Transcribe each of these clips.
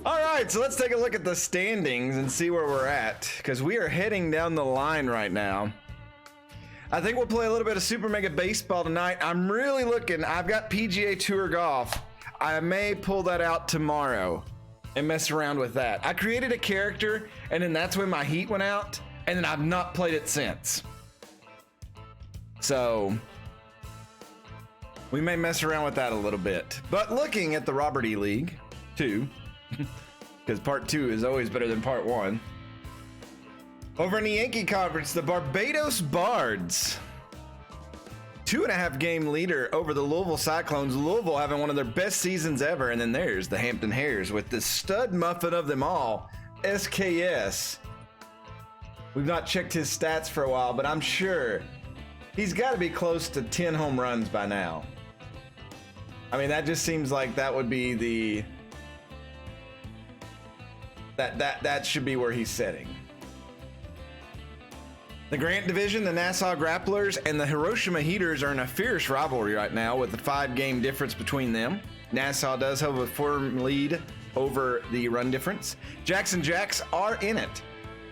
All right, so let's take a look at the standings and see where we're at, because we are heading down the line right now. I think we'll play a little bit of Super Mega Baseball tonight. I'm really looking. I've got PGA Tour Golf. I may pull that out tomorrow and mess around with that. I created a character, and then that's when my heat went out, and then I've not played it since. So we may mess around with that a little bit. But looking at the Robert E. League 2, because part 2 is always better than part 1. Over in the Yankee Conference, the Barbados Bards, 2.5 game leader over the Louisville Cyclones. Louisville having one of their best seasons ever. And then there's the Hampton Hares with the stud muffin of them all, SKS. We've not checked his stats for a while, but I'm sure he's got to be close to 10 home runs by now. I mean, that just seems like that would be the... That should be where he's sitting. The Grant Division, the Nassau Grapplers, and the Hiroshima Heaters are in a fierce rivalry right now with the 5-game difference between them. Nassau does have a firm lead over the run difference. Jackson Jacks are in it.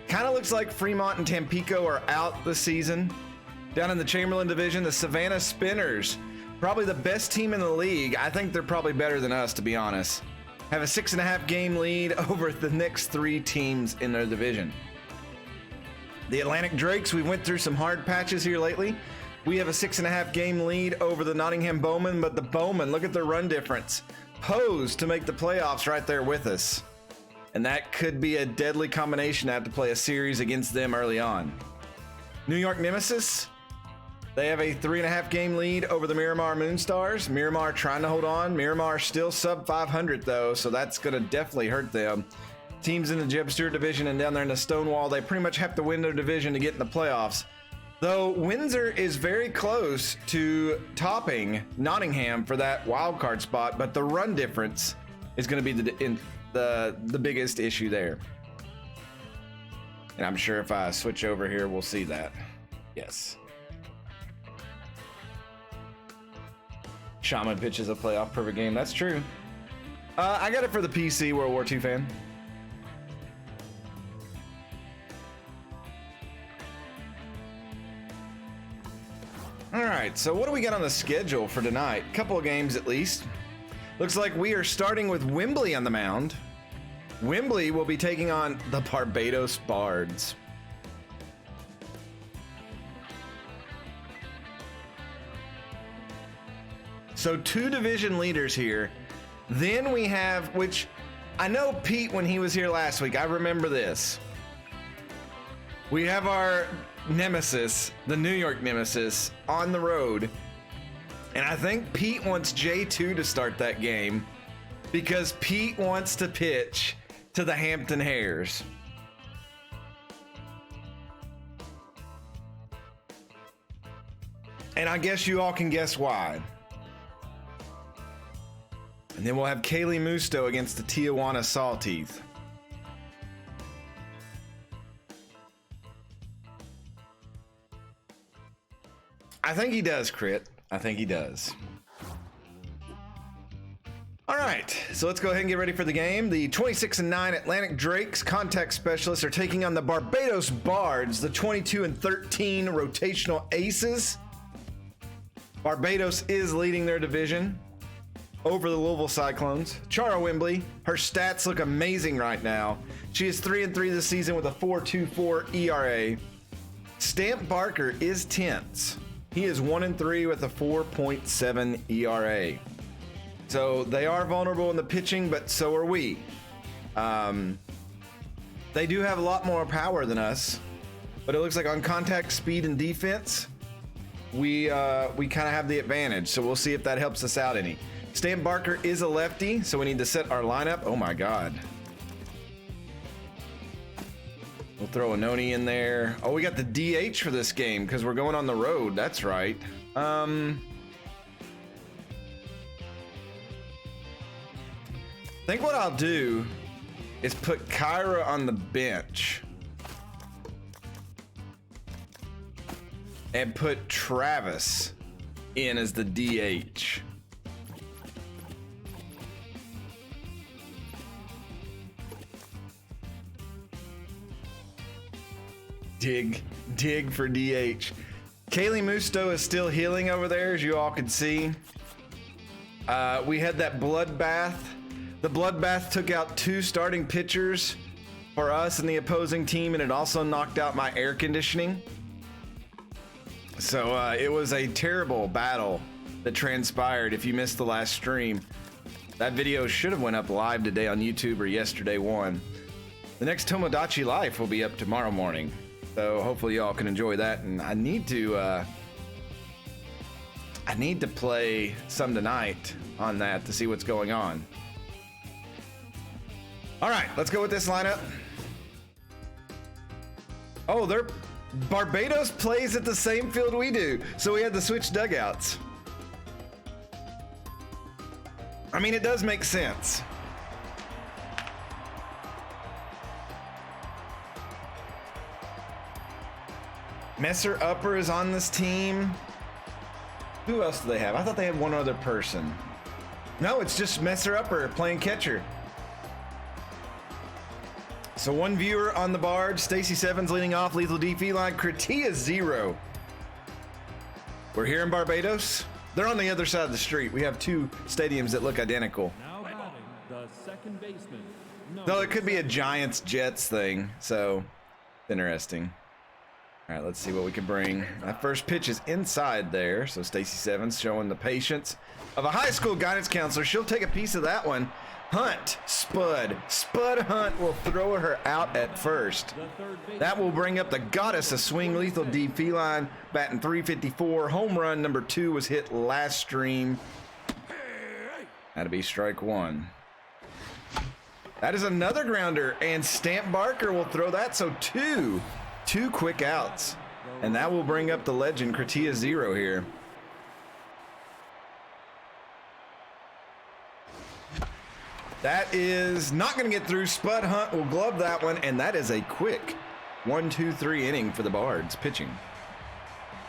Kind of looks like Fremont and Tampico are out this season. Down in the Chamberlain Division, the Savannah Spinners, probably the best team in the league. I think they're probably better than us, to be honest. Have a 6.5 game lead over the next 3 teams in their division. The Atlantic Drakes, we went through some hard patches here lately. We have a 6.5 game lead over the Nottingham Bowmen, but the Bowmen, look at their run difference. Posed to make the playoffs right there with us. And that could be a deadly combination. I have to play a series against them early on. New York Nemesis, they have a 3.5 game lead over the Miramar Moonstars. Miramar trying to hold on. Miramar still sub 500 though, so that's going to definitely hurt them. Teams in the Jeb Stewart division and down there in the Stonewall, they pretty much have to win their division to get in the playoffs. Though Windsor is very close to topping Nottingham for that wild card spot, but the run difference is going to be the biggest issue there. And I'm sure if I switch over here, we'll see that. Yes. Shaman pitches a playoff perfect game. That's true. I got it for the PC World War II fan. All right, so what do we got on the schedule for tonight? A couple of games at least. Looks like we are starting with Wembley on the mound. Wembley will be taking on the Barbados Bards. So 2 division leaders here. Then we have, which I know Pete when he was here last week, I remember this. We have our nemesis, the New York Nemesis, on the road. And I think Pete wants J2 to start that game because Pete wants to pitch to the Hampton Hares. And I guess you all can guess why. And then we'll have Kaylee Musto against the Tijuana Sawteeth. I think he does, Crit. I think he does. All right, so let's go ahead and get ready for the game. The 26-9 Atlantic Drakes contact specialists are taking on the Barbados Bards, the 22-13 rotational aces. Barbados is leading their division over the Louisville Cyclones. Chara Wembley, her stats look amazing right now. She is 3-3 this season with a 4.24 ERA. Stamp Barker is tense. He is 1-3 with a 4.7 ERA. So they are vulnerable in the pitching, but so are we. They do have a lot more power than us, but it looks like on contact, speed, and defense, we kind of have the advantage. So we'll see if that helps us out any. Stan Barker is a lefty, so we need to set our lineup. Oh my God. We'll throw a Noni in there. Oh, we got the DH for this game because we're going on the road. That's right. I think what I'll do is put Kyra on the bench and put Travis in as the DH. Dig for DH. Kaylee Musto is still healing over there, as you all can see. We had that bloodbath. The bloodbath took out 2 starting pitchers for us and the opposing team, and it also knocked out my air conditioning. So it was a terrible battle that transpired. If you missed the last stream, that video should have went up live today on YouTube or yesterday one. The next Tomodachi Life will be up tomorrow morning, so hopefully y'all can enjoy that. And I need to play some tonight on that to see what's going on. All right, let's go with this lineup. Oh, Barbados plays at the same field we do, so we had to switch dugouts. I mean, it does make sense. Messer Upper is on this team. Who else do they have? I thought they had one other person. No, it's just Messer Upper playing catcher. So one viewer on the Bard. Stacy Sevens leading off. Lethal D Feline. Kratia 0. We're here in Barbados. They're on the other side of the street. We have 2 stadiums that look identical. Now batting, the second baseman. Though it could be a Giants Jets thing, so interesting. All right, let's see what we can bring. That first pitch is inside there, so Stacy Sevens showing the patience of a high school guidance counselor. She'll take a piece of that one. Hunt, Spud Hunt will throw her out at first. That will bring up the goddess of swing, Lethal D Feline, batting .354. Home run number 2 was hit last stream. That'll be strike 1. That is another grounder, and Stamp Barker will throw that, so 2 quick outs. And that will bring up the legend, Kratia 0 here. That is not going to get through. Spud Hunt will glove that one, and that is a quick 1-2-3 inning for the Bards pitching.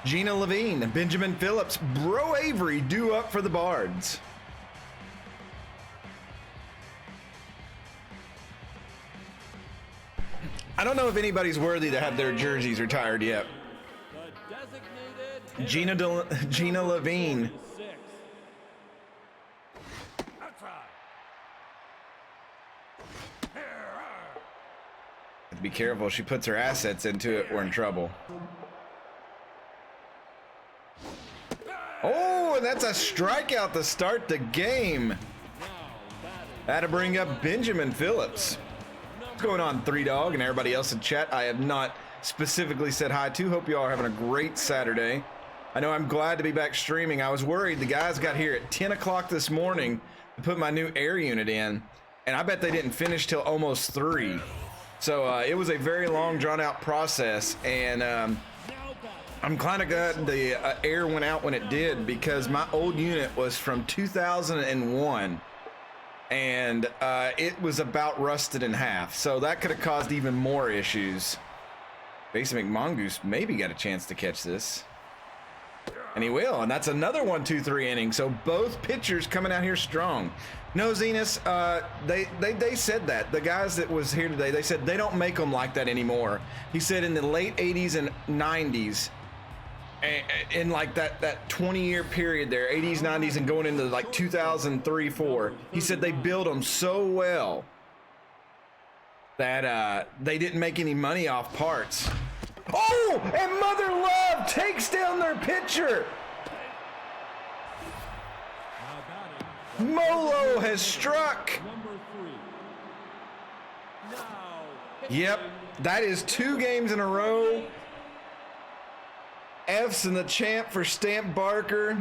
Gina Levine, Benjamin Phillips, Bro Avery due up for the Bards. I don't know if anybody's worthy to have their jerseys retired yet. Gina Levine. Be careful, she puts her assets into it, we're in trouble. Oh, and that's a strikeout to start the game. That'll bring up Benjamin Phillips. What's going on, 3Dog, and everybody else in chat I have not specifically said hi to. Hope you all are having a great Saturday. I know I'm glad to be back streaming. I was worried the guys got here at 10 o'clock this morning to put my new air unit in, and I bet they didn't finish till almost 3. So it was a very long, drawn-out process, and I'm kind of glad the air went out when it did, because my old unit was from 2001, and it was about rusted in half. So that could have caused even more issues. Basic McMongoose maybe got a chance to catch this. And he will, and that's another 1-2-3 inning. So both pitchers coming out here strong. No, Zenas, they said that. The guys that was here today, they said they don't make them like that anymore. He said in the late 80s and 90s, in like that 20-year period there, 80s, 90s, and going into like 2003, 4, he said they built them so well that they didn't make any money off parts. Oh, and Mother Love takes down their pitcher. Molo has struck. Yep, that is 2 games in a row. F's in the champ for Stamp Barker.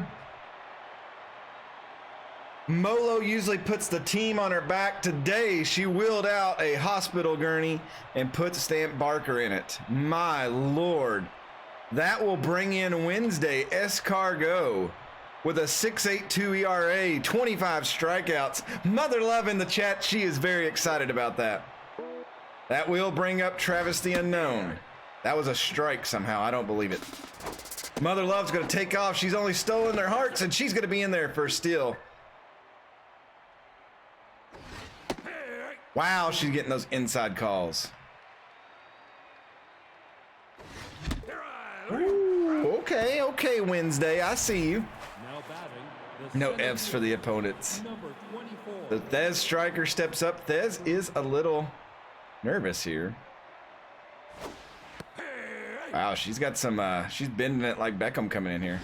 Molo usually puts the team on her back. Today, she wheeled out a hospital gurney and put Stamp Barker in it. My Lord. That will bring in Wednesday Escargot with a 6.82 ERA, 25 strikeouts. Mother Love in the chat, she is very excited about that. That will bring up Travis the Unknown. That was a strike somehow. I don't believe it. Mother Love's going to take off. She's only stolen their hearts, and she's going to be in there for a steal. Wow, she's getting those inside calls. Okay, Wednesday. I see you. Now batting, the No center F's for the opponents. number 24. The Thez striker steps up. Thez is a little nervous here. Wow, she's got some, she's bending it like Beckham coming in here.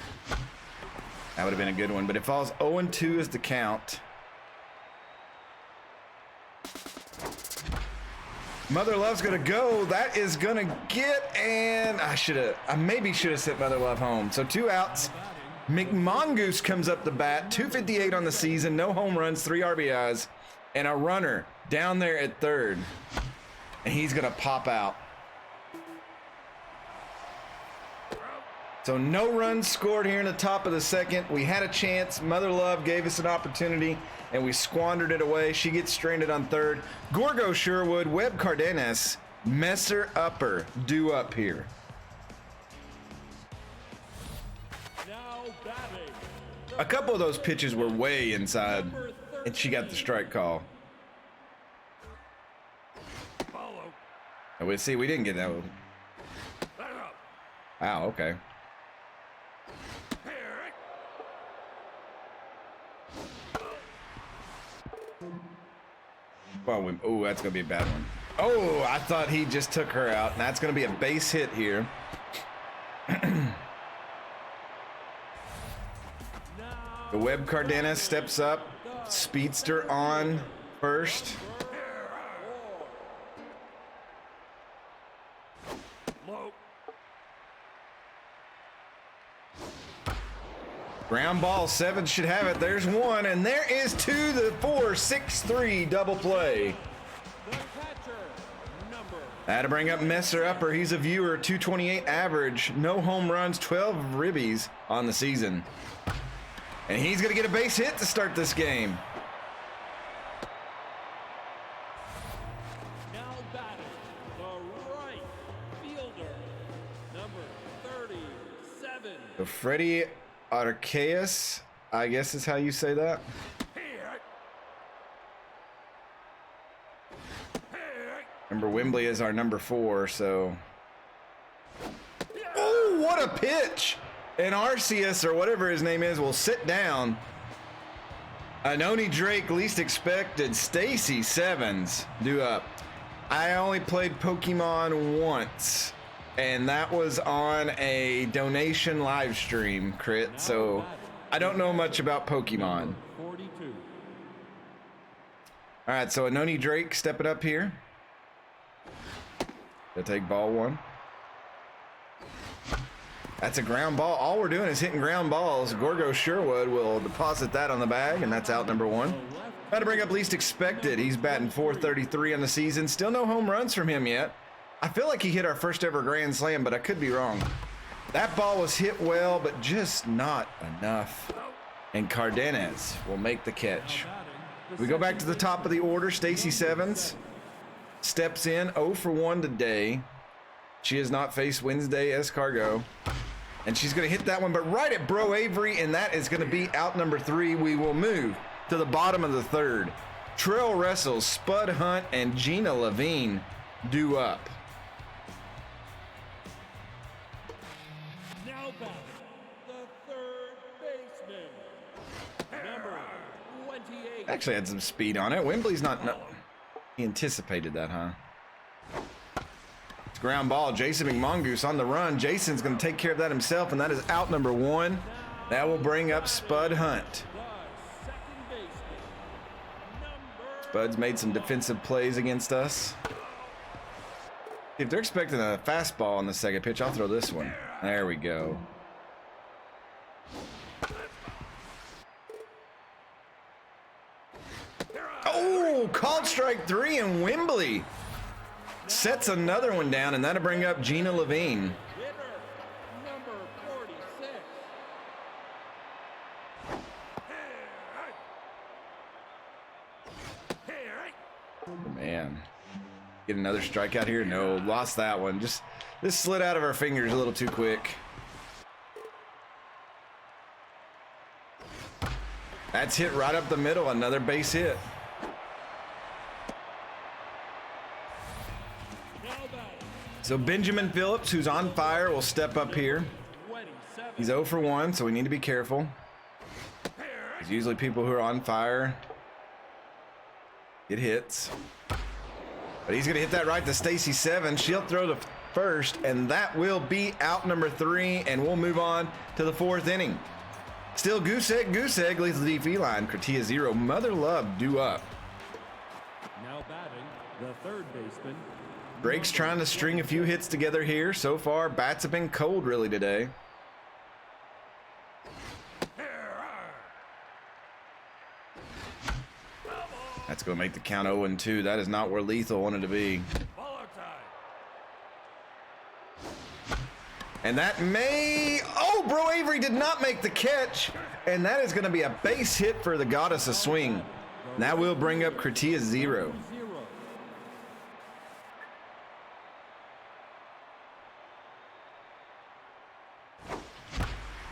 That would have been a good one, but it falls 0-2 is the count. Mother Love's gonna go. That is gonna get, and I maybe should have sent Mother Love home. So 2 outs. McMongoose comes up the bat, 258 on the season, no home runs, 3 RBIs, and a runner down there at third. And he's gonna pop out. So no runs scored here in the top of the second. We had a chance. Mother Love gave us an opportunity, and we squandered it away. She gets stranded on third. Gorgo Sherwood, Webb Cardenas, Messer Upper due up here. Now batting, A couple of those pitches were way inside, and she got the strike call. follow. And we see we didn't get that one. Wow, okay. Well, oh, that's gonna be a bad one. Oh, I thought he just took her out, and that's gonna be a base hit here. The Webb Cardenas steps up, speedster on first. Ground ball, 7 should have it. There's 1, and there is 2, the 4, 6-3 double play. The catcher, number That'll bring up Messer Upper. He's a viewer, 228 average, no home runs, 12 ribbies on the season. And he's gonna get a base hit to start this game. now batting, the right fielder, number 37. So Freddie Arceus, I guess is how you say that. Remember, Wembley is our number 4, so. Oh, what a pitch! And Arceus, or whatever his name is, will sit down. Anoni Drake, least expected. Stacy Sevens, due up. I only played Pokemon once, and that was on a donation live stream, Crit, so I don't know much about Pokemon. 42. All right, so Anoni Drake stepping up here. They'll take ball 1. That's a ground ball. All we're doing is hitting ground balls. Gorgo Sherwood will deposit that on the bag, and that's out number 1. Got to bring up least expected. He's batting .433 on the season. Still no home runs from him yet. I feel like he hit our first ever grand slam, but I could be wrong. That ball was hit well, but just not enough. And Cardenas will make the catch. We go back to the top of the order. Stacy Sevens steps in, 0 for 1 today. She has not faced Wednesday Escargot. And she's going to hit that one, but right at Bro Avery, and that is going to be out number 3. We will move to the bottom of the third. Trail Wrestles, Spud Hunt, and Gina Levine due up. Now batting, the third baseman, number 28. Actually had some speed on it. Wembley's not, no, he anticipated that, huh? It's ground ball. Jason McMongoose on the run. Jason's going to take care of that himself, and that is out number 1. That will bring up Spud Hunt. The second baseman, number Spud's made some defensive plays against us. If they're expecting a fastball on the second pitch, I'll throw this one. There we go. Oh, called strike 3, and Wembley sets another one down, and that'll bring up Gina Levine. hitter, number 46. Man, get another strikeout here? No, lost that one. Just this slid out of our fingers a little too quick. That's hit right up the middle. Another base hit. Now batting, So Benjamin Phillips, who's on fire, will step up here. 27. He's 0 for 1, so we need to be careful. There's usually people who are on fire get hits. But he's going to hit that right to Stacy 7. She'll throw to first, and that will be out number 3, and we'll move on to the 4th inning. Still goose egg, lethal D feline. Kratia 0, Mother Love due up. Now batting, the third baseman. Drake's trying to string a few hits together here. So far, bats have been cold really today. That's going to make the count 0-2. That is not where Lethal wanted to be. And that may... Oh, Bro Avery did not make the catch. And that is going to be a base hit for the Goddess of Swing. And that will bring up Kratia 0.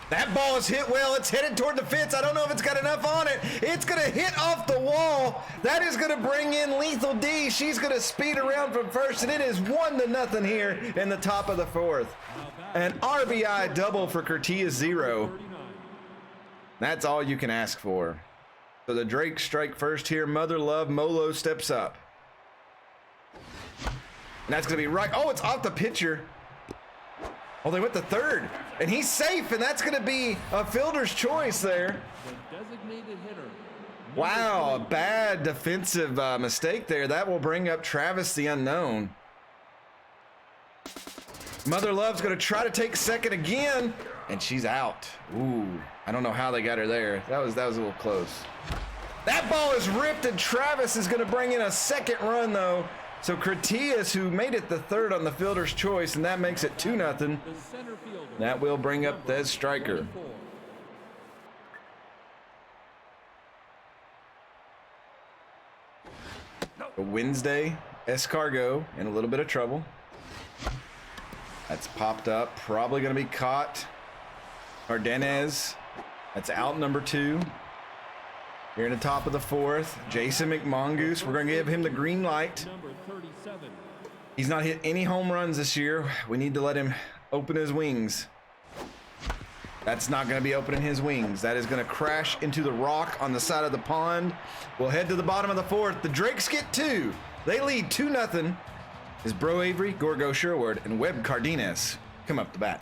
That ball is hit well. It's headed toward the fence. I don't know if it's got enough on it. It's going to hit off the wall. That is going to bring in Lethal D. She's going to speed around from first, and it is 1-0 here in the top of the 4th. An RBI double for Kratia 0. That's all you can ask for. So the Drake strike first here. Mother Love Molo steps up. And that's going to be right. Oh, it's off the pitcher. Oh, they went to third, and he's safe, and that's going to be a fielder's choice there. The designated hitter. Wow, a bad defensive mistake there. That will bring up Travis the Unknown. Mother Love's going to try to take second again, and she's out. Ooh, I don't know how they got her there. That was a little close. That ball is ripped, and Travis is going to bring in a second run, though. So Kratias, who made it the third on the fielder's choice, and that makes it 2-0. That will bring up the striker. Wednesday, Escargot in a little bit of trouble. That's popped up, probably going to be caught. Cardenas, that's out number 2. Here in the top of the 4th, Jason McMongoose. We're going to give him the green light. He's not hit any home runs this year. We need to let him open his wings. That's not going to be opening his wings. That is going to crash into the rock on the side of the pond. We'll head to the bottom of the 4th. The Drakes get 2. They lead 2-0. Is Bro Avery, Gorgo Sherwood, and Webb Cardenas come up the bat.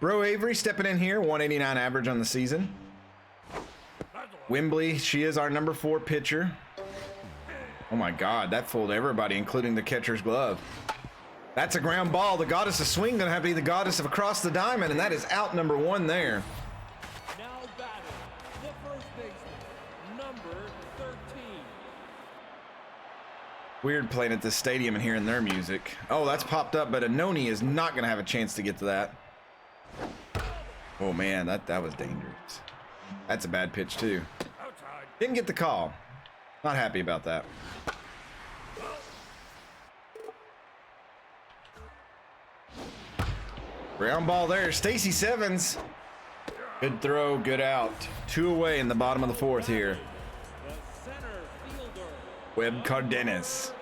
Bro Avery stepping in here, 189 average on the season. Wembley, she is our number 4 pitcher. Oh my God, that fooled everybody, including the catcher's glove. That's a ground ball. The Goddess of Swing gonna have to be the Goddess of Across the Diamond, and that is out number 1 there. Now batting, the first baseman, number 13. Weird playing at this stadium and hearing their music. Oh, that's popped up, but Anoni is not gonna have a chance to get to that. Oh man, that was dangerous. That's a bad pitch too. Didn't get the call. Not happy about that. Ground ball there. Stacy Sevens. Good throw, good out. 2 away in the bottom of the 4th here. The center fielder. Webb Cardenas.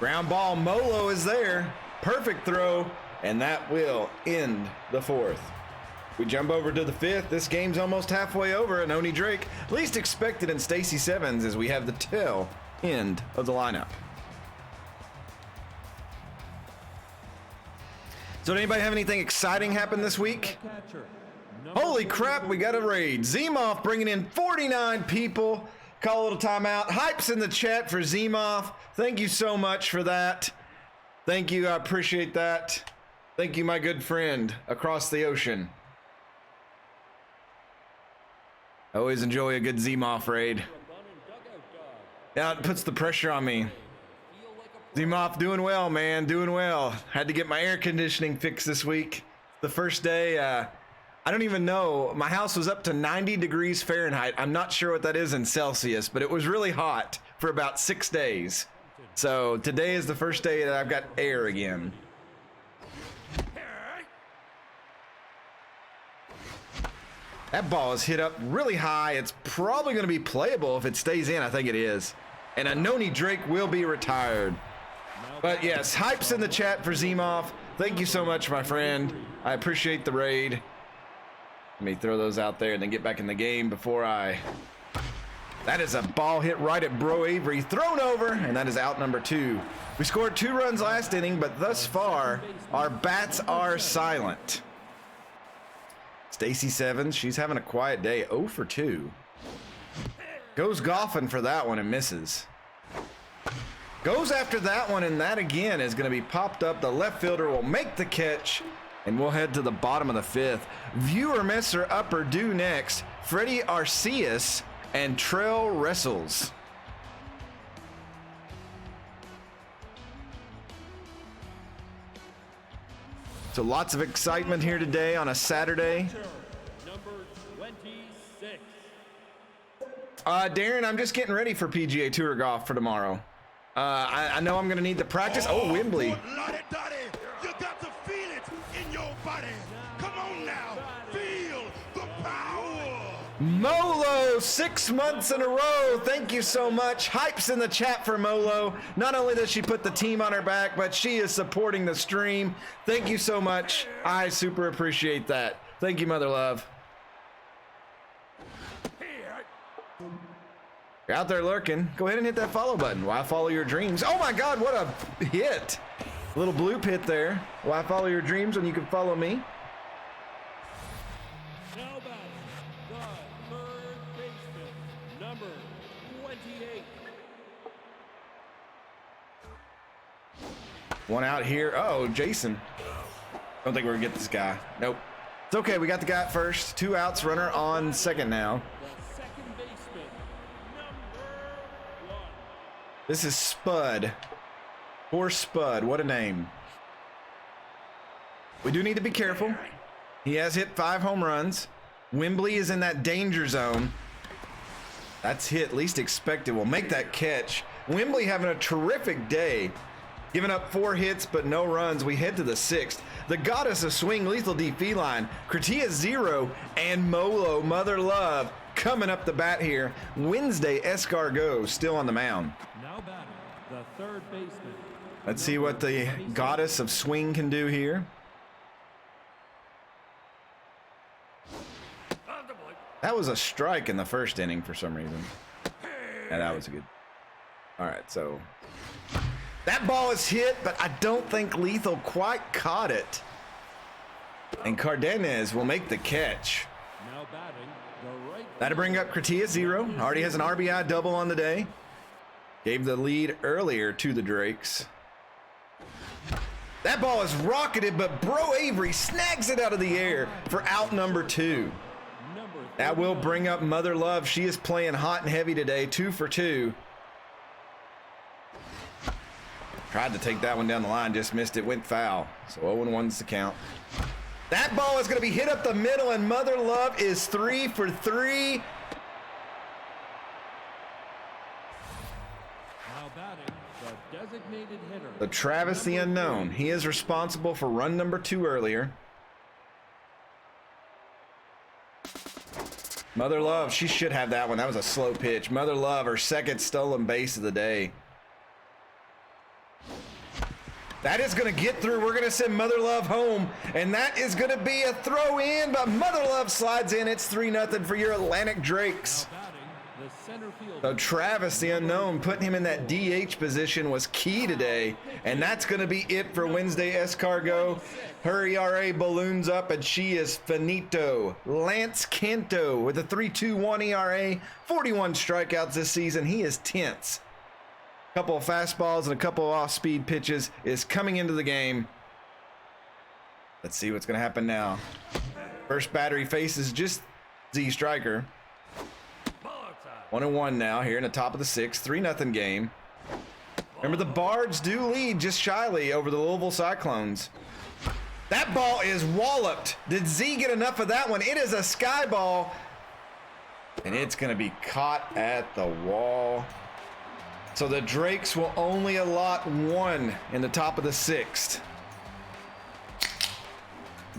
Ground ball. Molo is there. Perfect throw, and that will end the 4th. We jump over to the 5th. This game's almost halfway over, and Oni Drake least expected in Stacy Sevens as we have the tail end of the lineup. So did anybody have anything exciting happen this week? Holy crap, we got a raid. Zemoff bringing in 49 people. Call a little timeout. Hypes in the chat for Zemoff. Thank you so much for that. Thank you, I appreciate that. Thank you, my good friend across the ocean. I always enjoy a good Zemoff raid. Yeah, it puts the pressure on me. Zemoff doing well, man, doing well. Had to get my air conditioning fixed this week. The first day, I don't even know. My house was up to 90 degrees Fahrenheit. I'm not sure what that is in Celsius, but it was really hot for about 6 days. So today is the first day that I've got air again. That ball is hit up really high. It's probably going to be playable if it stays in. I think it is. And Anoni Drake will be retired. But yes, hypes in the chat for Zemov. Thank you so much, my friend. I appreciate the raid. Let me throw those out there and then get back in the game before I... That is a ball hit right at Bro Avery, thrown over, and that is out number 2. We scored 2 runs last inning, but thus far, our bats are silent. Stacy Sevens, she's having a quiet day, 0 for 2. Goes golfing for that one and misses. Goes after that one, and that again is going to be popped up. The left fielder will make the catch, and we'll head to the bottom of the 5th. Viewer miss or upper due next. Freddie Arceus and Trail Wrestles. So lots of excitement here today on a Saturday. Number 26. Darren, I'm just getting ready for PGA Tour golf for tomorrow. I know I'm going to need the practice. Oh, Wembley. You got to feel it in your body. Come on now. Feel the power. Molo, 6 months in a row. Thank you so much. Hypes in the chat for Molo. Not only does she put the team on her back, but she is supporting the stream. Thank you so much. I super appreciate that. Thank you, Mother Love. You're out there lurking. Go ahead and hit that follow button. Why follow your dreams? Oh my God, what a hit. A little blue pit there. Why follow your dreams when you can follow me? Now batting, the third baseman, number 28. One out here. Oh, Jason. Don't think we're gonna get this guy. Nope. It's okay. We got the guy at first. 2 outs. Runner on second now. The second baseman, number 1. This is Spud. Poor Spud. What a name. We do need to be careful. He has hit 5 home runs. Wembley is in that danger zone. That's hit. Least expected. We'll make that catch. Wembley having a terrific day. Giving up 4 hits, but no runs. We head to the 6th. The goddess of swing, Lethal D Feline, Kratia 0, and Molo, Mother Love, coming up the bat here. Wednesday, Escargot still on the mound. Now batting, the third baseman. Let's see what the goddess of swing can do here. That was a strike in the first inning for some reason. Yeah, that was a good. All right, so that ball is hit, but I don't think Lethal quite caught it. And Cardenas will make the catch. Now batting, the right. That'll bring up Kratia 0. Already has an RBI double on the day. Gave the lead earlier to the Drakes. That ball is rocketed, but Bro Avery snags it out of the air for out number 2. That will bring up Mother Love. She is playing hot and heavy today, 2 for 2. Tried to take that one down the line, just missed it, went foul. So 0-1's the count. That ball is going to be hit up the middle, and Mother Love is 3 for 3. Now batting, the designated hitter. The Travis the Unknown. He is responsible for run number 2 earlier. Mother Love, she should have that one. That was a slow pitch. Mother Love, her second stolen base of the day. That is going to get through. We're going to send Mother Love home, and that is going to be a throw in, but Mother Love slides in. It's 3-0 for your Atlantic Drakes. Now batting, the center fielder. So Travis the Unknown, putting him in that DH position was key today, and that's going to be it for Wednesday Escargot. Her ERA balloons up, and she is finito. Lance Canto with a 3.21 ERA, 41 strikeouts this season. He is tense. Couple of fastballs and a couple of off-speed pitches is coming into the game. Let's see what's going to happen now. First battery faces just Z Striker. 1-1 now here in the top of the 6th. 3-0 game. Remember, the Bards do lead just shyly over the Louisville Cyclones. That ball is walloped. Did Z get enough of that one? It is a sky ball. And it's going to be caught at the wall. So the Drakes will only allot 1 in the top of the 6th.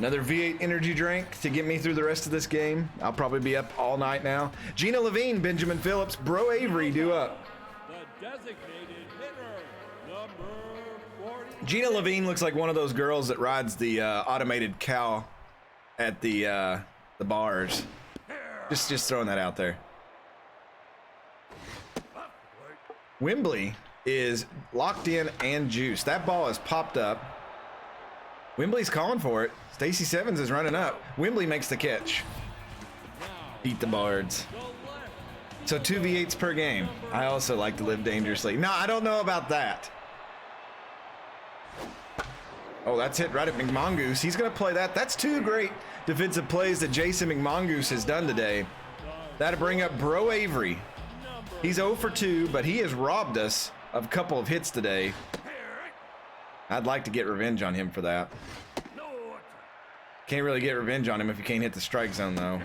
Another V8 energy drink to get me through the rest of this game. I'll probably be up all night now. Gina Levine, Benjamin Phillips, Bro Avery due up. The designated hitter, number 40. Gina Levine looks like one of those girls that rides the automated cow at the bars. Just throwing that out there. Wembley is locked in and juiced. That ball has popped up. Wembley's calling for it. Stacey Sevens is running up. Wembley makes the catch. Beat the Bards. So 2 V8s per game. I also like to live dangerously. No, I don't know about that. Oh, that's hit right at McMongoose. He's going to play that. That's 2 great defensive plays that Jason McMongoose has done today. That'll bring up Bro Avery. He's 0 for 2, but he has robbed us of a couple of hits today. I'd like to get revenge on him for that. Can't really get revenge on him if you can't hit the strike zone, though.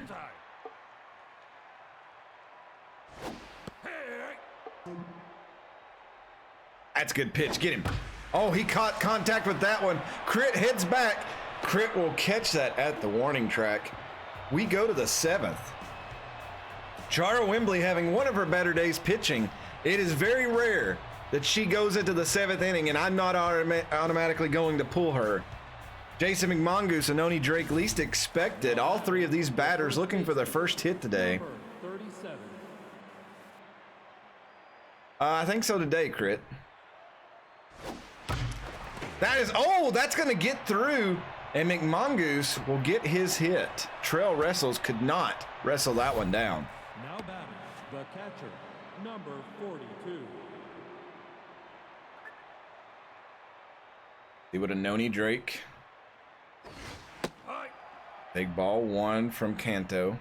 That's a good pitch. Get him. Oh, he caught contact with that one. Crit heads back. Crit will catch that at the warning track. We go to the 7th. Chara Wembley having one of her better days pitching. It is very rare that she goes into the 7th inning and I'm not automatically going to pull her. Jason McMongoose and Oni Drake least expected. All 3 of these batters looking for their first hit today. Number 37. I think so today, Crit. That is, oh, that's going to get through, and McMongoose will get his hit. Trail Wrestles could not wrestle that one down. Now batting, the catcher, number 42. See what a Noni Drake. Big ball 1 from Canto.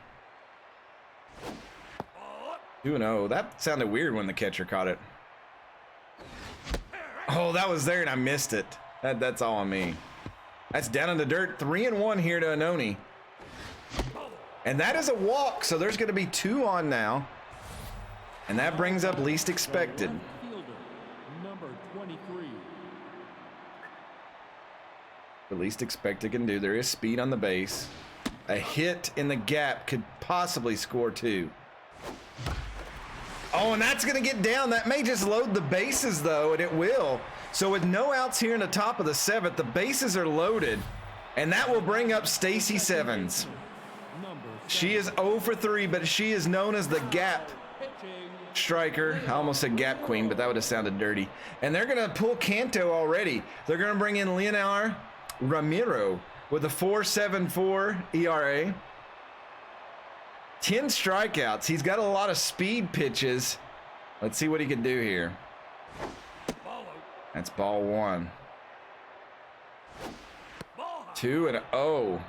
2-0. That sounded weird when the catcher caught it. Oh, that was there and I missed it. That's all on me. That's down in the dirt. 3-1 here to Anoni. And that is a walk, so there's going to be 2 on now. And that brings up least expected. Fielder, number 23. The least expected can do. There is speed on the base. A hit in the gap could possibly score 2. Oh, and that's going to get down. That may just load the bases, though, and it will. So with no outs here in the top of the 7th, the bases are loaded, and that will bring up Stacey Sevens. She is 0 for 3, but she is known as the gap striker. I almost said gap queen, but that would have sounded dirty. And they're going to pull Canto already. They're going to bring in Leonor Ramiro with a 4.74 ERA. 10 strikeouts. He's got a lot of speed pitches. Let's see what he can do here. That's ball 1. 2-0.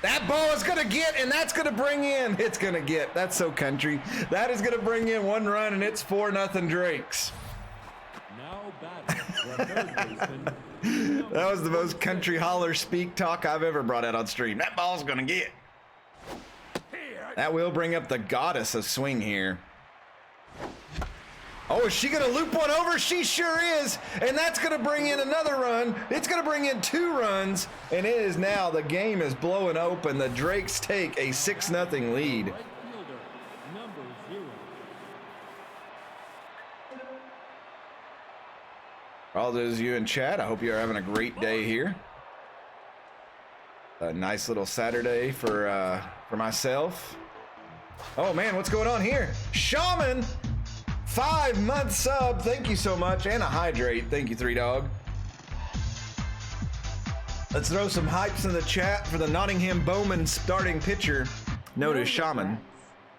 That ball is going to get, and that's going to bring in. It's going to get. That's so country. That is going to bring in 1 run, and it's 4-0 Drakes. Now batting, the third baseman. That was the most country holler speak talk I've ever brought out on stream. That ball's going to get. That will bring up the goddess of swing here. Oh, is she going to loop one over? She sure is. And that's going to bring in another run. It's going to bring in 2 runs. And it is now, the game is blowing open. The Drakes take a 6-0 lead. Right fielder, number 0. For all those of you in chat, I hope you're having a great day here. A nice little Saturday for myself. Oh man, what's going on here? Shaman, 5-month sub. Thank you so much. And a hydrate. Thank you, 3Dog. Let's throw some hypes in the chat for the Nottingham Bowman starting pitcher. Notice Shaman.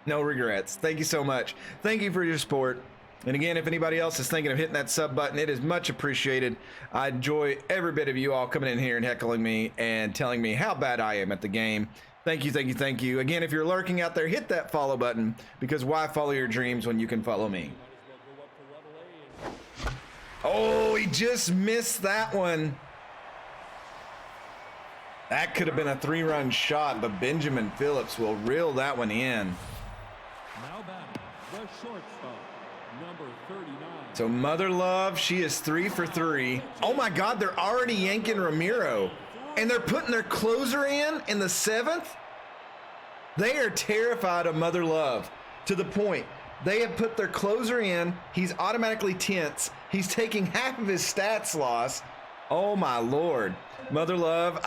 No regrets. Thank you so much. Thank you for your support. And again, if anybody else is thinking of hitting that sub button, it is much appreciated. I enjoy every bit of you all coming in here and heckling me and telling me how bad I am at the game. Thank you, thank you, thank you. Again, if you're lurking out there, hit that follow button, because why follow your dreams when you can follow me? Oh, he just missed that one. That could have been a 3-run shot, but Benjamin Phillips will reel that one in. Now batting, the shortstop, number 39. So Mother Love, she is 3 for 3. Oh my God, they're already yanking Ramiro. And they're putting their closer in the 7th? They are terrified of Mother Love to the point they have put their closer in. He's automatically tense. He's taking half of his stats loss. Oh my Lord. Mother Love,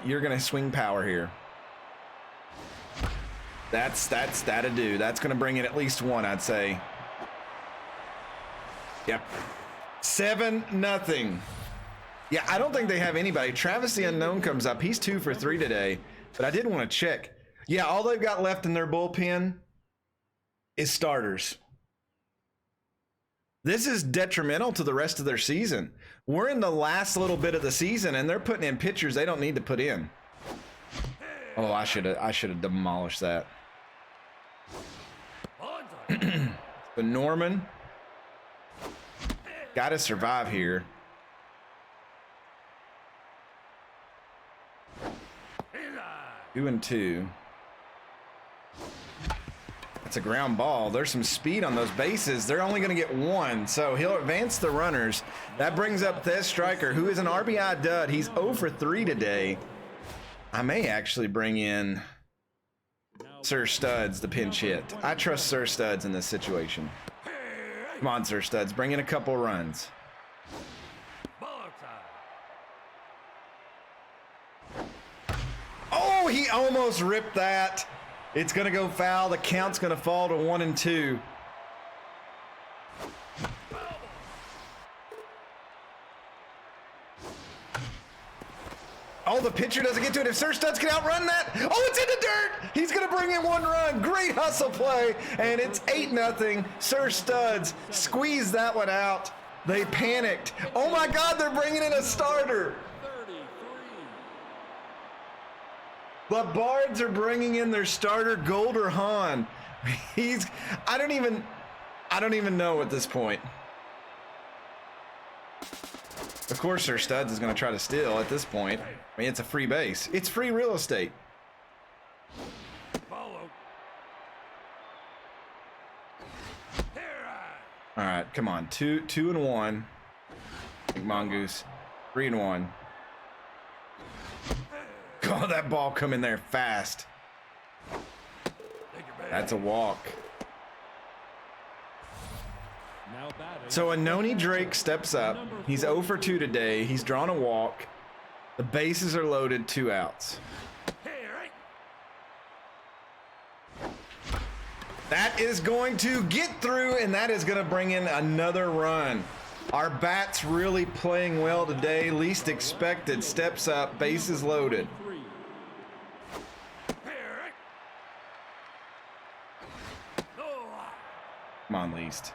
you're gonna swing power here. That'll do. That's gonna bring in at least one, I'd say. Yep. 7-0. Yeah, I don't think they have anybody. Travis the Unknown comes up. He's 2 for 3 today, but I did want to check. Yeah, all they've got left in their bullpen is starters. This is detrimental to the rest of their season. We're in the last little bit of the season, and they're putting in pitchers they don't need to put in. Oh, I should have demolished that. So Norman got to survive here. Two and two. That's a ground ball. There's some speed on those bases. They're only going to get one, so he'll advance the runners. That brings up Thez Stryker, who is an RBI dud. He's 0 for 3 today. I may actually bring in Sir Studs, the pinch hit. I trust Sir Studs in this situation. Come on, Sir Studs, bring in a couple runs. Oh, he almost ripped that. It's going to go foul. The count's going to fall to 1 and 2. Oh, the pitcher doesn't get to it. If Sir Studs can outrun that. Oh, it's in the dirt. He's going to bring in 1 run. Great hustle play. And it's 8-0. Sir Studs squeezed that one out. They panicked. Oh, my God, they're bringing in a starter. The Bards are bringing in their starter, Golder Hahn. I don't even know at this point. Of course, Sir Studs is going to try to steal at this point. I mean, it's a free base. It's free real estate. All right, come on. 2 and 1. Big Mongoose. 3 and 1. Oh, that ball come in there fast. That's a walk. So Anoni Drake steps up. He's 0 for 2 today. He's drawn a walk. The bases are loaded, 2 outs. That is going to get through, and that is going to bring in another run. Our bats really playing well today. Least expected steps up, bases loaded. Come on, Least.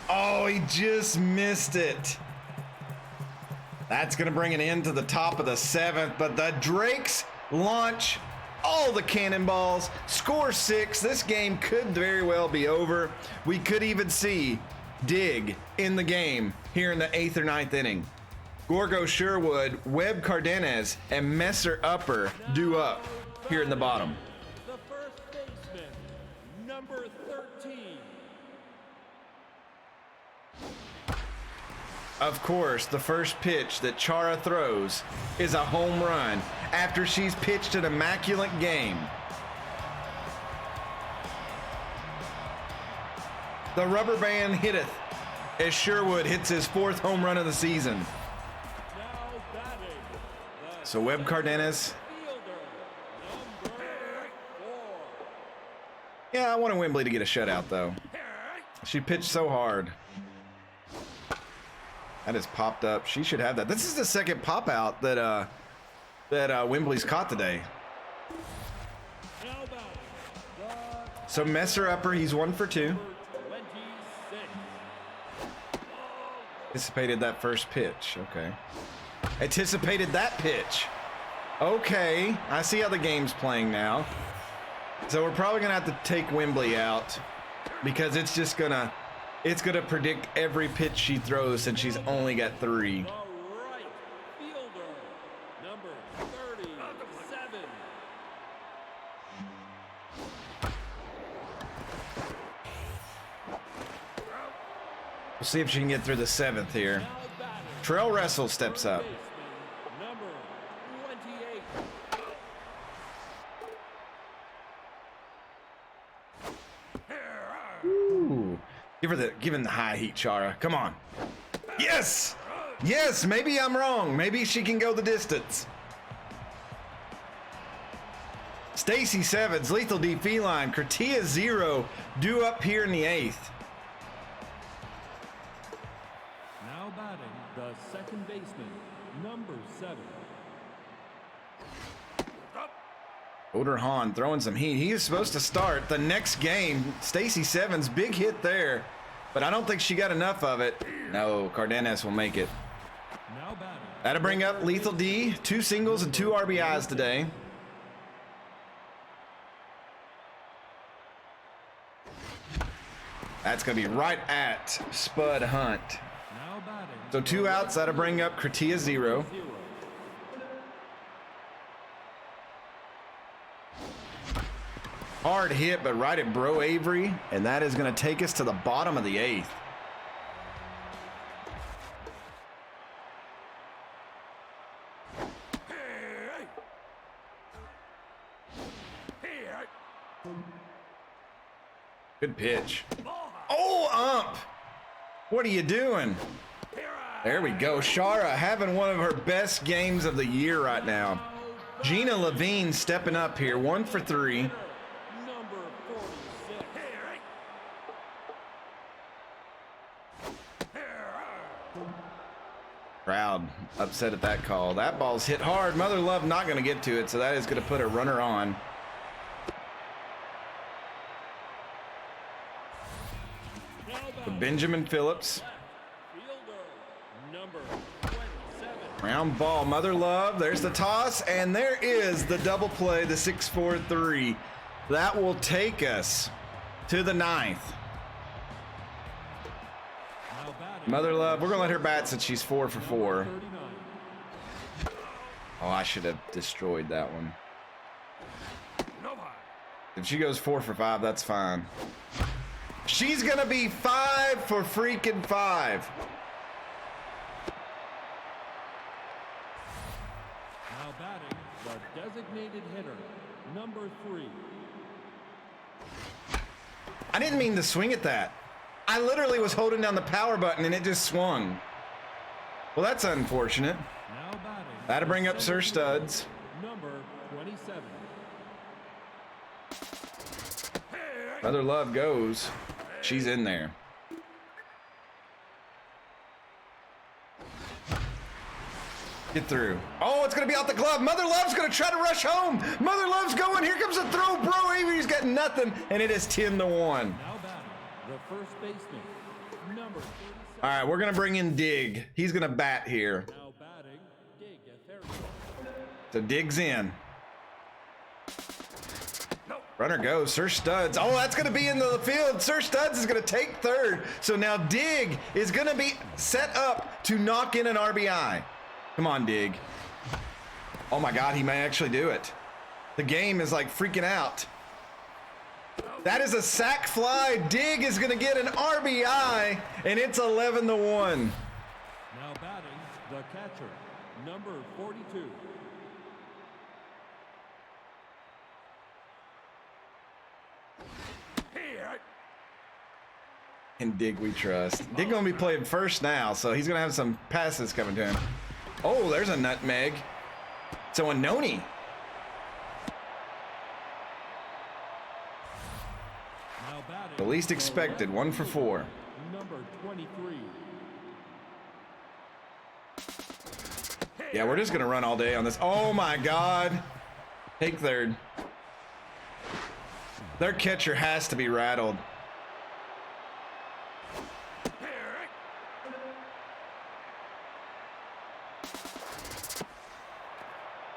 Oh, he just missed it. That's going to bring it into the top of the 7th, but the Drakes launch all the cannonballs, score 6. This game could very well be over. We could even see Dig in the game here in the 8th or 9th inning. Gorgo Sherwood, Webb Cardenas, and Messer Upper do up here in the bottom. The first baseman, number 13. Of course, the first pitch that Chara throws is a home run after she's pitched an immaculate game. The rubber band hitteth as Sherwood hits his 4th home run of the season. So Webb Cardenas. Yeah, I wanted Wembley to get a shutout, though. She pitched so hard. That has popped up. She should have that. This is the second pop out that Wembley's caught today. So Messer Upper, he's 1 for 2. Anticipated that first pitch. Okay. Anticipated that pitch. Okay. I see how the game's playing now. So we're probably going to have to take Wembley out because it's just going to predict every pitch she throws since she's only got 3. Right fielder, number 37. We'll see if she can get through the 7th here. Trail Wrestle steps up. Number 28. Ooh. Give him the high heat, Chara. Come on. Yes! Yes, maybe I'm wrong. Maybe she can go the distance. Stacy Sevens, Lethal D Feline, Kratia 0, due up here in the 8th. Now batting the second baseman, number 7. Oder Hahn throwing some heat. He is supposed to start the next game. Stacy Sevens, big hit there, but I don't think she got enough of it. No, Cardenas will make it. Now batting. That'll bring up Lethal D, 2 singles and 2 RBIs today. That's going to be right at Spud Hunt. Now batting. So 2 outs, that'll bring up Kratia 0. Hard hit, but right at Bro Avery, and that is going to take us to the bottom of the 8th. Good pitch. Oh, ump! What are you doing? There we go. Chara having one of her best games of the year right now. Gina Levine stepping up here, 1 for 3. Number 46. Crowd upset at that call. That ball's hit hard. Mother Love not going to get to it, so that is going to put a runner on. Benjamin Phillips. Fielder, number 27. Round ball, Mother Love. There's the toss, and there is the double play, the 6-4-3. That will take us to the 9th. Now batting. Mother Love, we're going to let her bat since she's 4 for 4. 39. Oh, I should have destroyed that one. If she goes 4 for 5, that's fine. She's going to be 5 for freaking 5. Now batting the designated hitter, number 3. I didn't mean to swing at that. I literally was holding down the power button and it just swung. Well, that's unfortunate. Now batting. That'll bring up Sir Studs. Number 27. Mother Love goes. She's in there. Get through. Oh, it's going to be out the glove. Mother Love's going to try to rush home. Mother Love's going. Here comes a throw. Bro Avery's got nothing, and it is 10-1. Now batting the first baseman, number 37. All right, we're going to bring in Dig. He's going to bat here. Now batting, Dig at third. So Dig's in. Runner goes. Sir Studs. Oh, that's going to be in the field. Sir Studs is going to take third. So now Dig is going to be set up to knock in an RBI. Come on, Dig. Oh, my God. He may actually do it. The game is like freaking out. That is a sac fly. Dig is going to get an RBI, and it's 11-1. Now batting the catcher, number 42. And Dig we trust. Dig gonna be playing first now, so he's gonna have some passes coming to him. Oh, there's a nutmeg. So a noni. Now batting The least expected, 1 for 4. number 23. Yeah, we're just gonna run all day on this. Oh my God. Take third. Their catcher has to be rattled.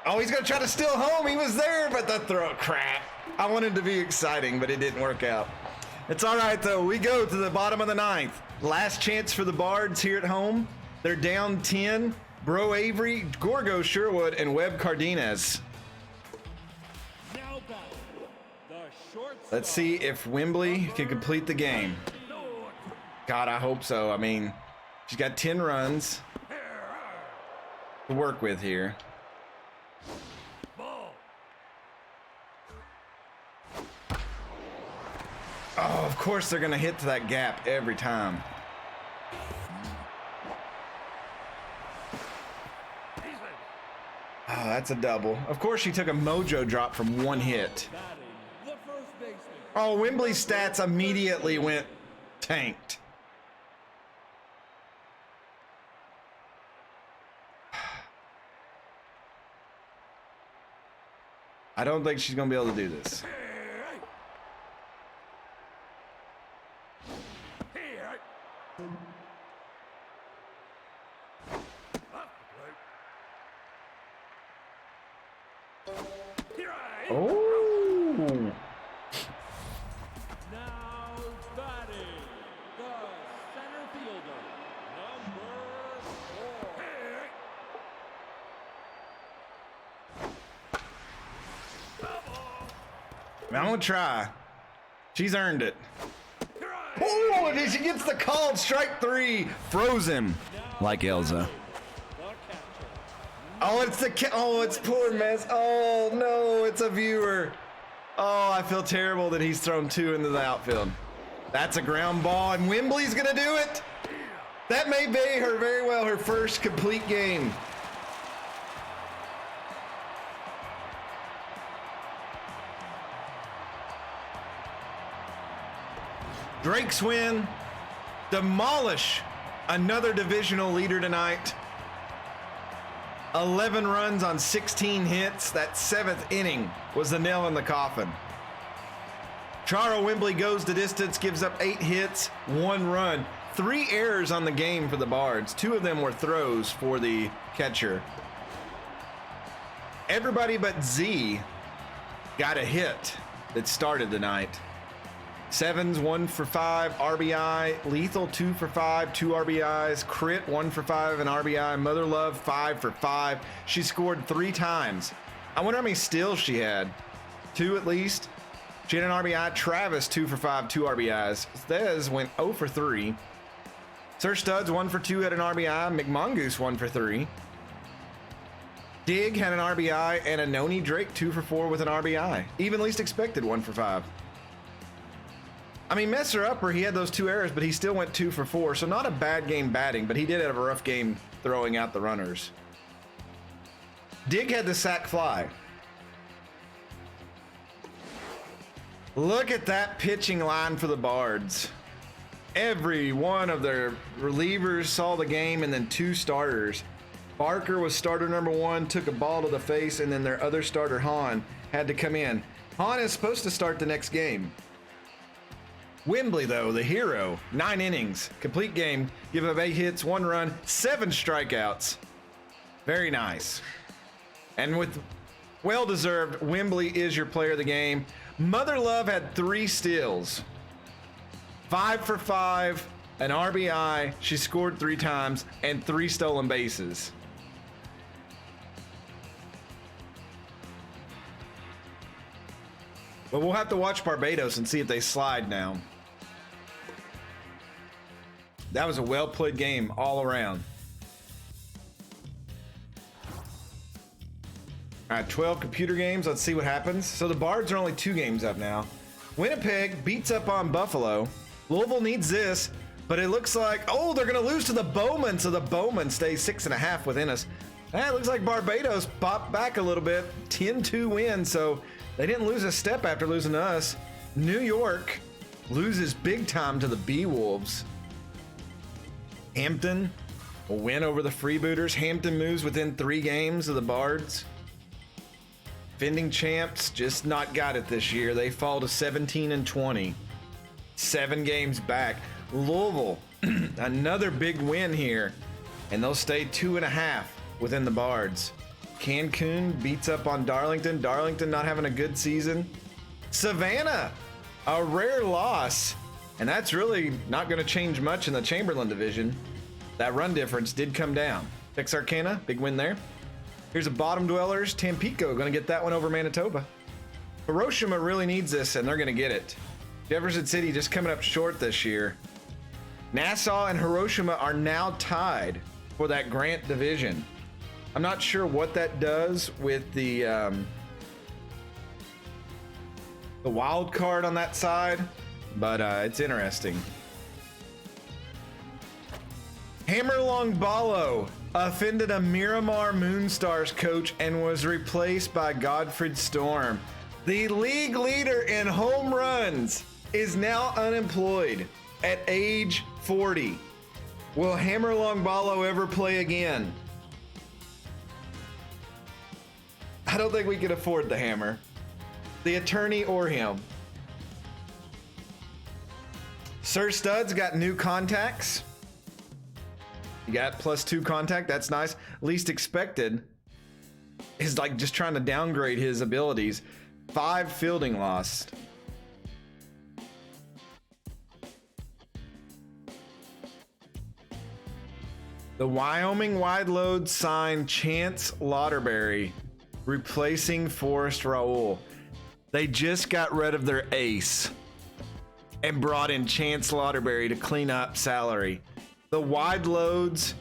Oh, he's going to try to steal home. He was there, but the throw, crap. I wanted to be exciting, but it didn't work out. It's all right, though. We go to the bottom of the 9th. Last chance for the Bards here at home. They're down 10. Bro Avery, Gorgo Sherwood, and Webb Cardenas. Now batting the shortstop. Let's see if Wembley can complete the game. God, I hope so. I mean, she's got 10 runs to work with here. Oh, of course they're going to hit to that gap every time. Oh, that's a double. Of course she took a mojo drop from one hit. Oh, Wembley's stats immediately went tanked. I don't think she's going to be able to do this. Oh. Now batting, the center fielder, number 4. I'm going to try. She's earned it. Oh, and she gets the called strike 3. Froze him like Elsa. Oh, it's poor Mess. Oh no, it's a viewer. Oh, I feel terrible that he's thrown 2 into the outfield. That's a ground ball, and Wembley's gonna do it. That may be her first complete game. Drake's win. Demolish another divisional leader tonight. 11 runs on 16 hits. That 7th inning was the nail in the coffin. Charo Wembley goes the distance, gives up 8 hits, 1 run, 3 errors on the game for the Bards. 2 of them were throws for the catcher. Everybody but Z got a hit that started the night. Sevens, 1 for 5, RBI. Lethal, 2 for 5, 2 RBIs. Crit, 1 for 5, an RBI. Mother Love, 5 for 5. She scored 3 times. I wonder how many steals she had. 2 at least. She had an RBI. Travis, 2 for 5, 2 RBIs. Thez went 0 for 3. Sir Studs, 1 for 2, had an RBI. McMongoose, 1 for 3. Dig had an RBI, and Anoni Drake, 2 for 4 with an RBI. Even least expected, 1 for 5. I mean, Messer Upper, he had those 2 errors, but he still went 2 for 4. So not a bad game batting, but he did have a rough game throwing out the runners. Dig had the sac fly. Look at that pitching line for the Bards. Every one of their relievers saw the game, and then 2 starters. Barker was starter number 1, took a ball to the face, and then their other starter, Hahn, had to come in. Hahn is supposed to start the next game. Wembley, though, the hero, 9 innings, complete game, give up 8 hits, 1 run, 7 strikeouts. Very nice. And with well-deserved, Wembley is your player of the game. Mother Love had 3 steals, 5 for 5, an RBI. She scored 3 times, and 3 stolen bases. But we'll have to watch Barbados and see if they slide now. That was a well-played game all around. All right, 12 computer games. Let's see what happens. So the Bards are only 2 games up now. Winnipeg beats up on Buffalo. Louisville needs this, but it looks like, oh, they're going to lose to the Bowman, so the Bowman stays 6.5 within us. It looks like Barbados popped back a little bit. 10-2 win, so they didn't lose a step after losing to us. New York loses big time to the B-Wolves. Hampton will win over the Freebooters. Hampton moves within 3 games of the Bards. Defending champs just not got it this year. They fall to 17-20. 7 games back. Louisville, another big win here, and they'll stay 2.5 within the Bards. Cancun beats up on Darlington. Darlington not having a good season. Savannah, a rare loss. And that's really not going to change much in the Chamberlain division. That run difference did come down. Texarkana, big win there. Here's a bottom dwellers. Tampico going to get that one over Manitoba. Hiroshima really needs this, and they're going to get it. Jefferson City just coming up short this year. Nassau and Hiroshima are now tied for that Grant division. I'm not sure what that does with the wild card on that side, but it's interesting. Hammerlong Ballo offended a Miramar Moonstars coach and was replaced by Godfred Storm. The league leader in home runs is now unemployed at age 40. Will Hammerlong Ballo ever play again? I don't think we can afford the hammer. The attorney or him. Sir Stud's got new contacts. You got +2 contact, that's nice. Least expected is like just trying to downgrade his abilities. 5 fielding lost. The Wyoming wide load signed Chance Lauderberry, replacing Forrest Raul. They just got rid of their ace and brought in Chance Lauderberry to clean up salary. The wide loads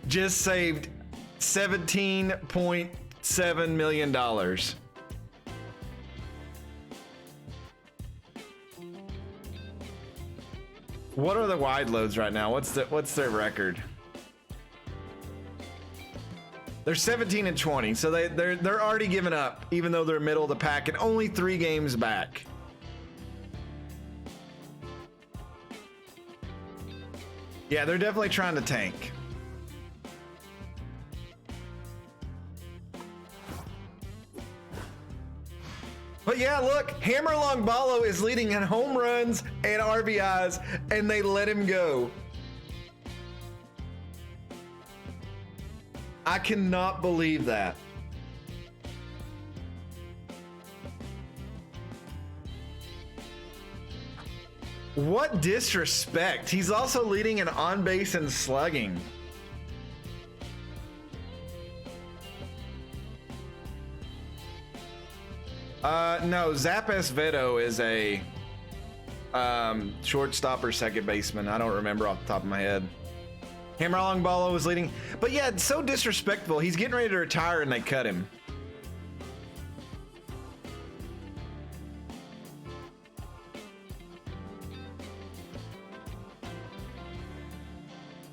just saved $17.7 million. What are the wide loads right now? What's their record? They're 17-20, so they're already giving up, even though they're middle of the pack and only 3 games back. Yeah, they're definitely trying to tank. But yeah, look, Hammerlong Ballo is leading in home runs and RBIs, and they let him go. I cannot believe that. What disrespect. He's also leading in on base and slugging. No, Zapes Vedo is a shortstop or second baseman. I don't remember off the top of my head. Hammerlong Ballo is leading. But yeah, it's so disrespectful. He's getting ready to retire and they cut him.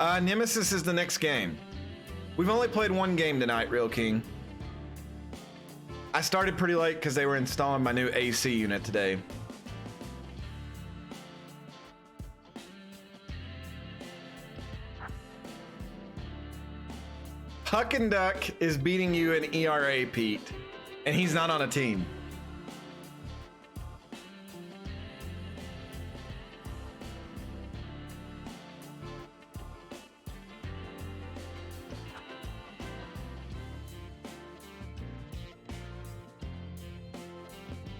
Nemesis is the next game. We've only played 1 game tonight, Real King. I started pretty late because they were installing my new AC unit today. Huck and Duck is beating you in ERA, Pete, and he's not on a team.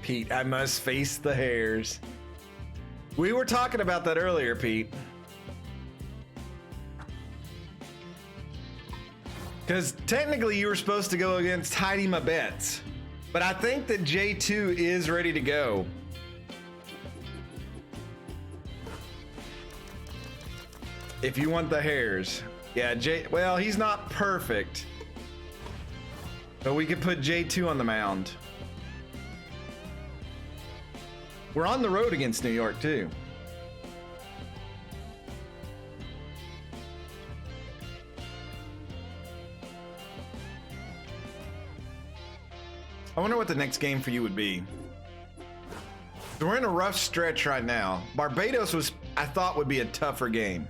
Pete, I must face the hairs. We were talking about that earlier, Pete. Because technically you were supposed to go against Heidi Mabetz. But I think that J2 is ready to go. If you want the hairs. Yeah, well, he's not perfect. But we could put J2 on the mound. We're on the road against New York, too. I wonder what the next game for you would be. So we're in a rough stretch right now. Barbados was, I thought, would be a tougher game.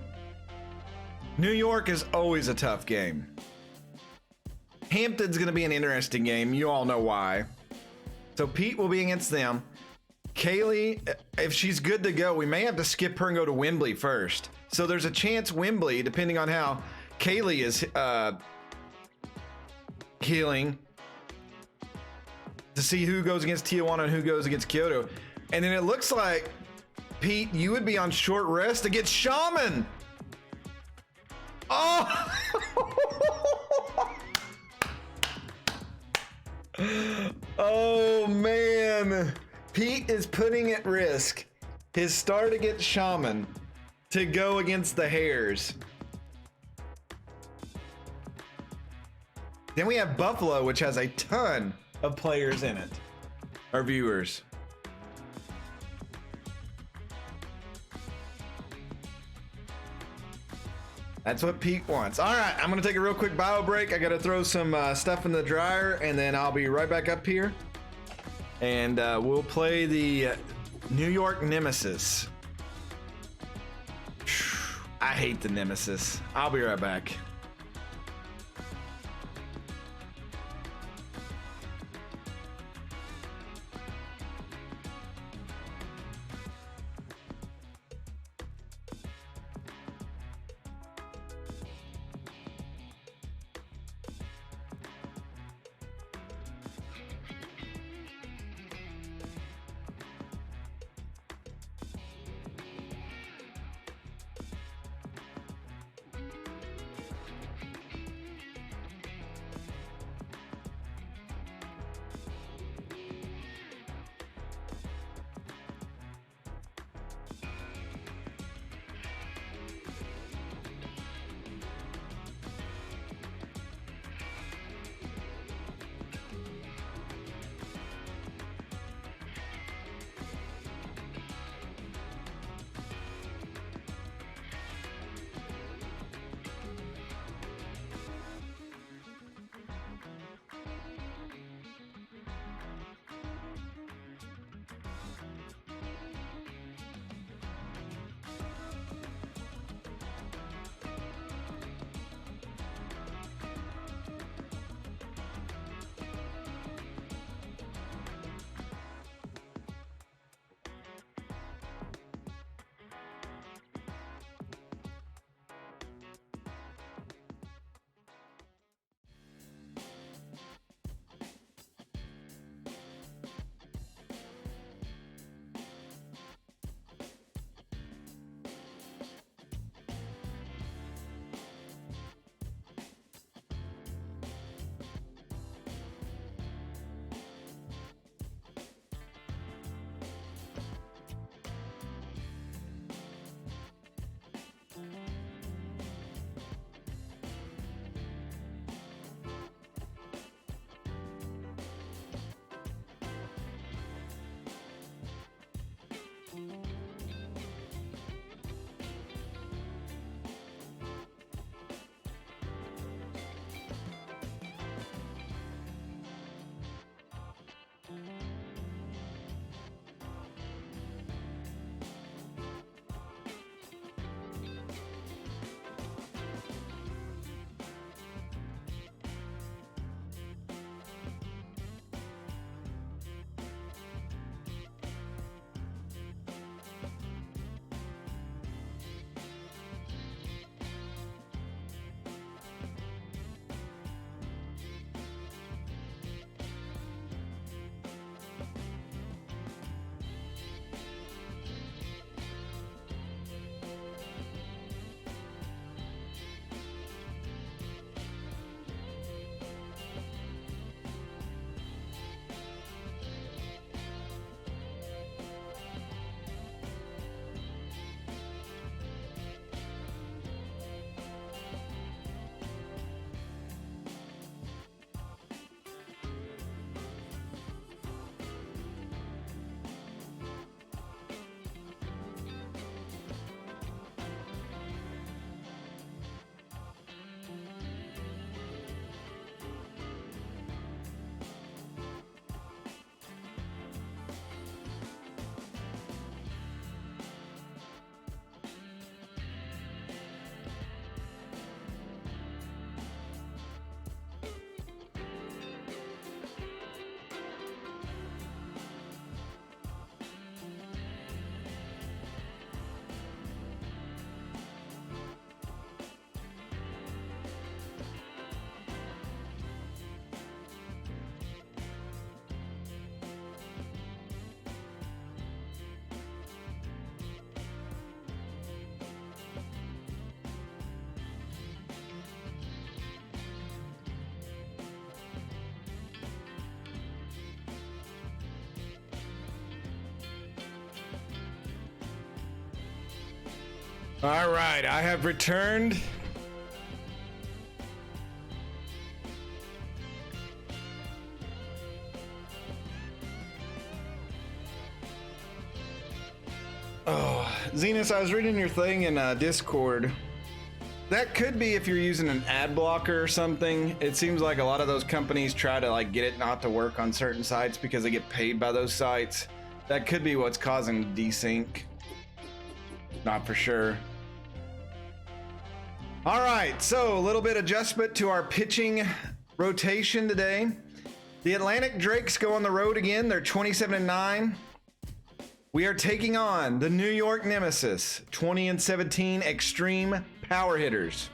New York is always a tough game. Hampton's going to be an interesting game. You all know why. So Pete will be against them. Kaylee, if she's good to go, we may have to skip her and go to Wembley first. So there's a chance Wembley, depending on how Kaylee is healing, to see who goes against Tijuana and who goes against Kyoto. And then it looks like, Pete, you would be on short rest against Shaman. Oh! Oh, man. Pete is putting at risk his start against Shaman to go against the Hares. Then we have Buffalo, which has a ton of players in it, or viewers. That's what Pete wants. All right, I'm gonna take a real quick bio break. I gotta throw some stuff in the dryer, and then I'll be right back up here. And we'll play the New York Nemesis. I hate the Nemesis. I'll be right back. All right, I have returned. Oh, Zenos, I was reading your thing in Discord. That could be if you're using an ad blocker or something. It seems like a lot of those companies try to like get it not to work on certain sites because they get paid by those sites. That could be what's causing desync. Not for sure. All right, so a little bit adjustment to our pitching rotation today. The Atlantic Drakes go on the road again. They're 27-9. We are taking on the New York Nemesis, 20-17 extreme power hitters.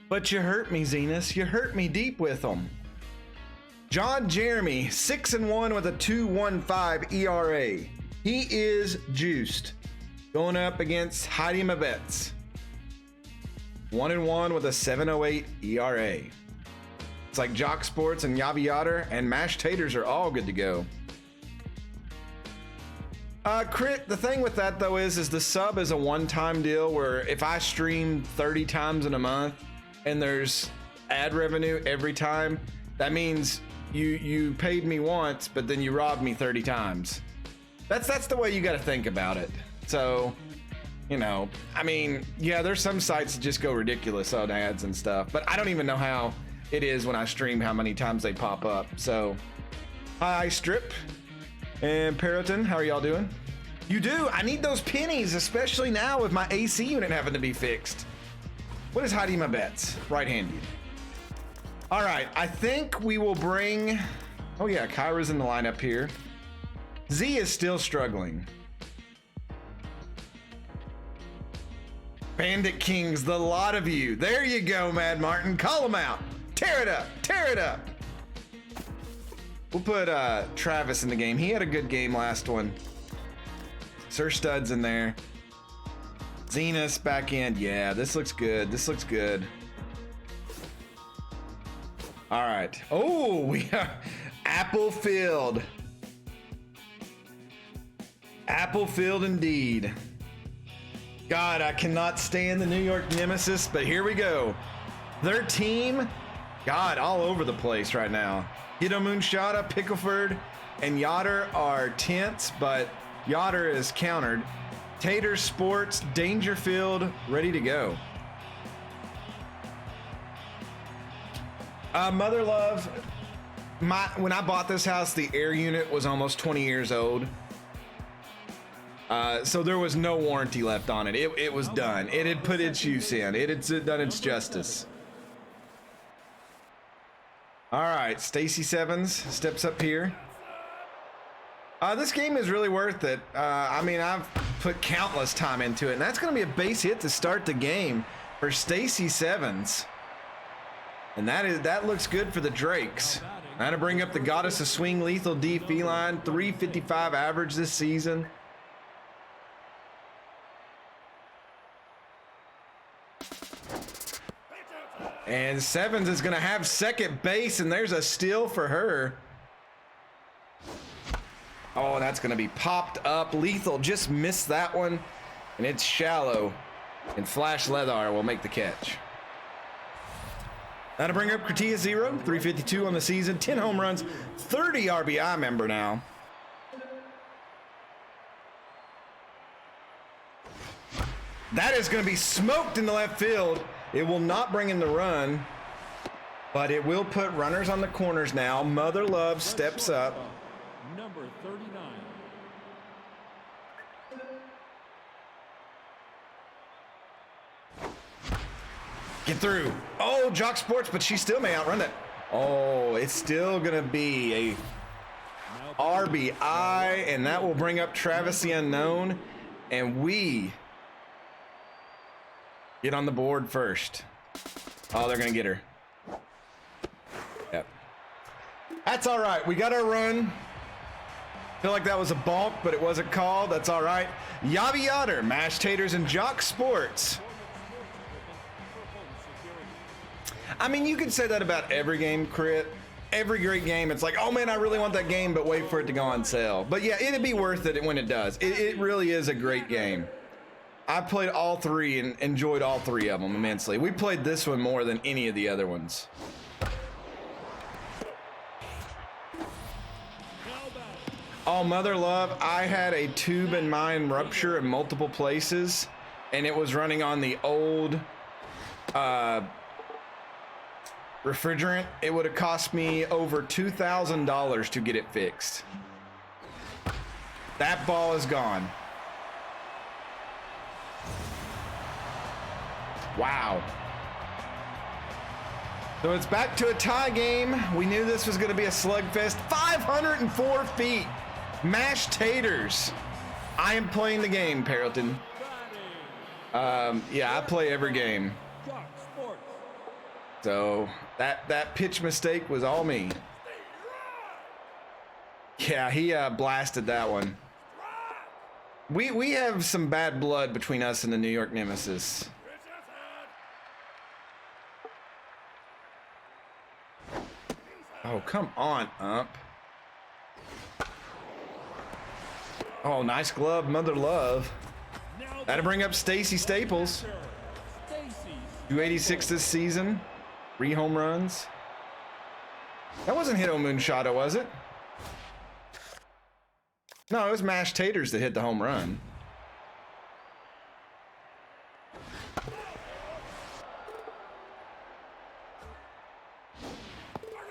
But you hurt me, Zenos. You hurt me deep with them. John Jeremy, 6-1 with a 2.15 ERA. He is juiced. Going up against Heidi Mabetz, 1-1 with a 7.08 ERA. It's like Jock Sports and Yavi Yotter and Mashed Taters are all good to go. Crit, the thing with that though is the sub is a one-time deal where if I stream 30 times in a month and there's ad revenue every time, that means you paid me once, but then you robbed me 30 times. That's the way you got to think about it. So, you know, I mean, yeah, there's some sites that just go ridiculous on ads and stuff, but I don't even know how it is when I stream how many times they pop up. So, hi Strip and Peroton, how are y'all doing? You do. I need those pennies, especially now with my AC unit having to be fixed. What is Heidi Mabetz? Right-handed. All right, I think we will bring... Oh yeah, Kyra's in the lineup here. Z is still struggling. Bandit Kings, the lot of you. There you go, Mad Martin. Call them out. Tear it up. Tear it up. We'll put Travis in the game. He had a good game last one. Sir Stud's in there. Zenos back in. Yeah, this looks good. This looks good. All right. Oh, we are Applefield. Applefield indeed. God, I cannot stand the New York Nemesis, but here we go. Their team, God, all over the place right now. Hito Moonshada, Pickleford, and Yotter are tense, but Yotter is countered. Tater Sports, Dangerfield, ready to go. Mother Love, when I bought this house, the air unit was almost 20 years old. So there was no warranty left on it. It was done. It had put its use in. It had done its justice. All right, Stacy Sevens steps up here. This game is really worth it. I mean, I've put countless time into it, and that's going to be a base hit to start the game for Stacy Sevens. And that looks good for the Drakes. I'm going to bring up the Goddess of Swing, Lethal D Feline, 355 average this season. And Sevens is going to have second base, and there's a steal for her. Oh, that's going to be popped up. Lethal just missed that one, and it's shallow. And Flash Leathar will make the catch. That'll bring up Kratia 0, 352 on the season, 10 home runs, 30 RBI member now. That is going to be smoked in the left field. It will not bring in the run, but it will put runners on the corners now. Mother Love steps up. Number 39. Get through. Oh, Jock Sports, but she still may outrun it. Oh, it's still going to be a RBI, and that will bring up Travis the Unknown, and we get on the board first. Oh, they're going to get her. Yep. That's all right. We got our run. Feel like that was a balk, but it wasn't called. That's all right. Yavi Yotter, Mashed Taters, and Jock Sports. I mean, you could say that about every game, Crit. Every great game, it's like, oh man, I really want that game, but wait for it to go on sale. But yeah, it'd be worth it when it does. It really is a great game. I played all three and enjoyed all three of them immensely. We played this one more than any of the other ones. Oh, mother love, I had a tube in mine rupture in multiple places, and it was running on the old refrigerant. It would have cost me over $2,000 to get it fixed. That ball is gone. Wow. So it's back to a tie game. We knew this was going to be a slugfest. 504 feet. Mashed taters. I am playing the game, Parrotin. Yeah, I play every game. So that pitch mistake was all me. Yeah, he blasted that one. We have some bad blood between us and the New York Nemesis. Oh, come on, Ump. Oh, nice glove, mother love. That'll bring up Stacy Staples. 286 this season. 3 home runs. That wasn't Hito Moonshot, was it? No, it was Mashed Taters that hit the home run.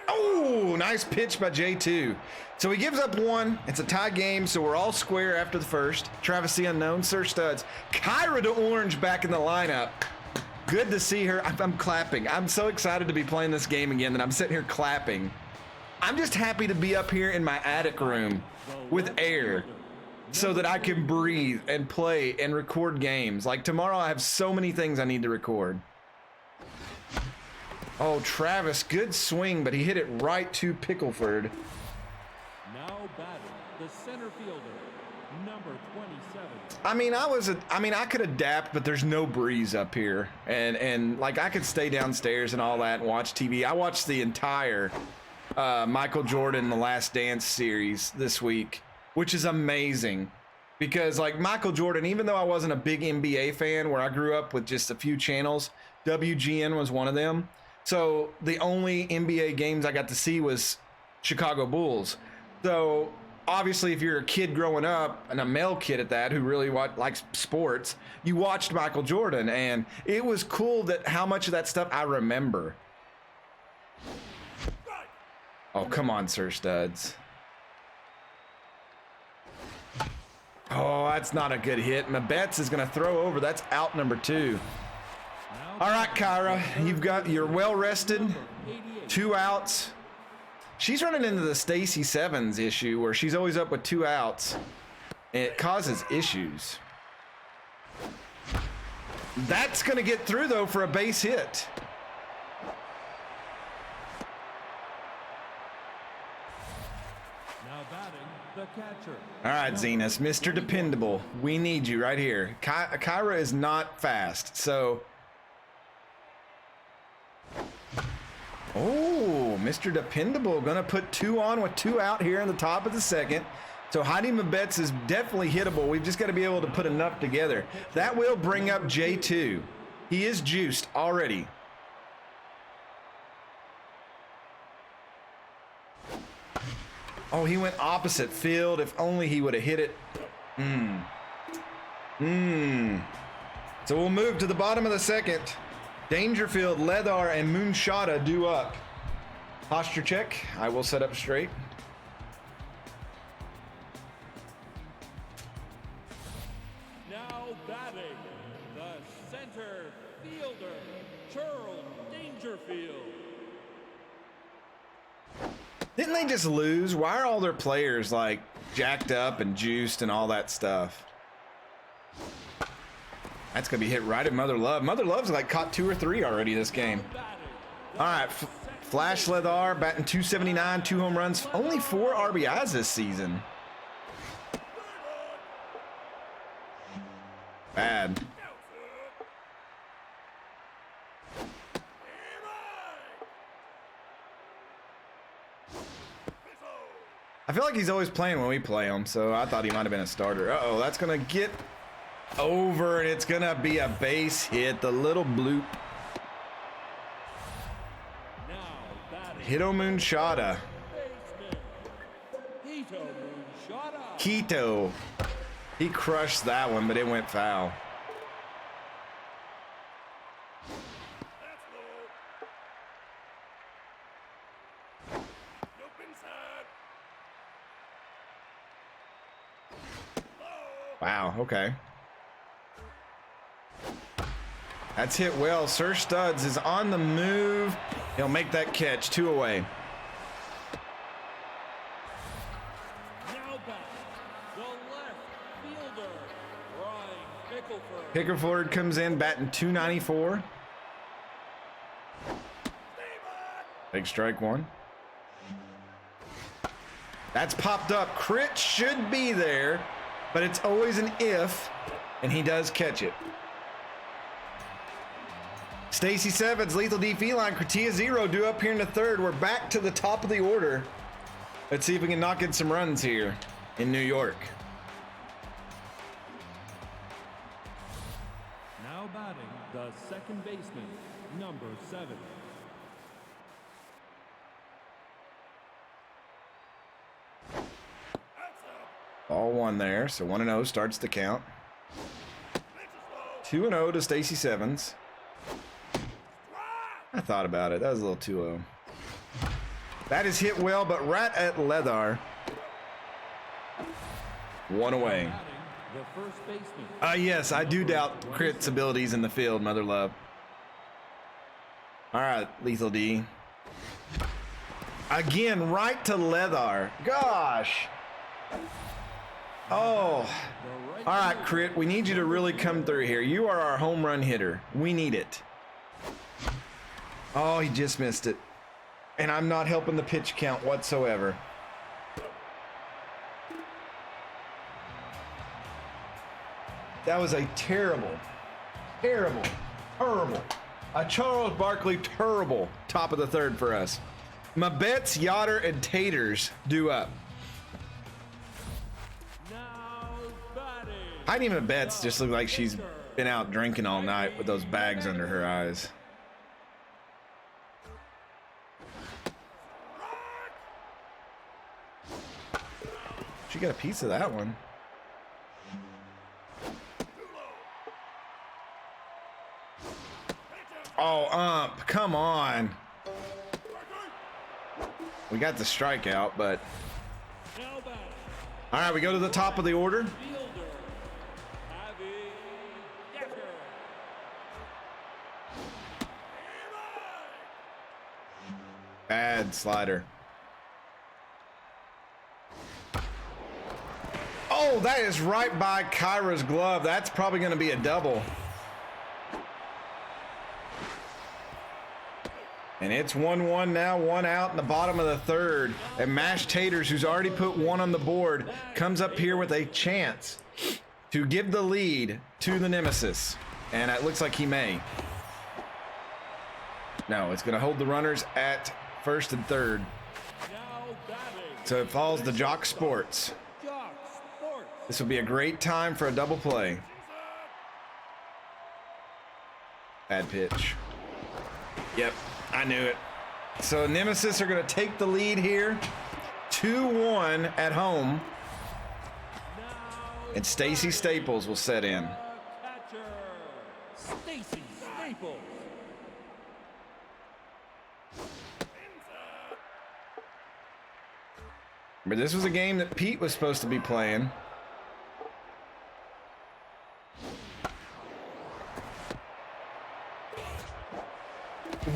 Oh, nice pitch by J2. So he gives up one. It's a tie game, so we're all square after the first. Travis the Unknown, Sir Studs. Kyra de Orange back in the lineup. Good to see her. I'm clapping. I'm so excited to be playing this game again that I'm sitting here clapping. I'm just happy to be up here in my attic room with air so that I can breathe and play and record games. Like tomorrow I have so many things I need to record. Oh, Travis, good swing, but he hit it right to Pickleford. Now batting the center fielder, number 27. I mean, I could adapt, but there's no breeze up here. And like I could stay downstairs and all that and watch TV. I watched the entire Michael Jordan The Last Dance series this week, which is amazing. Because like Michael Jordan, even though I wasn't a big NBA fan where I grew up with just a few channels, WGN was one of them. So the only NBA games I got to see was Chicago Bulls. So obviously if you're a kid growing up, and a male kid at that, who really likes sports, you watched Michael Jordan, and it was cool that how much of that stuff I remember. Oh, come on, Sir Studs. Oh, that's not a good hit. Mabetz is going to throw over. That's out number 2. All right, Kyra, you're well rested. 2 outs. She's running into the Stacy Sevens issue where she's always up with 2 outs. And it causes issues. That's going to get through, though, for a base hit. Now batting the catcher. All right, Zenas, Mr. Dependable. We need you right here. Kyra is not fast, so... Oh, Mr. Dependable gonna put 2 on with 2 out here in the top of the second. So Heidi Mabetz is definitely hittable. We've just got to be able to put enough together. That will bring up J2. He is juiced already. Oh, he went opposite field. If only he would have hit it. So we'll move to the bottom of the second. Dangerfield, Leather, and Moonshada due up. Posture check. I will set up straight. Now batting the center fielder, Charles Dangerfield. Didn't they just lose? Why are all their players like jacked up and juiced and all that stuff? That's gonna be hit right at Mother Love. Mother Love's like caught 2 or 3 already this game. All right, Flash Leather batting 279, 2 home runs, only 4 RBIs this season. Bad. I feel like he's always playing when we play him, so I thought he might have been a starter. Uh-oh, that's gonna get Over, and it's gonna be a base hit. The little bloop. Hito Moonshada. Keto. He crushed that one, but it went foul. Wow, okay. That's hit well. Sir Studs is on the move. He'll make that catch. 2 away. Now back, the left fielder, Ryan Pickerford comes in batting .294. Big strike one. That's popped up. Crit should be there, but it's always an if, and he does catch it. Stacy Sevens, Lethal D Feline, Critia 0 due up here in the third. We're back to the top of the order. Let's see if we can knock in some runs here in New York. Now batting, the second baseman, number 7. Ball one there, so 1-0 starts the count. 2-0 to Stacy Sevens. I thought about it. That was a little 2-0. That is hit well, but right at leather. 1 away. The first baseman. Yes, I do doubt Crit's abilities in the field, Mother Love. All right, Lethal D. Again, right to leather. Gosh. Oh. All right, Crit, we need you to really come through here. You are our home run hitter. We need it. Oh, he just missed it. And I'm not helping the pitch count whatsoever. That was a terrible, a Charles Barkley terrible top of the third for us. Mabetts, Yoder, and Taters due up. Heidi Mabetts just looked like she's been out drinking all night with those bags under her eyes. She got a piece of that one. Oh, come on. We got the strikeout, but... All right, we go to the top of the order. Bad slider. Oh, that is right by Kyra's glove. That's probably going to be a double. And it's 1-1 now, 1 out in the bottom of the third. And Mash Taters, who's already put 1 on the board, comes up here with a chance to give the lead to the Nemesis. And it looks like he may. No, it's going to hold the runners at first and third. So it falls to Jock Sports. This will be a great time for a double play. Bad pitch. Yep, I knew it. So Nemesis are going to take the lead here. 2-1 at home. And Stacy Staples will set in. Stacy Staples. But this was a game that Pete was supposed to be playing.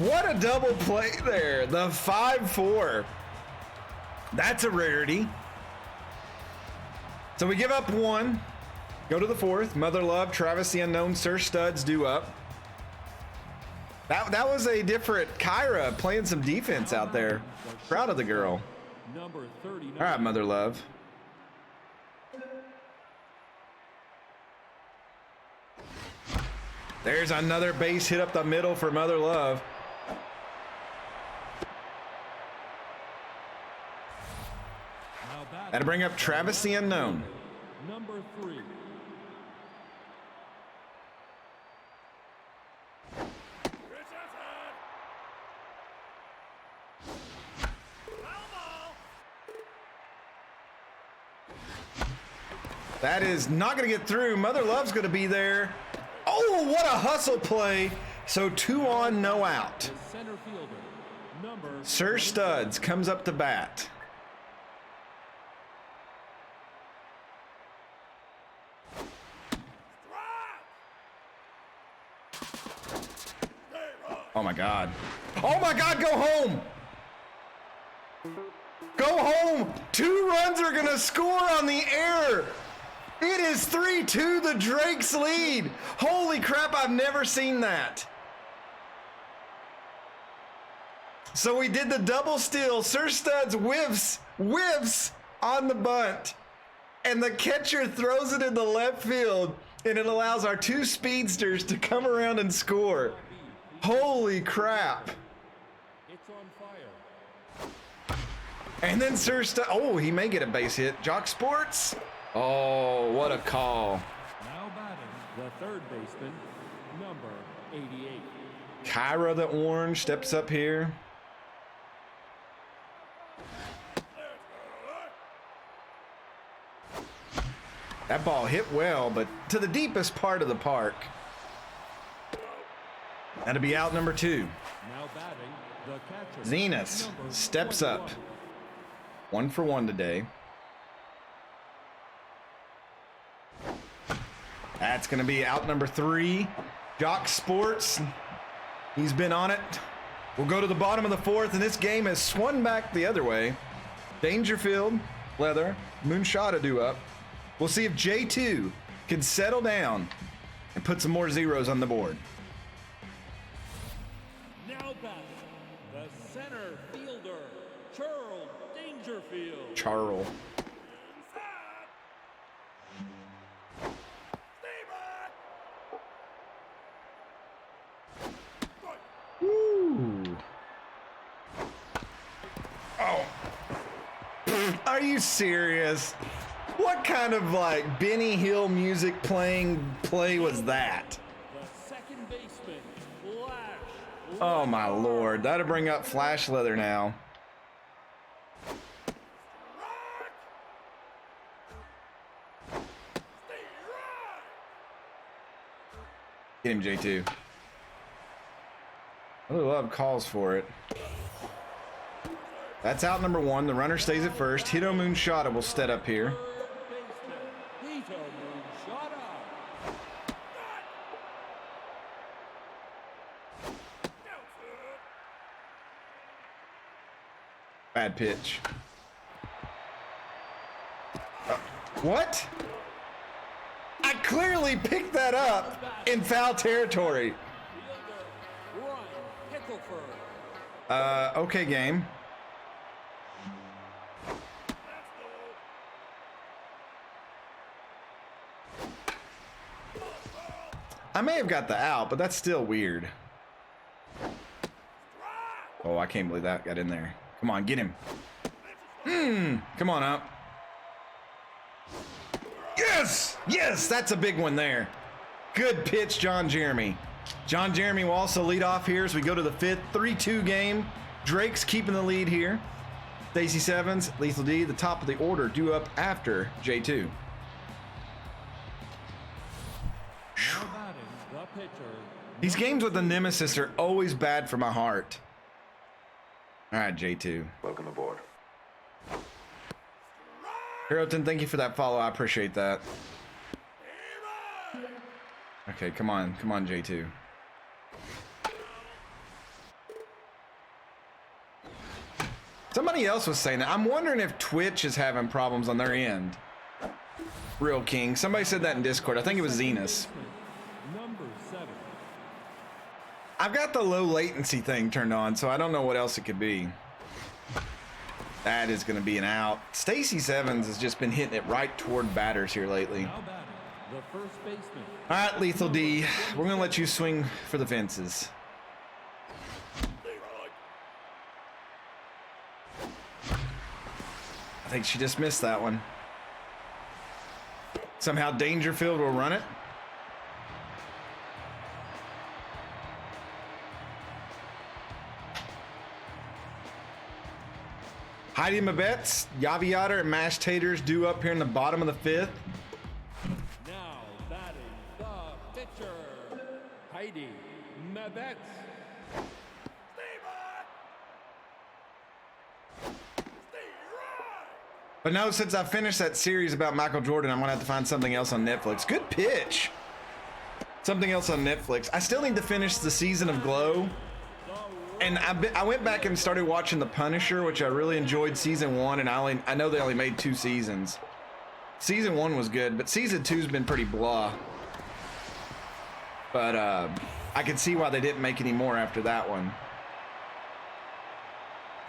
What a double play there. The 5-4. That's a rarity. So we give up 1. Go to the 4th. Mother Love, Travis the Unknown, Sir Studs due up. That was a different Kyra playing some defense out there. Proud of the girl. Number 39. All right, Mother Love. There's another base hit up the middle for Mother Love. That'll bring up Travis the Unknown. Number 3. That is not going to get through. Mother Love's going to be there. Oh, what a hustle play. So 2 on, no out. The center fielder, number Sir Studs comes up to bat. Oh my God. Oh my God, go home. Go home. 2 runs are going to score on the air. It is 3-2, the Drakes lead. Holy crap, I've never seen that. So we did the double steal. Sir Studs whiffs on the bunt. And the catcher throws it in the left field. And it allows our 2 speedsters to come around and score. Holy crap. It's on fire. And then Sir Studs, oh, he may get a base hit. Jock Sports. Oh, what a call. Now batting the third baseman, number 88. Kyra the orange steps up here. That ball hit well, but to the deepest part of the park. That'll be out number 2. Now batting the catcher. Zenas number steps up. 21. 1 for 1 today. That's going to be out number 3. Jock Sports. He's been on it. We'll go to the bottom of the 4th, and this game has swung back the other way. Dangerfield, Leather, Moonshot due up. We'll see if J2 can settle down and put some more zeros on the board. Now batting the center fielder, Charles Dangerfield. Charles. Woo. Oh. Are you serious? What kind of like Benny Hill music play was that? The second baseman, Flash. Oh my lord, that'll bring up Flash Leather now. Get him, J2. I really love calls for it. That's out number 1. The runner stays at first. Hito Moonshot will step up here. Bad pitch. What? I clearly picked that up in foul territory. Okay, game. I may have got the out, but that's still weird. Oh, I can't believe that got in there. Come on, get him. Come on up. Yes! Yes, that's a big one there. Good pitch, John Jeremy. John Jeremy will also lead off here as we go to the 5th. 3-2 game. Drake's keeping the lead here. Stacy Sevens, Lethal D, the top of the order, due up after J2. Now batting the pitcher. These games with the Nemesis are always bad for my heart. All right, J2. Welcome aboard. Harrowton, thank you for that follow. I appreciate that. Okay, come on, J2. Somebody else was saying that. I'm wondering if Twitch is having problems on their end. Real King. Somebody said that in Discord. I think it was Zenas. Number 7. I've got the low latency thing turned on, so I don't know what else it could be. That is going to be an out. Stacy Sevens has just been hitting it right toward batters here lately. Now batting the first baseman. All right, Lethal D, we're going to let you swing for the fences. I think she just missed that one. Somehow Dangerfield will run it. Heidi Mabetz, Yaviata, and Mashed Taters due up here in the bottom of the 5th. Heidi Mabetz. But no, since I finished that series about Michael Jordan, I'm gonna have to find something else on Netflix. Good pitch. Something else on Netflix. I still need to finish the season of Glow. And I went back and started watching The Punisher, which I really enjoyed season 1, and I know they only made 2 seasons. Season 1 was good, but season 2's been pretty blah. But I can see why they didn't make any more after that one.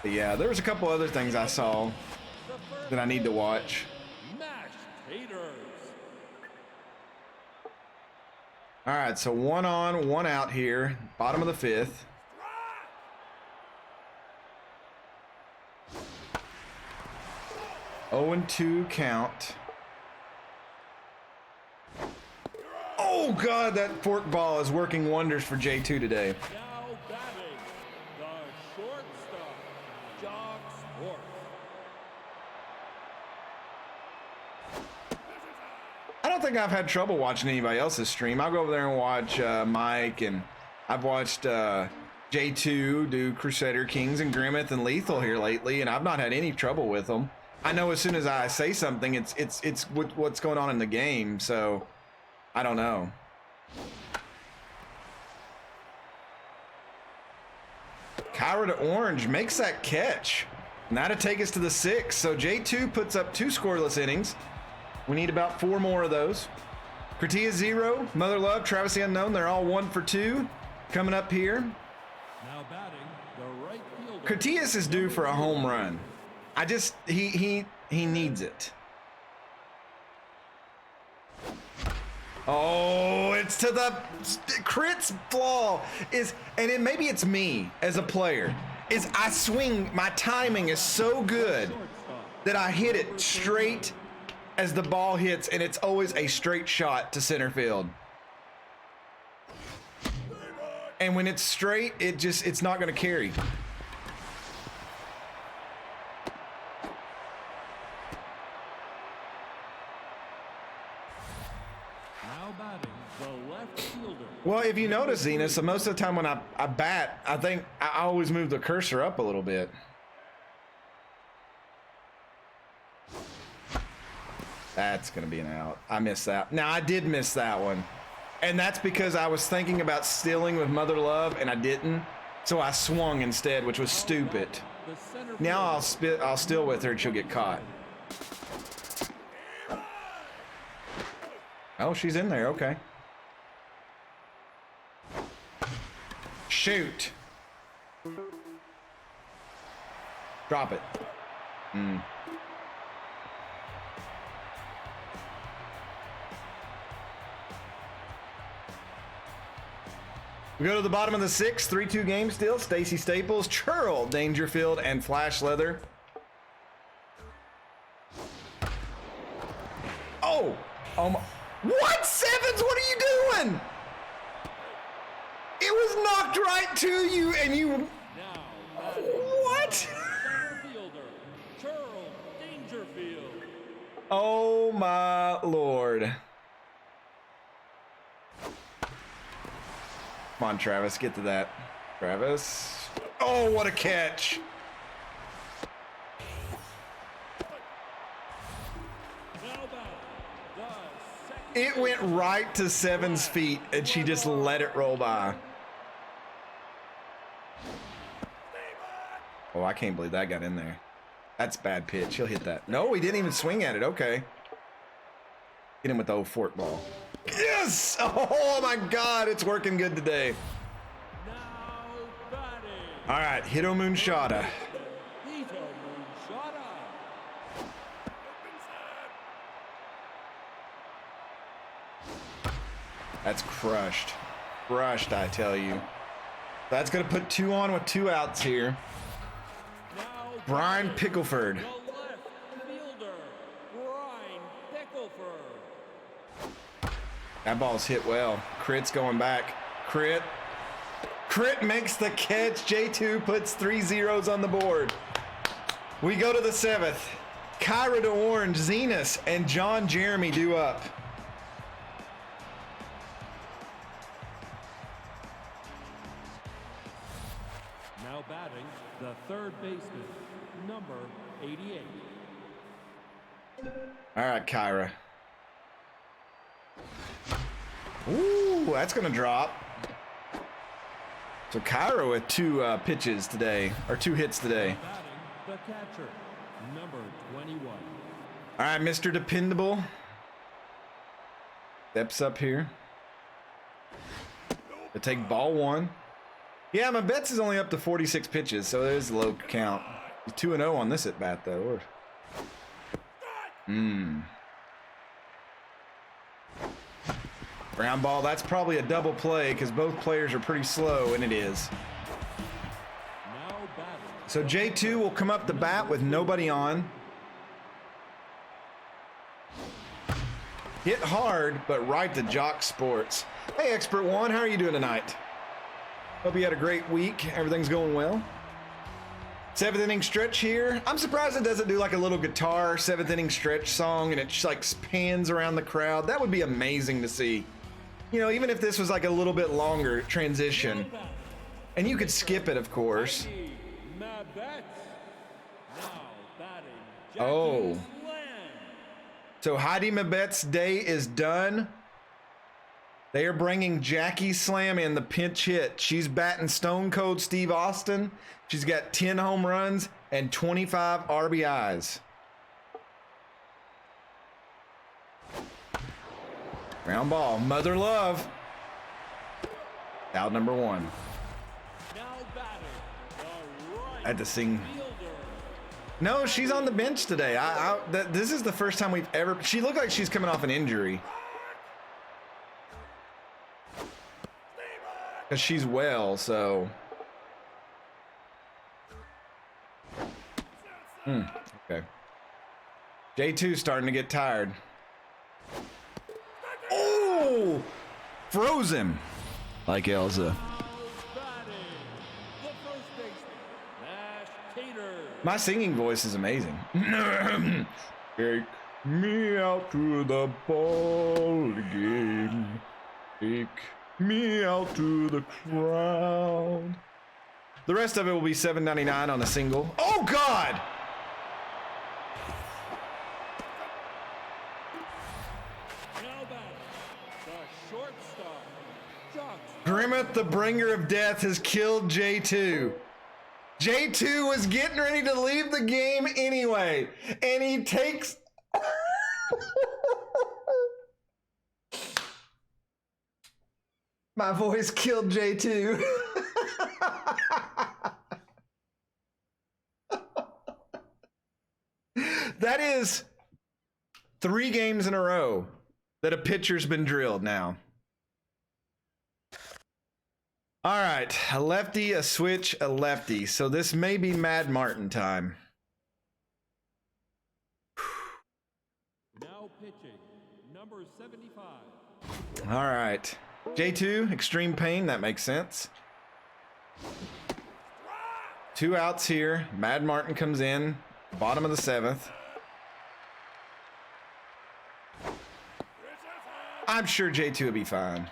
But yeah, there was a couple other things I saw that I need to watch. Mashed taters. All right, so 1 on, 1 out here, bottom of the 5th. Oh and 2 count. Oh God, that fork ball is working wonders for J2 today. Now batting, the shortstop, Jock Sport. I don't think I've had trouble watching anybody else's stream. I'll go over there and watch Mike, and I've watched J2 do Crusader Kings and Grimmeth and Lethal here lately, and I've not had any trouble with them. I know as soon as I say something, it's what's going on in the game, so I don't know. Kyra to Orange makes that catch. Now to take us to the 6th. So J2 puts up 2 scoreless innings. We need about 4 more of those. Kratia 0, Mother Love, Travis the Unknown, they're all 1 for 2 coming up here. Now batting, the right fielder. Cratias is due for a home run. He needs it. Oh, it's to the Crit's flaw and maybe it's me as a player, is I swing, my timing is so good that I hit it straight as the ball hits, and it's always a straight shot to center field. And when it's straight, it's not going to carry. Now batting, the left fielder. Well, if you notice, Zenas, so most of the time when I bat, I think I always move the cursor up a little bit. That's going to be an out. I missed that. Now, I did miss that one. And that's because I was thinking about stealing with Mother Love, and I didn't. So I swung instead, which was stupid. Now I'll steal with her, and she'll get caught. Oh, she's in there. Okay. Shoot. Drop it. We go to the bottom of the 6th, 3-2 game still. Stacy Staples, Churl, Dangerfield, and Flash Leather. Oh my. What, Sevens? What are you doing? It was knocked right to you, and you. Now, What? center fielder, Charles Dangerfield. Oh my Lord. Come on, Travis, get to that. Travis. Oh, what a catch. It went right to Seven's feet, and she just let it roll by. Oh, I can't believe that got in there. That's bad pitch. He'll hit that. No, he didn't even swing at it. Okay. Hit him with the old fork ball. Yes! Oh my God, it's working good today. Now batting, All right, Hito Moonshada. Hito Moonshada. That's crushed. Crushed, I tell you. That's going to put 2 on with 2 outs here. Now Brian Pickleford. the left fielder, Brian Pickleford. That ball's hit well. Crit's going back. Crit makes the catch. J2 puts 3 zeros on the board. We go to the 7th. Kyra to Orange, Zenas, and John Jeremy due up. Now batting, the third baseman, number 88. All right, Kyra. Ooh, that's gonna drop. So Kyra with 2 pitches today, or 2 hits today. Batting, the catcher, number 21. All right, Mr. Dependable. Steps up here. To take ball 1. Yeah, my bets is only up to 46 pitches, so there's a low count. He's 2-0 on this at bat, though. Ground ball, that's probably a double play because both players are pretty slow, and it is. Now batting, So J2 will come up the bat with nobody on. Hit hard, but right to Jock Sports. Hey, Expert One, how are you doing tonight? Hope you had a great week. Everything's going well. 7th inning stretch here. I'm surprised it doesn't do like a little guitar 7th inning stretch song and it just like pans around the crowd. That would be amazing to see. You know, even if this was like a little bit longer transition. And you could skip it, of course. Matt Betts. Now batting, Jackie Oh. Slam. So Heidi Mabette's day is done. They are bringing Jackie Slam in, the pinch hit. She's batting Stone Cold Steve Austin. She's got 10 home runs and 25 RBIs. Ground ball, Mother Love. Out number 1. Now batting, the right I had to sing. fielder. No, she's on the bench today. This is the first time we've ever. She looked like she's coming off an injury. Because she's well, so. Okay. J2 starting to get tired. Oh! Froze him. Like Elsa. Batting, the first baseman, Nash Tater. My singing voice is amazing. Take me out to the ball game. Take me out to the crowd. The rest of it will be $7.99 on a single. Oh God! Now batting, the shortstop, Jock Grimmett, the bringer of death, has killed J2. J2 was getting ready to leave the game anyway, and he takes. My voice killed J2. That is 3 games in a row that a pitcher's been drilled now. All right, a lefty, a switch, a lefty. So this may be Mad Martin time. now pitching, number 75. All right. J2, extreme pain. That makes sense. 2 outs here. Mad Martin comes in. Bottom of the 7th. I'm sure J2 will be fine.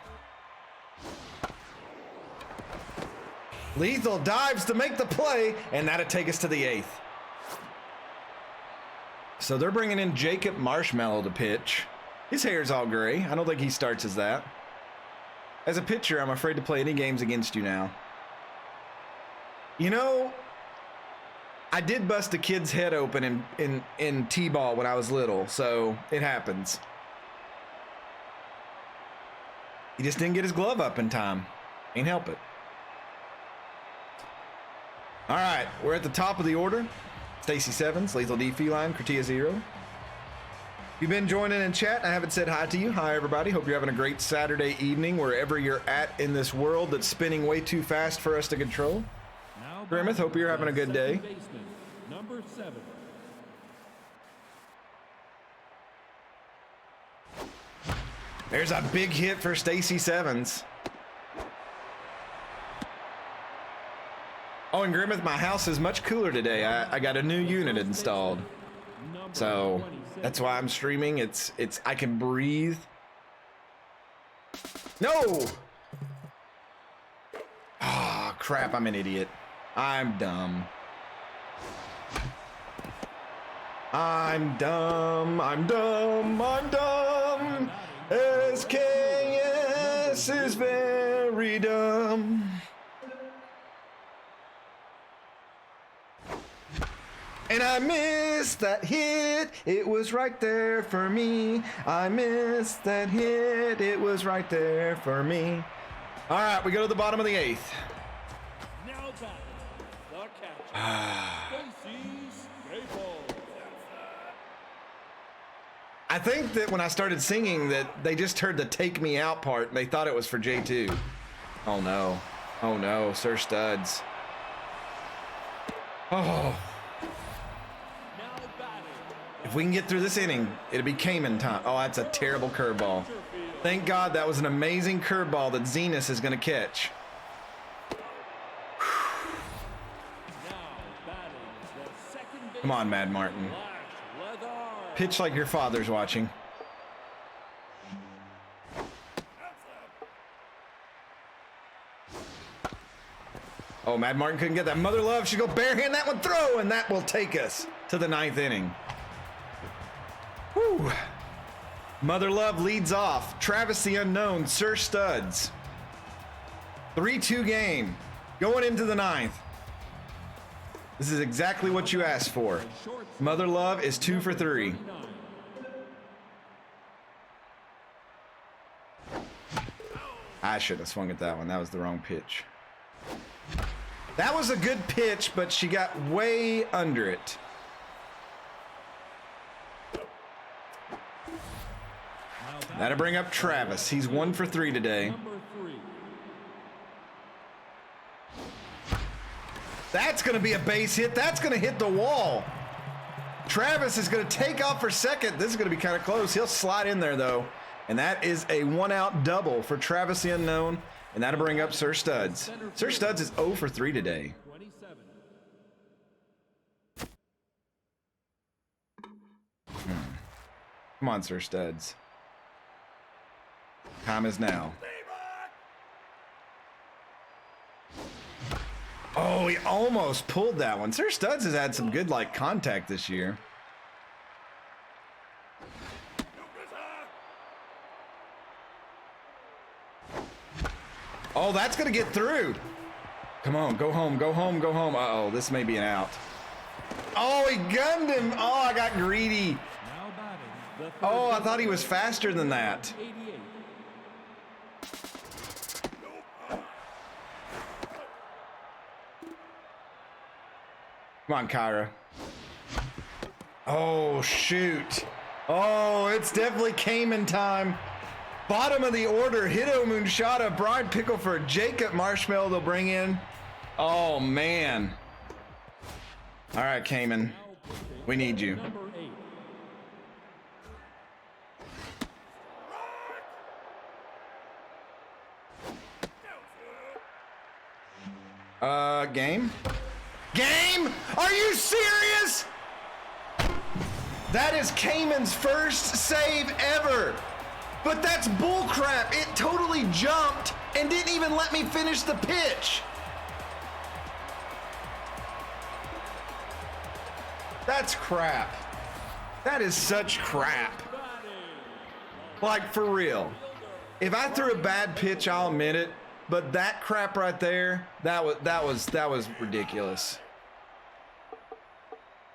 Lethal dives to make the play, and that'll take us to the 8th. So they're bringing in Jacob Marshmallow to pitch. His hair's all gray. I don't think he starts as that. As a pitcher, I'm afraid to play any games against you now. You know, I did bust a kid's head open in T-ball when I was little, so it happens. He just didn't get his glove up in time. Can't help it. All right, we're at the top of the order. Stacy Sevens, Lethal D Feline, Kratia 0. If you've been joining in chat, I haven't said hi to you. Hi, everybody. Hope you're having a great Saturday evening wherever you're at in this world that's spinning way too fast for us to control. Now Grimmett, hope you're having a good day. second baseman, number 7. There's a big hit for Stacy Sevens. Oh, and Grimmett, my house is much cooler today. I got a new unit installed. So that's why I'm streaming. It's I can breathe. No! Ah, crap, I'm an idiot. I'm dumb. I'm dumb. I'm dumb. I'm dumb. SKS is very dumb. And I missed that hit. It was right there for me. I missed that hit. It was right there for me. All right, we go to the bottom of the 8th. Now back, the catcher, Staples. I think that when I started singing that they just heard the take me out part and they thought it was for J2. Oh no. Oh no, Sir Studs. Oh. If we can get through this inning, it'll be Cayman time. Oh, that's a terrible curveball. Thank God that was an amazing curveball that Zenas is going to catch. Come on, Mad Martin. Pitch like your father's watching. Oh, Mad Martin couldn't get that. Mother Love should go barehand that one throw, and that will take us to the 9th inning. Whew. Mother Love leads off. Travis the Unknown, Sir Studs. 3-2 game. Going into the 9th. This is exactly what you asked for. Mother Love is 2 for 3. I should have swung at that one. That was the wrong pitch. That was a good pitch, but she got way under it. That'll bring up Travis. He's 1 for 3 today. That's going to be a base hit. That's going to hit the wall. Travis is going to take off for second. This is going to be kind of close. He'll slide in there, though. And that is a 1-out double for Travis the Unknown. And that'll bring up Sir Studs. Sir Studs is 0 for 3 today. Come on, Sir Studs. Time is now. Oh, he almost pulled that one. Sir Studs has had some good, contact this year. Oh, that's going to get through. Come on, go home, go home, go home. Uh-oh, this may be an out. Oh, he gunned him. Oh, I got greedy. Oh, I thought he was faster than that. Come on, Kyra. Oh, shoot. Oh, it's definitely Cayman time. Bottom of the order, Hito Moonshada, Brian Pickleford, Jacob Marshmallow they'll bring in. Oh, man. All right, Cayman. We need you. Game? Game? Are you serious? That is Cayman's first save ever. But that's bullcrap. It totally jumped and didn't even let me finish the pitch. That's crap. That is such crap. Like, for real. If I threw a bad pitch, I'll admit it. But that crap right there, that was ridiculous.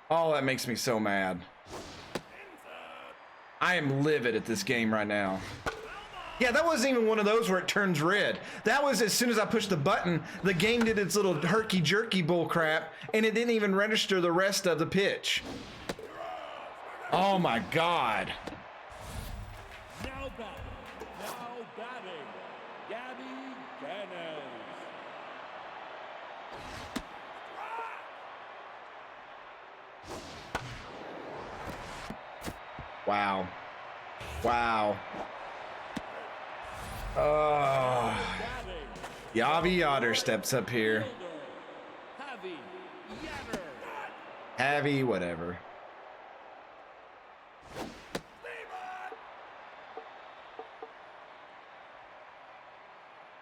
Oh, that makes me so mad. I am livid at this game right now. Yeah, that wasn't even one of those where it turns red. That was as soon as I pushed the button, the game did its little herky-jerky bull crap, and it didn't even register the rest of the pitch. Oh my God. Now batting, Gabby Ganes. Wow. Wow. Oh. Yavi Yoder steps up here. Javi, whatever.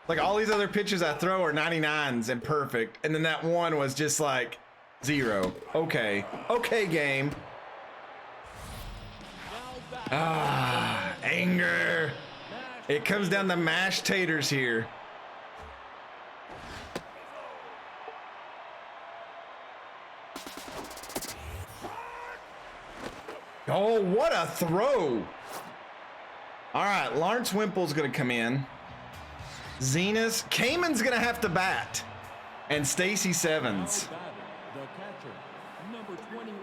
Like all these other pitches I throw are 99s and perfect, and then that one was just like 0. Okay, okay, game. Ah, anger. It comes down to mashed taters here. Oh, what a throw. All right, Lawrence Wimple's gonna come in. Zenas, Cayman's gonna have to bat. And Stacy Sevens.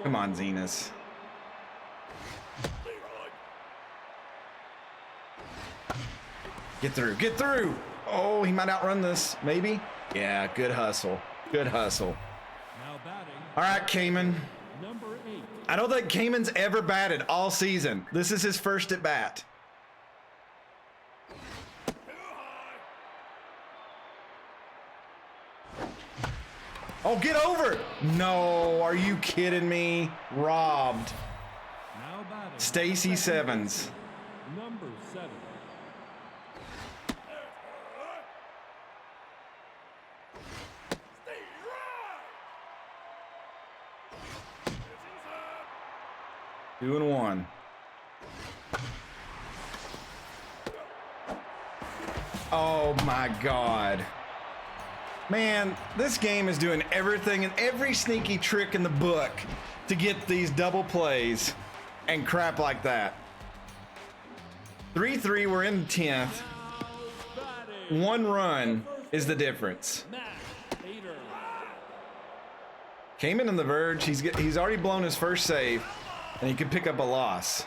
Come on, Zenas. Get through, get through. Oh, he might outrun this, maybe. Yeah, good hustle, good hustle. All right, Cayman. I don't think Cayman's ever batted all season. This is his first at bat. Oh, get over. No, are you kidding me? Robbed. Stacy Sevens. Number 7. Two and one. Oh my God. Man, this game is doing everything and every sneaky trick in the book to get these double plays and crap like that. 3-3, we're in the 10th. 1 run is the difference. Cayman on the verge. He's already blown his first save, and he could pick up a loss.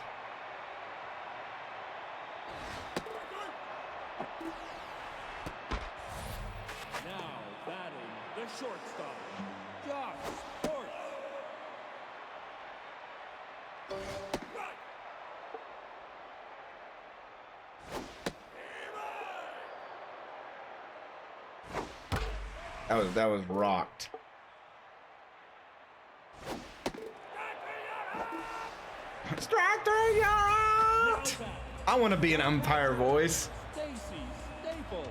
Now batting the shortstop, Josh Sports. That was rocked. Strike three, you're out! I want to be an umpire voice. Stacy Staples.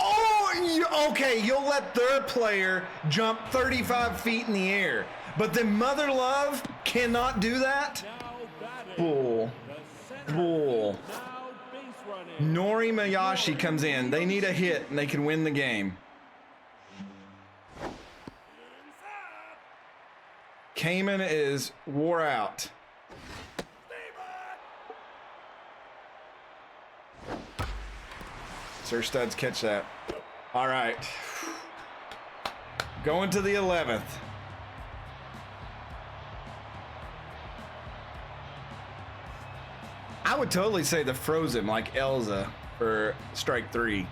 Oh, okay, you'll let their player jump 35 feet in the air, but then Mother Love cannot do that? Bull. Bull. Nori Mayashi comes in. They need a hit and they can win the game. Cayman is wore out. Sir Studs, catch that. All right. Going to the 11th. I would totally say the Frozen like Elsa for strike 3.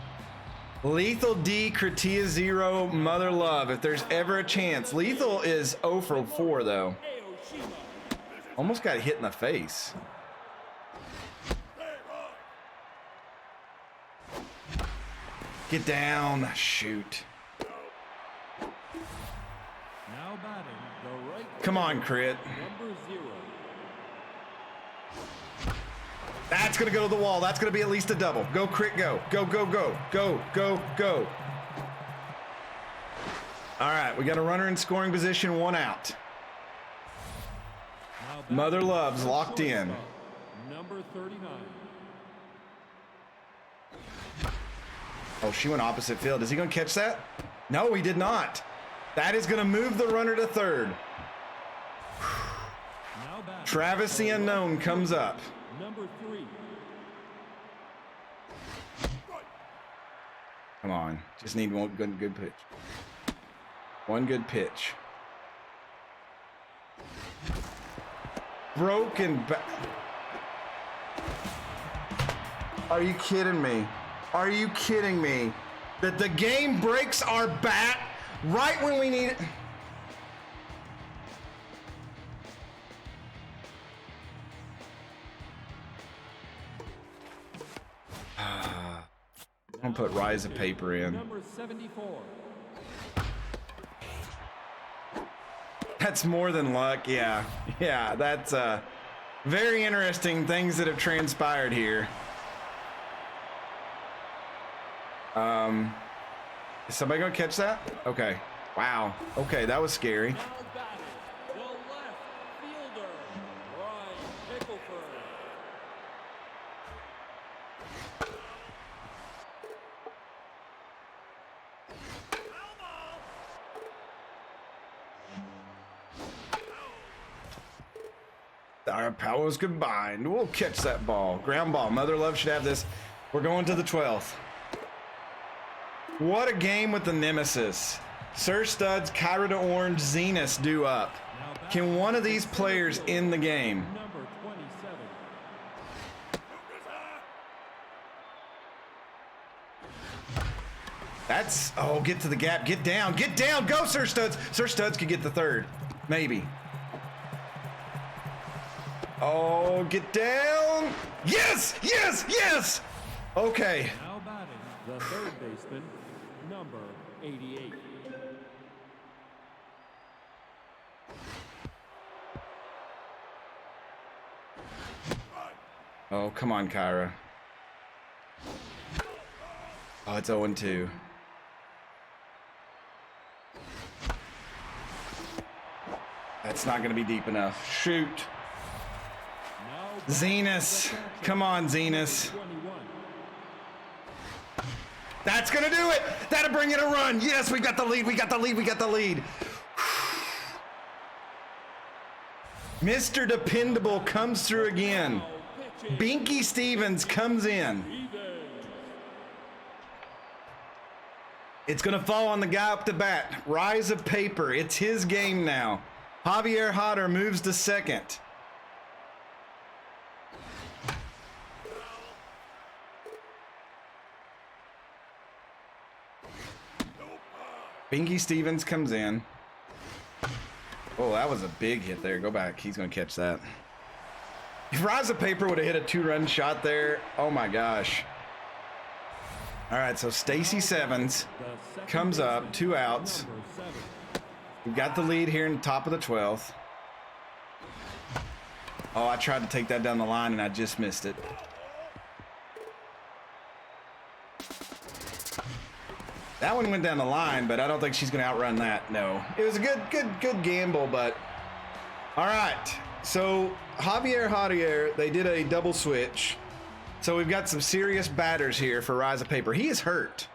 Lethal D, Kratia 0, Mother Love. If there's ever a chance. Lethal is 0 for 4 though. Almost got hit in the face. Get down. Shoot. Now batting the right. Come on, Crit. Number 0. That's going to go to the wall. That's going to be at least a double. Go, Crit, go. Go, go, go. Go, go, go. All right, we got a runner in scoring position, 1 out. Mother Love's locked in. Number 39. Oh, she went opposite field. Is he going to catch that? No, he did not. That is going to move the runner to third. Travis the Unknown comes up. Number 3. Come on. Just need one good pitch. One good pitch. Broken back. Are you kidding me? Are you kidding me? That the game breaks our bat right when we need it. I'm gonna put Rise of Paper in. Number 74. That's more than luck. Yeah. Yeah, that's very interesting things that have transpired here. Is somebody gonna catch that? Okay. Wow. Okay, that was scary. Now batting, the left fielder, Ryan Pickleford. Our powers combined. We'll catch that ball. Ground ball. Mother Love should have this. We're going to the 12th. What a game with the Nemesis. Sir Studs, Kyra to Orange, Zenus due up. Can one of these players end the game? Number 27. That's, oh, get to the gap. Get down. Get down. Go, Sir Studs. Sir Studs could get the third. Maybe. Oh, get down. Yes, yes, yes. Okay. Now batting, the third baseman, number 88. Oh, come on, Kyra. Oh, it's 0-2. That's not going to be deep enough. Shoot. Now Zenus. Come on, Zenus. 21. That's going to do it. That'll bring in a run. Yes, we got the lead. We got the lead. We got the lead. Mr. Dependable comes through again. Binky Stevens comes in. It's going to fall on the guy up to bat. Rise of Paper. It's his game now. Javier Hodder moves to second. Binky Stevens comes in. Oh, that was a big hit there. Go back. He's going to catch that. If Rise of Paper would have hit a 2-run shot there, oh my gosh. All right, so Stacy Sevens comes up, 2 outs. Number 7. We've got the lead here in the top of the 12th. Oh, I tried to take that down the line and I just missed it. That one went down the line, but I don't think she's going to outrun that. No. It was a good gamble, but all right. So Javier, they did a double switch. So we've got some serious batters here for Rise of Paper. He is hurt.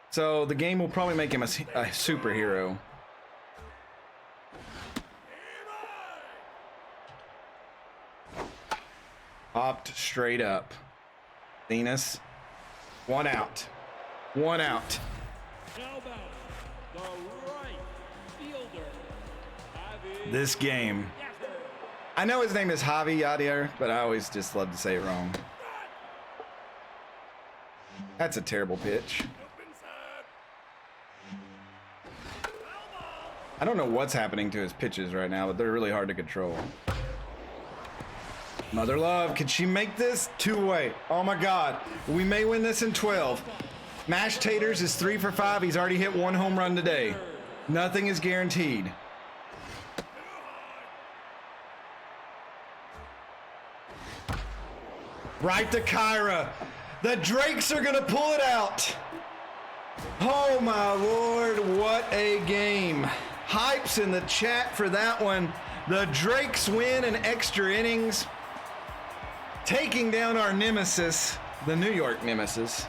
So the game will probably make him a superhero. Popped straight up. Venus. 1 out. 1 out. Now batting, the right fielder, Javi This game. Yatter. I know his name is Javi Yadier, but I always just love to say it wrong. That's a terrible pitch. I don't know what's happening to his pitches right now, but they're really hard to control. Mother Love, can she make this? 2-way. Oh my God. We may win this in 12. Mashed Taters is 3 for 5. He's already hit 1 home run today. Nothing is guaranteed. Right to Kyra. The Drakes are going to pull it out. Oh my Lord, what a game. Hypes in the chat for that one. The Drakes win in extra innings, taking down our nemesis, the New York Nemesis.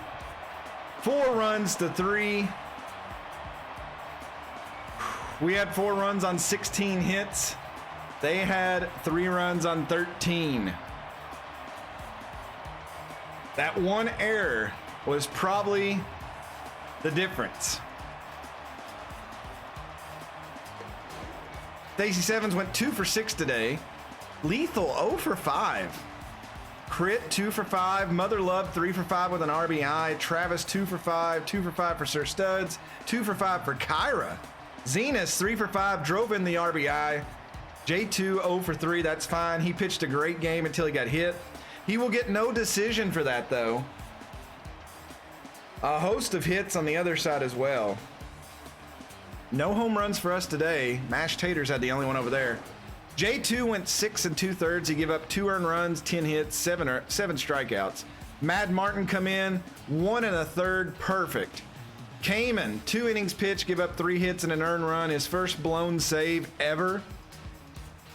4 runs to 3. We had 4 runs on 16 hits. They had 3 runs on 13. That one error was probably the difference. Stacey Sevens went 2 for 6 today. Lethal 0 for 5. Crit 2 for 5. Mother Love 3 for 5 with an RBI. Travis 2 for 5. 2 for 5 for Sir Studs. 2 for 5 for Kyra. Zenus 3 for 5. Drove in the RBI. J2 0 for 3. That's fine. He pitched a great game until he got hit. He will get no decision for that though. A host of hits on the other side as well. No home runs for us today. Mashed Taters had the only one over there. J2 went 6 2/3. He gave up 2 earned runs, 10 hits, 7 strikeouts. Mad Martin come in, 1 1/3, perfect. Cayman, 2 innings pitched, give up 3 hits and an earned run. His first blown save ever.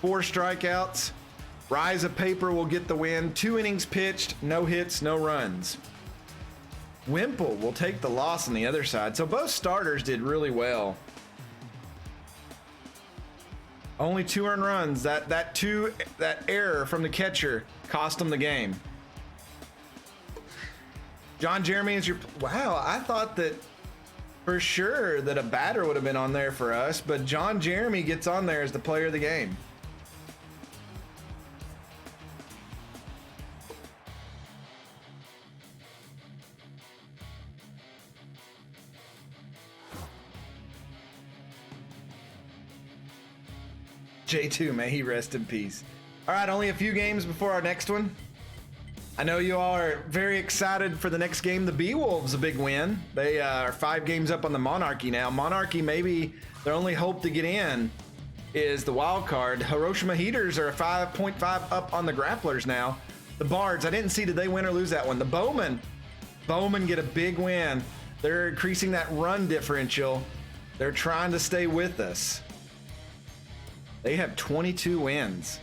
4 strikeouts. Rise of Paper will get the win. 2 innings pitched, no hits, no runs. Wimple will take the loss on the other side. So both starters did really well. Only 2 earned runs. That error from the catcher cost them the game. John Jeremy is your... Wow, I thought that for sure that a batter would have been on there for us, but John Jeremy gets on there as the player of the game. J2, may he rest in peace. All right, only a few games before our next one. I know you all are very excited for the next game. The Beewolves, a big win. They are 5 games up on the Monarchy now. Monarchy, maybe their only hope to get in is the wild card. Hiroshima Heaters are a 5.5 up on the Grapplers now. The Bards, I didn't see, did they win or lose that one? The Bowmen get a big win. They're increasing that run differential. They're trying to stay with us. They have 22 wins.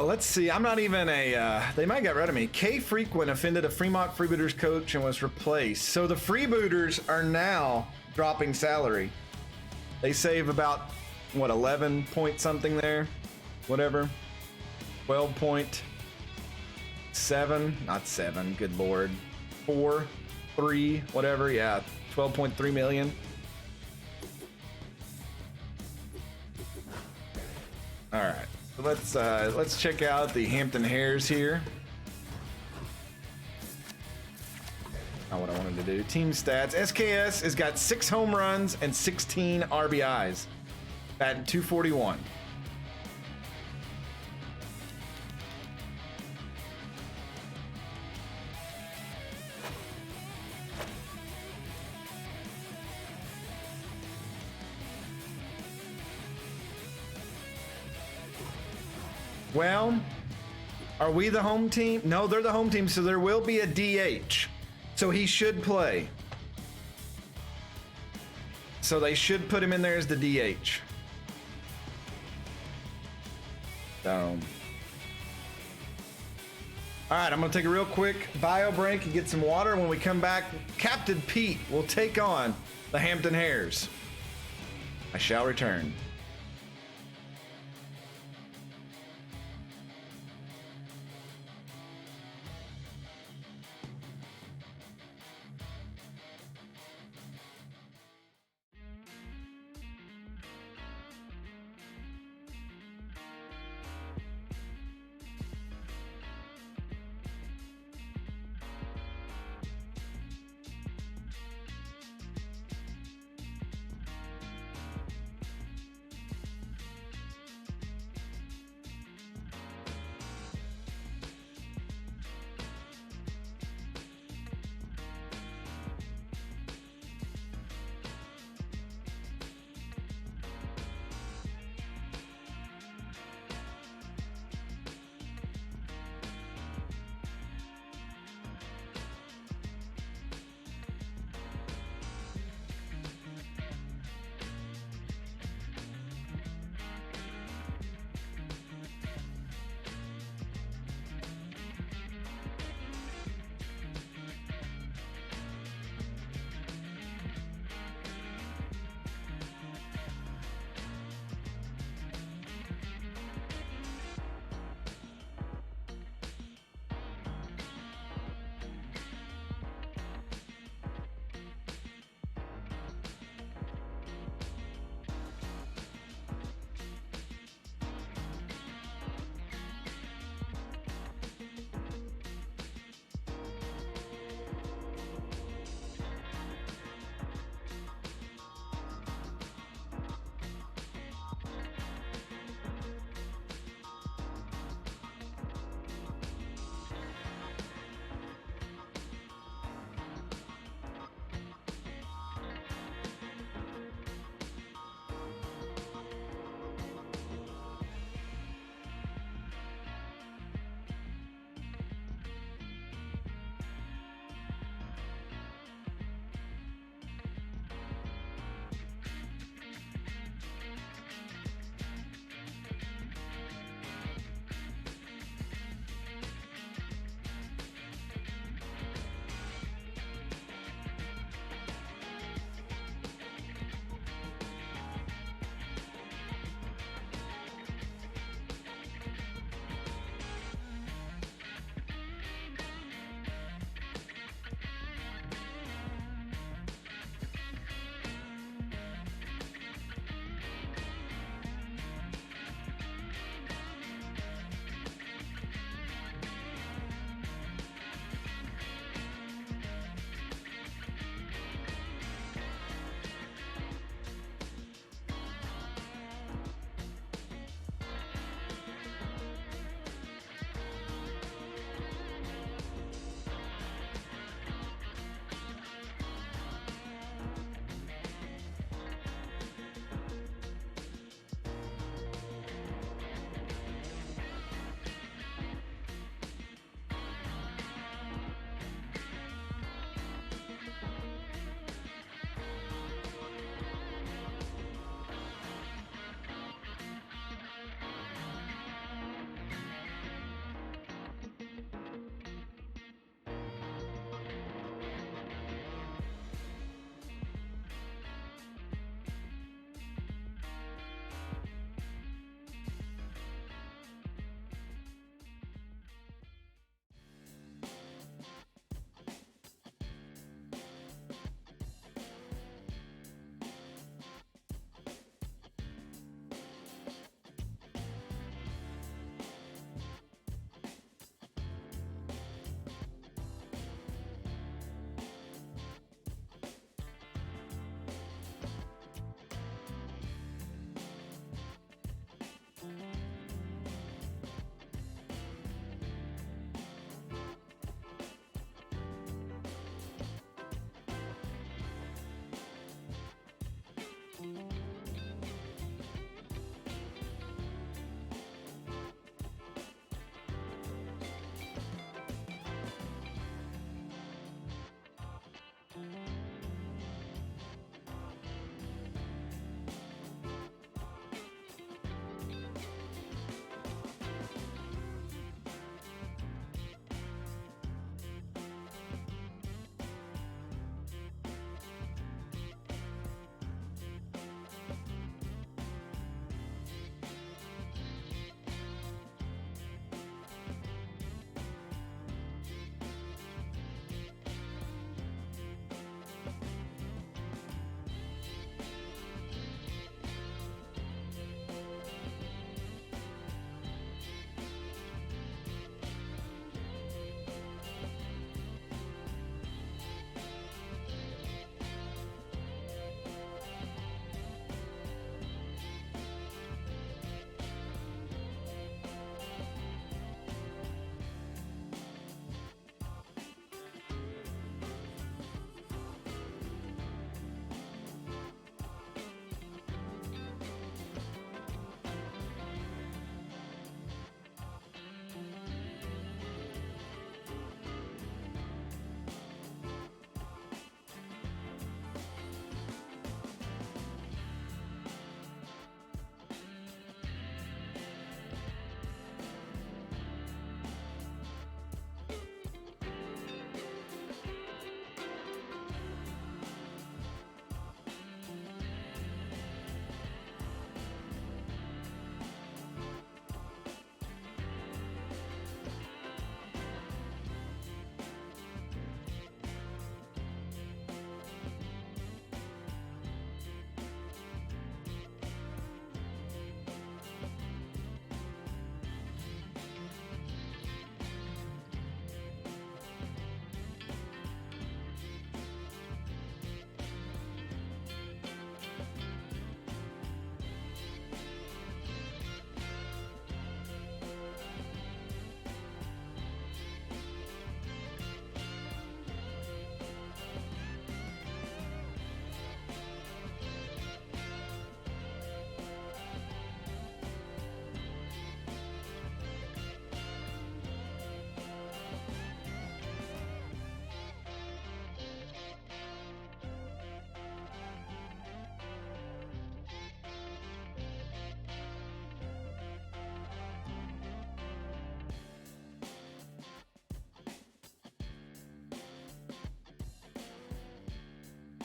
Let's see. I'm not even a... they might get rid of me. K Frequent offended a Fremont Freebooters coach and was replaced. So the Freebooters are now dropping salary. They save about, what, 11 point something there? Whatever. 12.7. Not 7. Good Lord. 4, 3, whatever. Yeah. 12.3 million. All right. Let's check out the Hampton Hares here. Not what I wanted to do. Team stats. SKS has got 6 home runs and 16 RBIs. Batting .241. Well, are we the home team? No, they're the home team, so there will be a DH. So he should play. So they should put him in there as the DH. All right, I'm going to take a real quick bio break and get some water. When we come back, Captain Pete will take on the Hampton Hares. I shall return.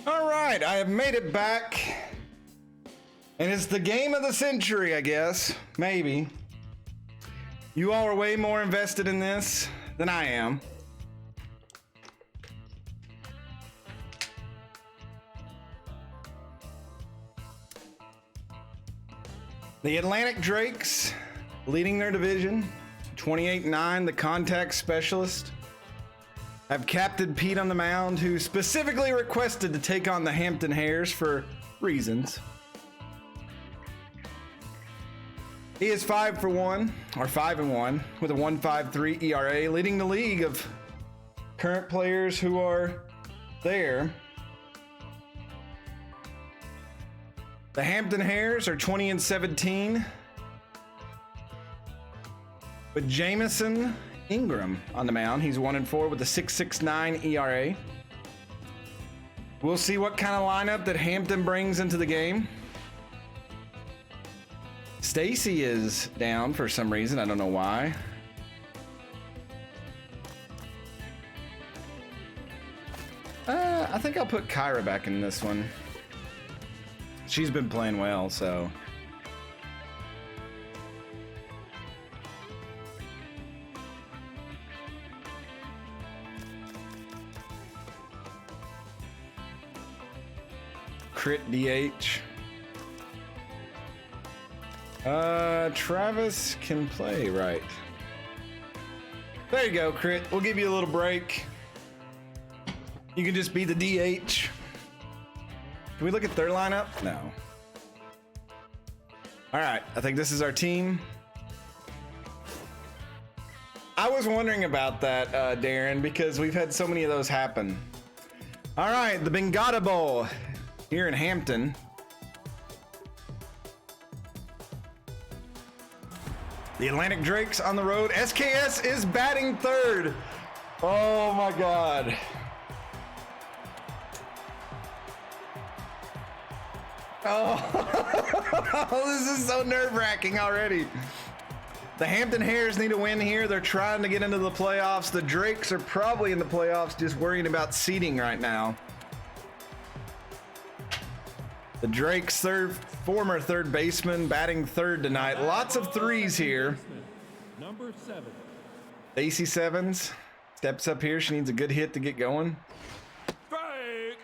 All right, I have made it back. And it's the game of the century, I guess. Maybe. You all are way more invested in this than I am. The Atlantic Drakes leading their division, 28-9, the contact specialist. Have Captain Pete on the mound, who specifically requested to take on the Hampton Hares for reasons. He is 5-1, or 5-1, with a 1.53 ERA, leading the league of current players who are there. The Hampton Hares are 20-17, with Jamison Ingram on the mound. He's 1-4 with a 6.69 ERA. We'll see what kind of lineup that Hampton brings into the game. Stacy is down for some reason. I don't know why. I think I'll put Kyra back in this one. She's been playing well, so. Crit DH. Travis can play, right? There you go, Crit. We'll give you a little break. You can just be the DH. Can we look at their lineup? No. All right, I think this is our team. I was wondering about that, Darren, because we've had so many of those happen. All right, the Bengata Bowl here in Hampton. The Atlantic Drakes on the road. SKS is batting third. Oh my God. Oh, this is so nerve-wracking already. The Hampton Hares need a win here. They're trying to get into the playoffs. The Drakes are probably in the playoffs, just worrying about seeding right now. The Drakes, former third baseman, batting third tonight. Lots of threes here. Number 7. Stacey Sevens steps up here. She needs a good hit to get going. Strike.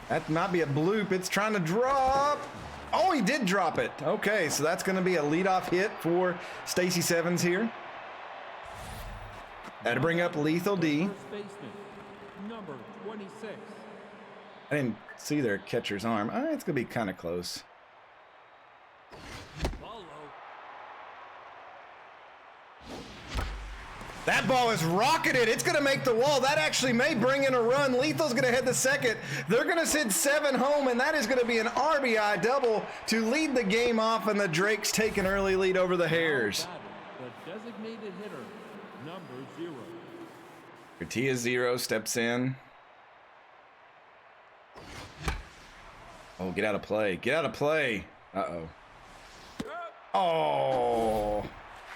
That might be a bloop. It's trying to drop. Oh, he did drop it. Okay, so that's going to be a leadoff hit for Stacey Sevens here. That'll bring up Lethal D. First baseman, number 26. I didn't see their catcher's arm. It's going to be kind of close. Ball low. That ball is rocketed. It's going to make the wall. That actually may bring in a run. Lethal's going to head to second. They're going to send 7 home, and that is going to be an RBI double to lead the game off, and the Drakes take an early lead over the Hares. The designated hitter, number 0. Katia 0 steps in. Oh, get out of play. Get out of play. Uh-oh. Oh.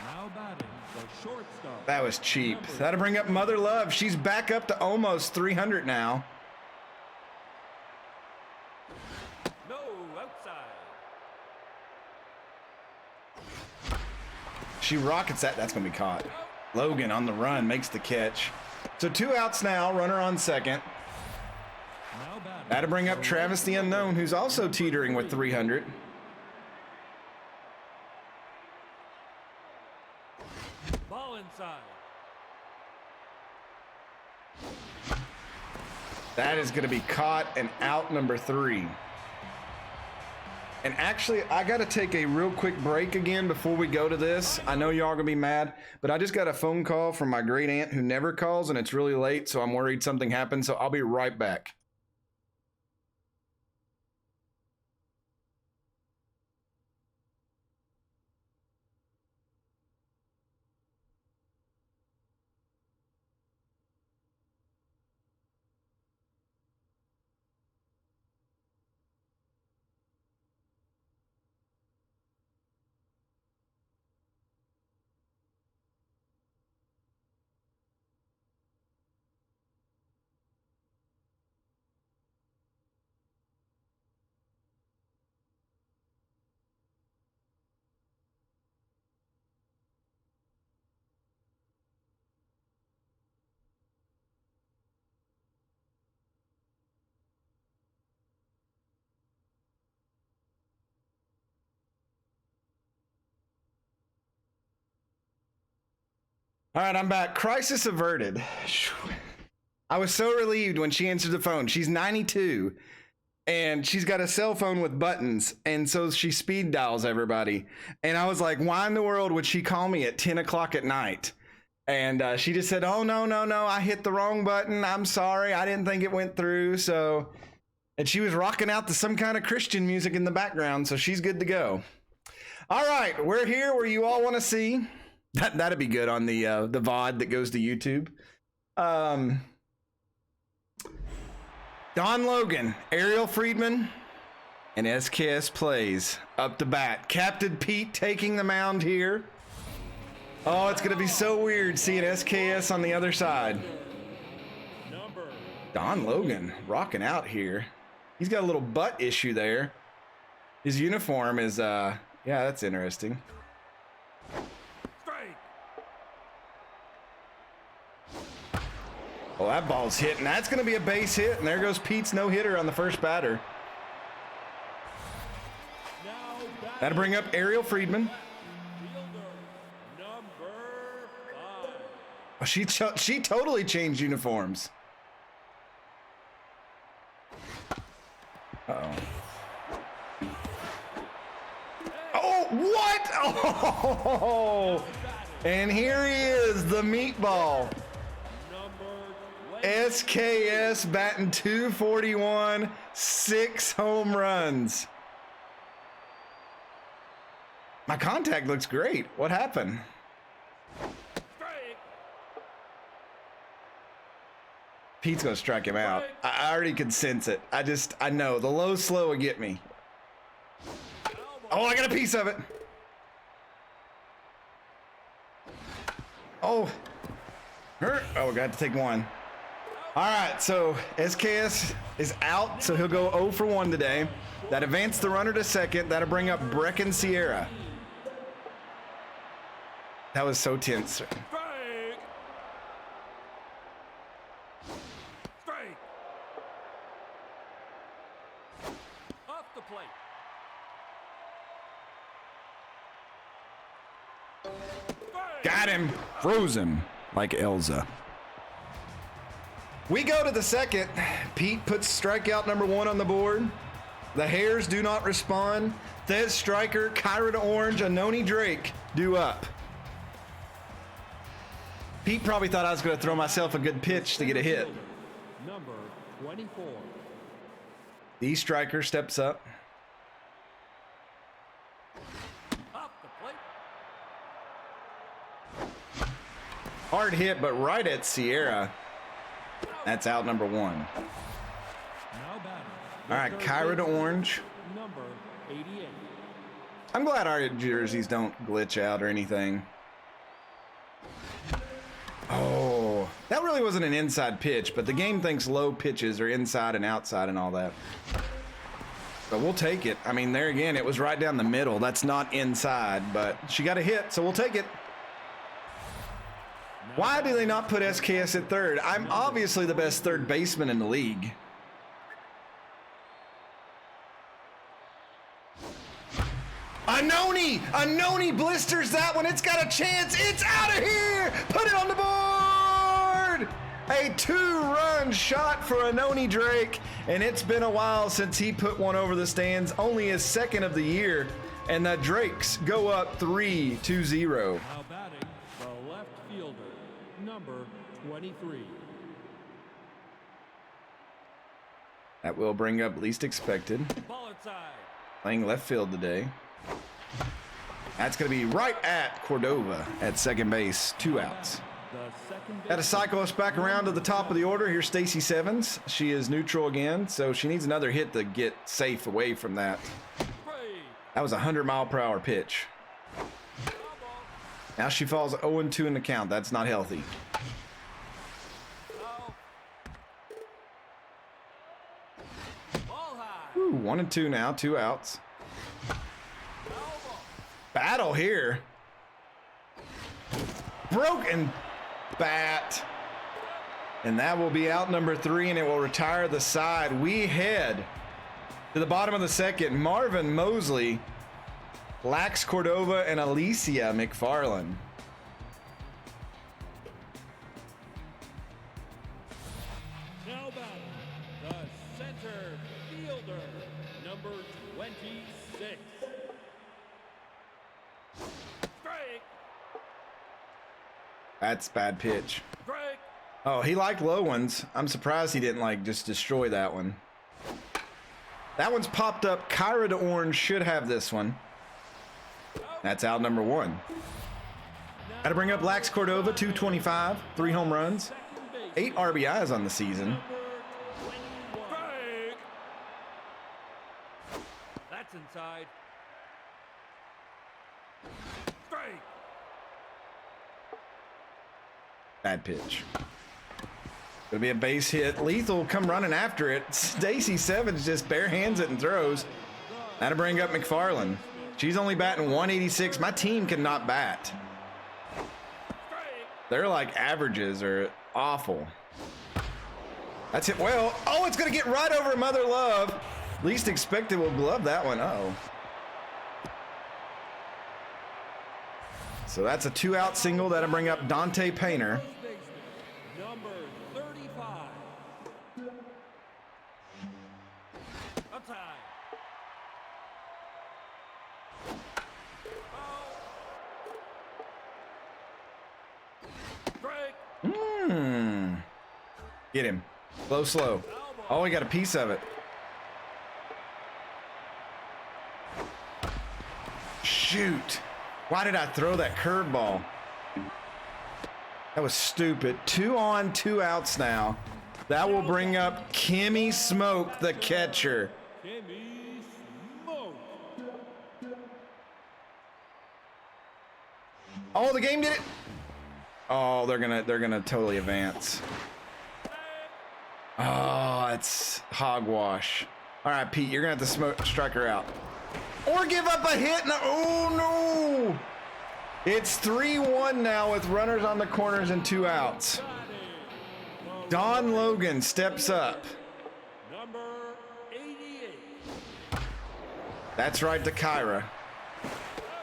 Now batting, the shortstop. That was cheap. That'll bring up Mother Love. She's back up to almost 300 now. No, outside. She rockets that. That's going to be caught. Logan on the run makes the catch. So 2 outs now. Runner on second. Now batting. That'll bring up Travis the Unknown, who's also teetering with 300. Ball inside. That is going to be caught and out, number 3. And actually, I got to take a real quick break again before we go to this. I know y'all are going to be mad, but I just got a phone call from my great aunt who never calls, and it's really late, so I'm worried something happened. So I'll be right back. All right, I'm back. Crisis averted. I was so relieved when she answered the phone. She's 92 and she's got a cell phone with buttons. And so she speed dials everybody. And I was like, why in the world would she call me at 10 o'clock at night? And she just said, oh, no, I hit the wrong button. I'm sorry. I didn't think it went through. So, and she was rocking out to some kind of Christian music in the background. So she's good to go. All right, we're here where you all want to see. That'd be good on the VOD that goes to YouTube. Don Logan, Ariel Friedman, and SKS Plays up to bat. Captain Pete taking the mound here. Oh, it's going to be so weird seeing SKS on the other side. Don Logan rocking out here. He's got a little butt issue there. His uniform is, yeah, that's interesting. Well, that ball's hitting. That's going to be a base hit, and there goes Pete's no-hitter on the first batter. That'll bring up Ariel Friedman. Oh, she totally changed uniforms. Uh-oh. Oh, what? Oh, and here he is, the meatball. SKS batting .241, 6 home runs. My contact looks great. What happened? Pete's gonna strike him out. I already could sense it. I know. The low slow would get me. Oh, I got a piece of it. Oh. Oh, we got to take one. All right, so SKS is out, so he'll go 0 for 1 today. That advanced the runner to second. That'll bring up Brecken Sierra. That was so tense. Strike. Off the plate. Got him. Frozen like Elsa. We go to the second. Pete puts strikeout number 1 on the board. The Hares do not respond. Thez Striker, Kyra to Orange, Anoni Drake due up. Pete probably thought I was going to throw myself a good pitch to get a hit. Number 24. The Striker steps up. Off the plate. Hard hit, but right at Sierra. That's out number 1. Now batting. All right, Kyra to Orange. Number 88. I'm glad our jerseys don't glitch out or anything. Oh, that really wasn't an inside pitch, but the game thinks low pitches are inside and outside and all that. But we'll take it. I mean, there again, it was right down the middle. That's not inside, but she got a hit, so we'll take it. Why do they not put SKS at third? I'm obviously the best third baseman in the league. Anoni blisters that one. It's got a chance. It's out of here. Put it on the board. A 2-run shot for Anoni Drake, and it's been a while since he put one over the stands. Only his second of the year, and the Drakes go up 3-0. Now batting, the left fielder, number 23. That will bring up least expected. Ball inside. Playing left field today. That's going to be right at Cordova at second base. 2 outs. Got to cycle us back around to the top of the order. Here's Stacy Sevens. She is neutral again, so she needs another hit to get safe away from that. That was a 100-mile-per-hour pitch. Now she falls 0-2 in the count. That's not healthy. Ooh, 1-2 now, 2 outs. Battle here. Broken bat. And that will be out number 3, and it will retire the side. We head to the bottom of the second. Marvin Mosley, Lax Cordova, and Alicia McFarland. That's bad pitch. Break. Oh, he liked low ones. I'm surprised he didn't like just destroy that one. That one's popped up. Kyra to orange should have this one. That's out number 1. Got to bring up Lax Cordova, 225, 3 home runs, 8 RBIs on the season. Break. That's inside. Break. Bad pitch. Gonna be a base hit. Lethal come running after it. Stacy Sevens just bare hands it and throws. That'll bring up McFarland. She's only batting 186. My team cannot bat. They're like averages are awful. That's it. Well, oh, it's gonna get right over Mother Love. Least expected will glove that one. Uh-oh. So that's a 2-out single. That'll bring up Dante Painter. Number 35. A tie. Break. Get him. Slow, slow. Oh, he got a piece of it. Shoot. Why did I throw that curveball? That was stupid. 2 on, 2 outs now. That will bring up Kimmy Smoke, the catcher. Kimmy Smoke. Oh, the game did it. Oh, they're gonna totally advance. Oh, it's hogwash. All right, Pete, you're gonna have to strike her out. Or give up a hit. No, oh no. It's 3-1 now with runners on the corners and 2 outs. Don Logan steps up. Number 88. That's right to Kyra.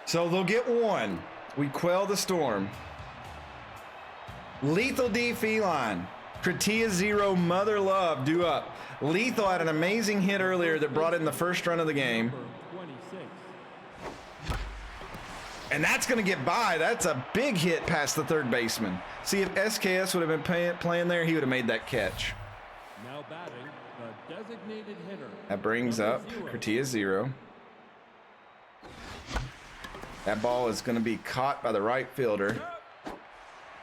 So they'll get 1. We quell the storm. Lethal D Feline. Kratia 0, Mother Love due up. Lethal had an amazing hit earlier that brought in the first run of the game. Number 26. And that's going to get by. That's a big hit past the third baseman. See, if SKS would have been playing there, he would have made that catch. Now batting, the designated hitter. That brings up Kratia 0. That ball is going to be caught by the right fielder.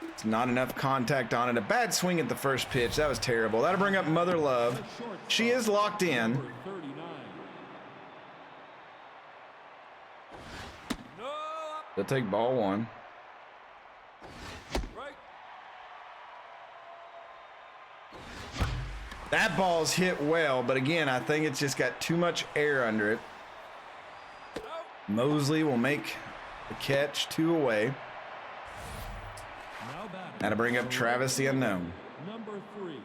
It's not enough contact on it. A bad swing at the first pitch. That was terrible. That'll bring up Mother Love. She is locked in. Number 39. No. They'll take ball 1. Right. That ball's hit well, but again, I think it's just got too much air under it. Mosley will make the catch, 2 away. Now batting. That'll bring up Travis the Unknown. Number 3.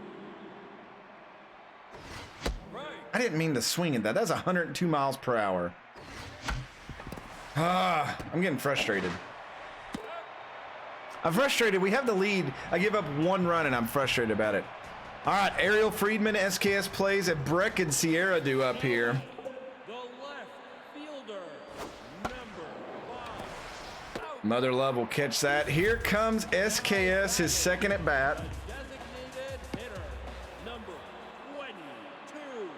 Right. I didn't mean to swing at that. That's 102 miles per hour. I'm getting frustrated. I'm frustrated. We have the lead. I give up 1 run, and I'm frustrated about it. All right, Ariel Friedman, SKS Plays at Breck and Sierra due up here. The left fielder. Number 5. Out. Mother Love will catch that. Here comes SKS, his second at bat. Designated hitter. Number 22.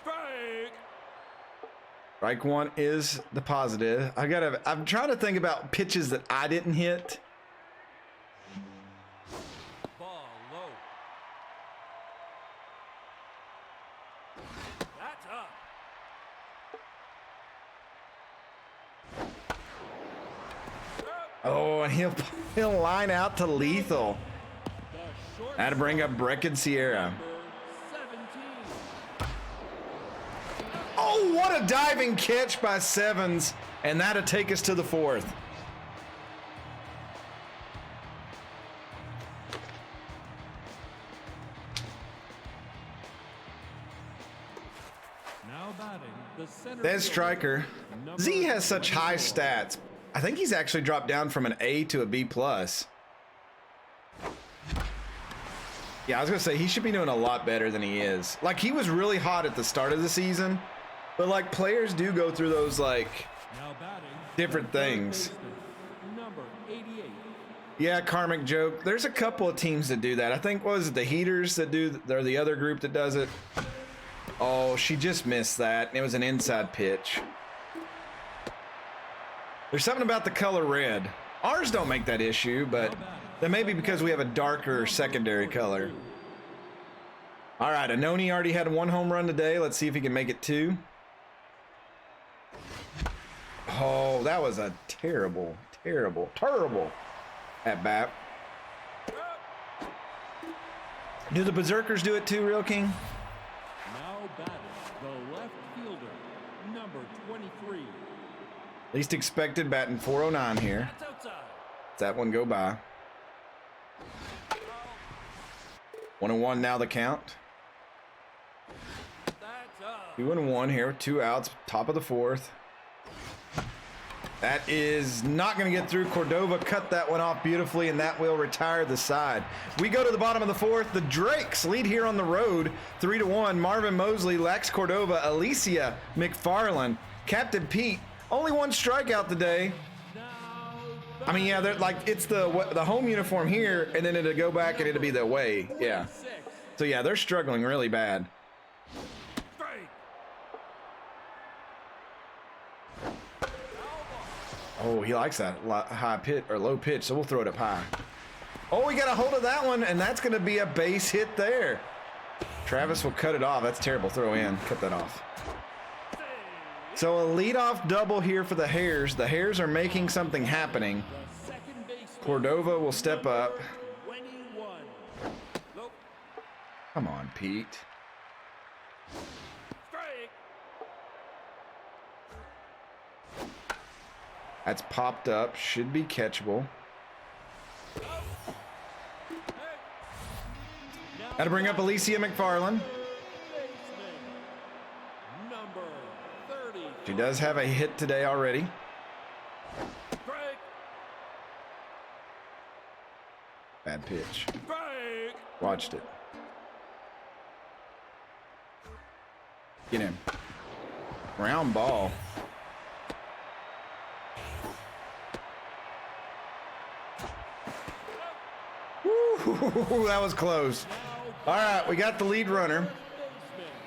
Strike. Strike 1 is the positive. I'm trying to think about pitches that I didn't hit. Ball low. That's up. Oh, and he'll line out to Lethal. The short That'll bring up Breck and Sierra. number 17. Oh, what a diving catch by Sevens. And that'll take us to the 4th. Now batting, the center Des fielder, Striker. number Z has such high 24. stats. I think he's actually dropped down from an A to a B+. Yeah, I was going to say, he should be doing a lot better than he is. Like, he was really hot at the start of the season, But like players do go through those like Now batting, different the third things. baseman, number 88. Yeah, karmic joke. There's a couple of teams that do that. I think, what was it, the Heaters that do, they're the other group that does it. Oh, she just missed that. It was an inside pitch. There's something about the color red. Ours don't make that issue, but that may be because we have a darker secondary color. All right, Anoni already had 1 home run today. Let's see if he can make it 2. Oh, that was a terrible at bat. Do the Berserkers do it too, Real King? Now batting, the left fielder, number 23. Least expected, batting 409 here. That's outside. Does that one go by? 1-1 now the count. That's up. 2-1 here with 2 outs, top of the 4th. That is not going to get through. Cordova cut that one off beautifully, and that will retire the side. We go to the bottom of the 4th. The Drakes lead here on the road, 3-1. Marvin Mosley, Lex Cordova, Alicia McFarland, Captain Pete. Only 1 strikeout today. I mean, yeah, they're like, it's the home uniform here, and then it'll go back and it'll be the away. Yeah. So yeah, they're struggling really bad. Oh, he likes that high pitch or low pitch, so we'll throw it up high. Oh, we got a hold of that one, and that's going to be a base hit there. Travis will cut it off. That's terrible. Throw in. Cut that off. So a leadoff double here for the Hares. The Hares are making something happening. Cordova will step up. Come on, Pete. That's popped up. Should be catchable. Got to bring up Alicia McFarland. She does have a hit today already. Bad pitch. Watched it. Get him. Round ball. Woo, that was close. All right, we got the lead runner.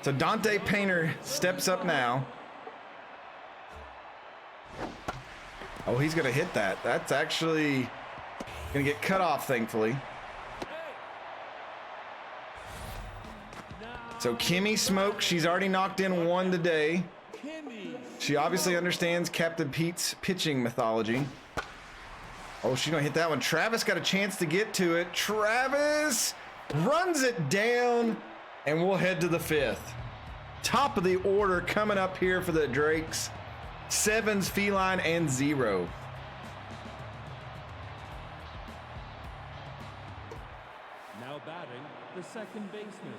So Dante Painter steps up now. Oh, he's going to hit that. That's actually going to get cut off, thankfully. So Kimmy Smoke, she's already knocked in 1 today. She obviously understands Captain Pete's pitching mythology. Oh, she's going to hit that one. Travis got a chance to get to it. Travis runs it down, and we'll head to the 5th. Top of the order coming up here for the Drakes. 7s, Feline, and 0. Now batting, the second baseman,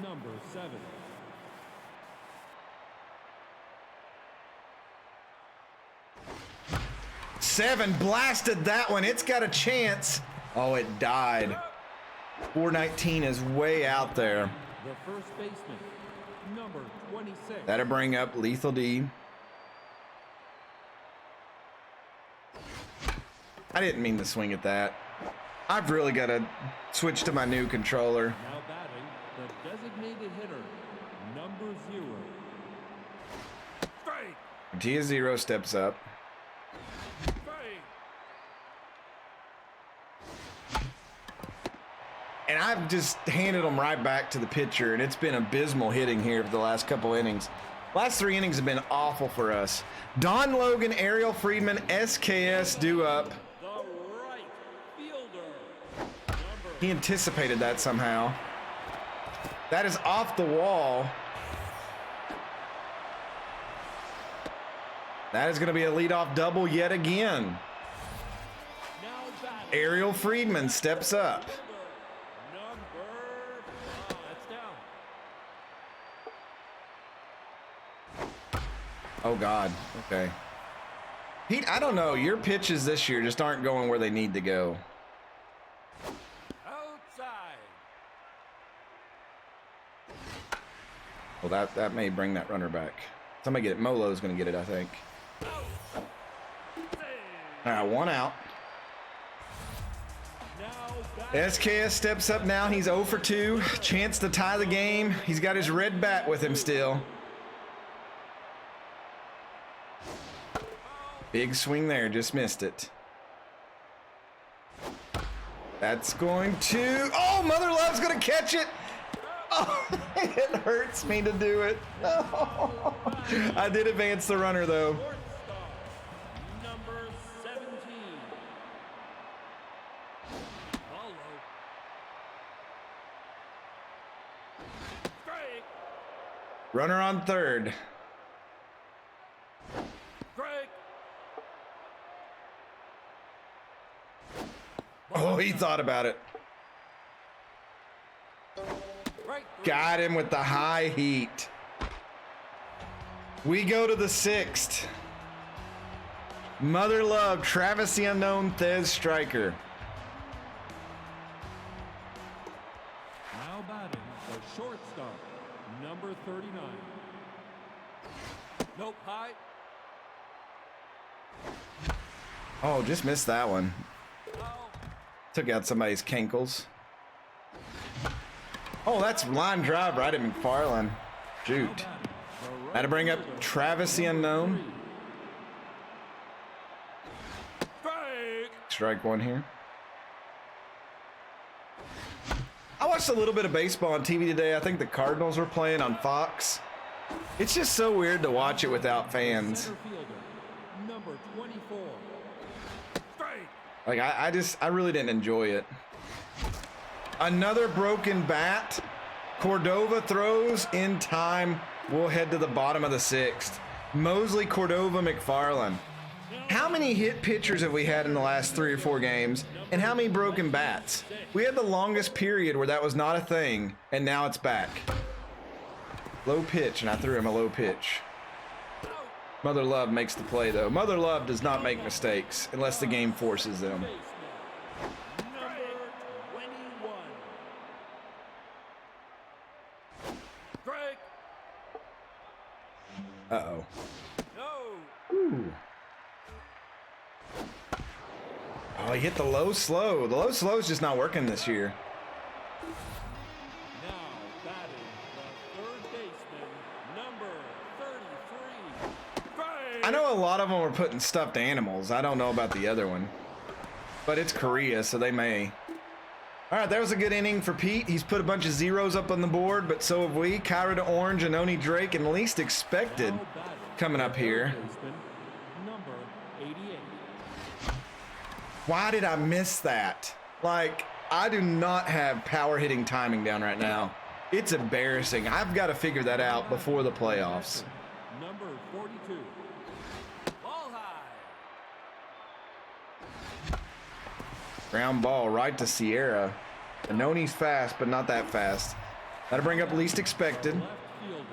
number 7. Seven blasted that one. It's got a chance. Oh, it died. 419 is way out there. The first baseman, number 26. That'll bring up Lethal D. I didn't mean to swing at that. I've really got to switch to my new controller. Now batting, the designated hitter, number 0. Tia Zero steps up. And I've just handed them right back to the pitcher, and it's been abysmal hitting here for the last couple innings. Last 3 innings have been awful for us. Don Logan, Ariel Friedman, SKS due up. The right fielder. He anticipated that somehow. That is off the wall. That is going to be a leadoff double yet again. Ariel Friedman steps up. Oh, God. Okay. Pete, I don't know. Your pitches this year just aren't going where they need to go. Outside. Well, that may bring that runner back. Somebody get it. Molo's going to get it, I think. All right, one out. SKS steps up now. He's 0 for 2. Chance to tie the game. He's got his red bat with him still. Big swing there. Just missed it. That's going to... Oh, Mother Love's going to catch it. Oh, it hurts me to do it. Oh. I did advance the runner, though. Number 17. Follow. Strike. Runner on third. Strike. Oh, he thought about it. Got him with the high heat. We go to the 6th. Mother Love, Travis the Unknown, Thez Striker. Now batting the shortstop, number 39. Nope, high. Oh, just missed that one. Foul. Took out somebody's cankles. Oh, that's line drive right at McFarland. Shoot. Had to bring up Travis the Unknown. Strike one here. I watched a little bit of baseball on TV today. I think the Cardinals were playing on Fox. It's just so weird to watch it without fans. Center fielder, number 24. Strike. Like, I really didn't enjoy it. Another broken bat. Cordova throws in time. We'll head to the bottom of the 6th. Mosley, Cordova, McFarland. How many hit pitchers have we had in the last 3 or 4 games? And how many broken bats? We had the longest period where that was not a thing, and now it's back. Low pitch, and I threw him a low pitch. Mother Love makes the play, though. Mother Love does not make mistakes unless the game forces them. Uh-oh. Ooh. Oh, he hit the low slow. The low slow is just not working this year. Now batting the third baseman, number 33. Strike. I know a lot of them are putting stuffed animals. I don't know about the other one. But it's Korea, so they may. All right, that was a good inning for Pete. He's put a bunch of zeros up on the board, but so have we. Kyra to Orange, Anoni Drake, and least expected coming up here. Number 88. Why did I miss that? Like, I do not have power hitting timing down right now. It's embarrassing. I've got to figure that out before the playoffs. Number 42. Ball high. Ground ball right to Sierra. Anoni's fast, but not that fast. That'll bring up least expected. Left fielder,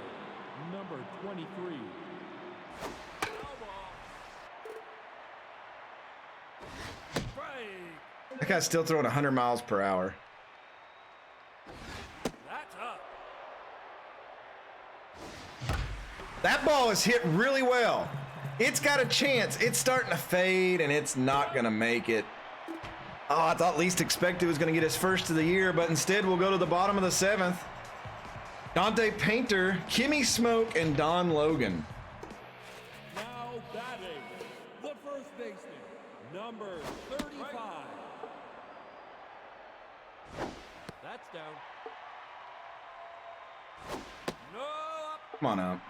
number 23. Strike. That guy's still throwing 100 miles per hour. That's up. That ball is hit really well. It's got a chance. It's starting to fade, and it's not going to make it. Oh, I thought least expected was going to get his first of the year, but instead we'll go to the bottom of the 7th. Dante Painter, Kimmy Smoke, and Don Logan. Now batting the first baseman, number 35. That's down. No. Come on up.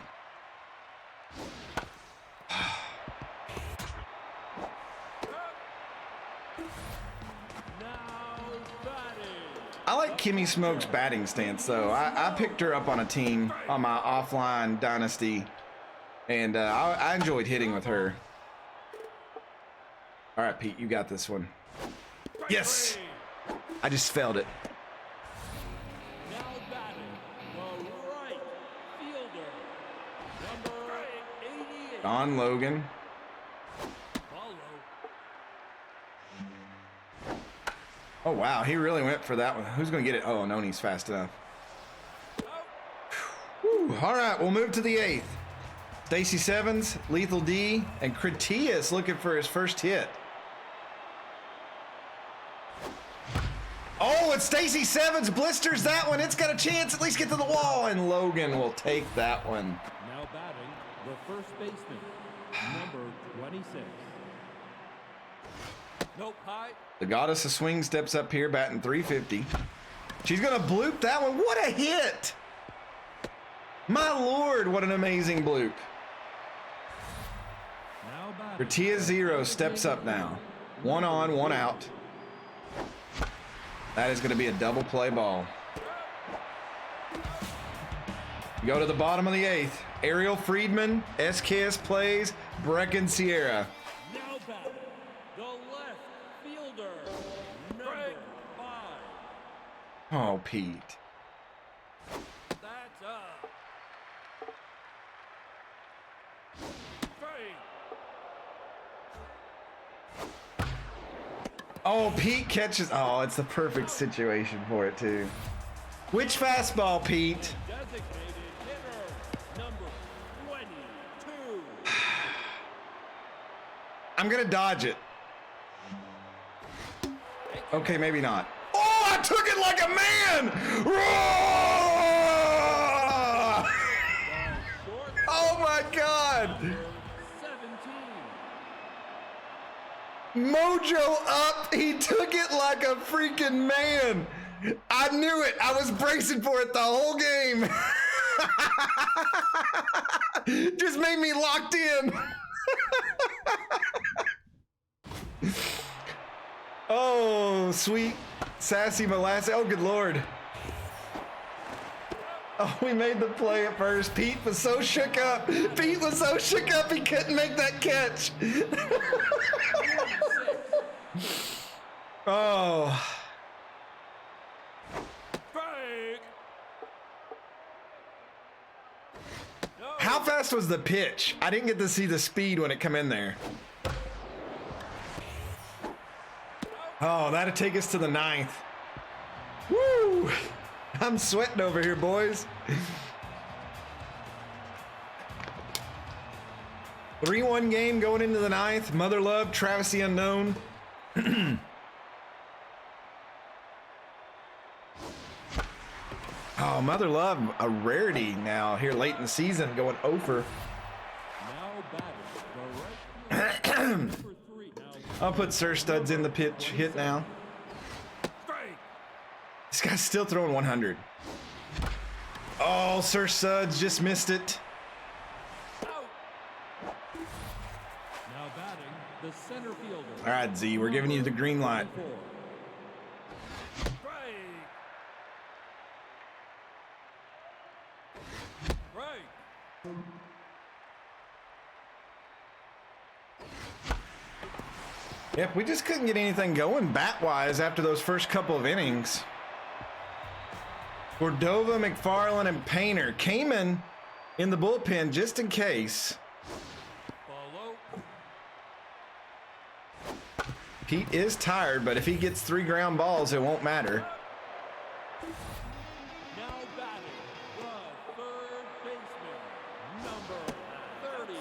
I like Kimmy Smoke's batting stance, though. I picked her up on a team on my offline dynasty, and I enjoyed hitting with her. All right, Pete, you got this one. Yes! I just failed it. Now batting the right fielder, number 88. Don Logan. Oh, wow. He really went for that one. Who's going to get it? Oh, Noni's fast enough. Whew. All right. We'll move to the 8th. Stacy Sevens, Lethal D, and Critias looking for his first hit. Oh, and Stacy Sevens blisters that one. It's got a chance at least get to the wall, and Logan will take that one. Now batting, the first baseman, number 26. Nope, high. The Goddess of Swing steps up here, batting 350. She's gonna bloop that one. What a hit! My lord, what an amazing bloop. Now batting, Ratia Zero steps up now. 1 on, 1 out. That is gonna be a double play ball. Go to the bottom of the 8th. Ariel Friedman, SKS Plays, Brecken Sierra. now batting, the left fielder, number 5. Oh, Pete. That's up. 3. Oh, Pete catches. Oh, it's the perfect situation for it, too. Which fastball, Pete? Designated hitter, number 22. I'm going to dodge it. Okay, maybe not. Oh, I took it like a man! Roar! Oh, my God. 17. Mojo up. He took it like a freaking man. I knew it. I was bracing for it the whole game. Just made me locked in. Oh, sweet sassy molasses. Oh, good Lord. Oh, we made the play at first. Pete was so shook up. Pete was so shook up he couldn't make that catch. Oh. Break. No. How fast was the pitch? I didn't get to see the speed when it come in there. Oh, that'll take us to the 9th. Woo! I'm sweating over here, boys. 3-1 game going into the 9th. Mother Love, Travis the Unknown. Oh, Mother Love, a rarity now here late in the season, going over. Now batting, the right fielder, number 3. Now I'll put Sir Studs in the pitch hit now. strike. This guy's still throwing 100. Oh, Sir Studs just missed it. Out. Now batting, the center fielder. All right, Z, we're giving you the green light. 4. Strike. Strike. Yep, we just couldn't get anything going bat-wise after those first couple of innings. Cordova, McFarland, and Painter came in the bullpen just in case. Follow. Pete is tired, but if he gets 3 ground balls, it won't matter. Now batting, the third baseman, number 33.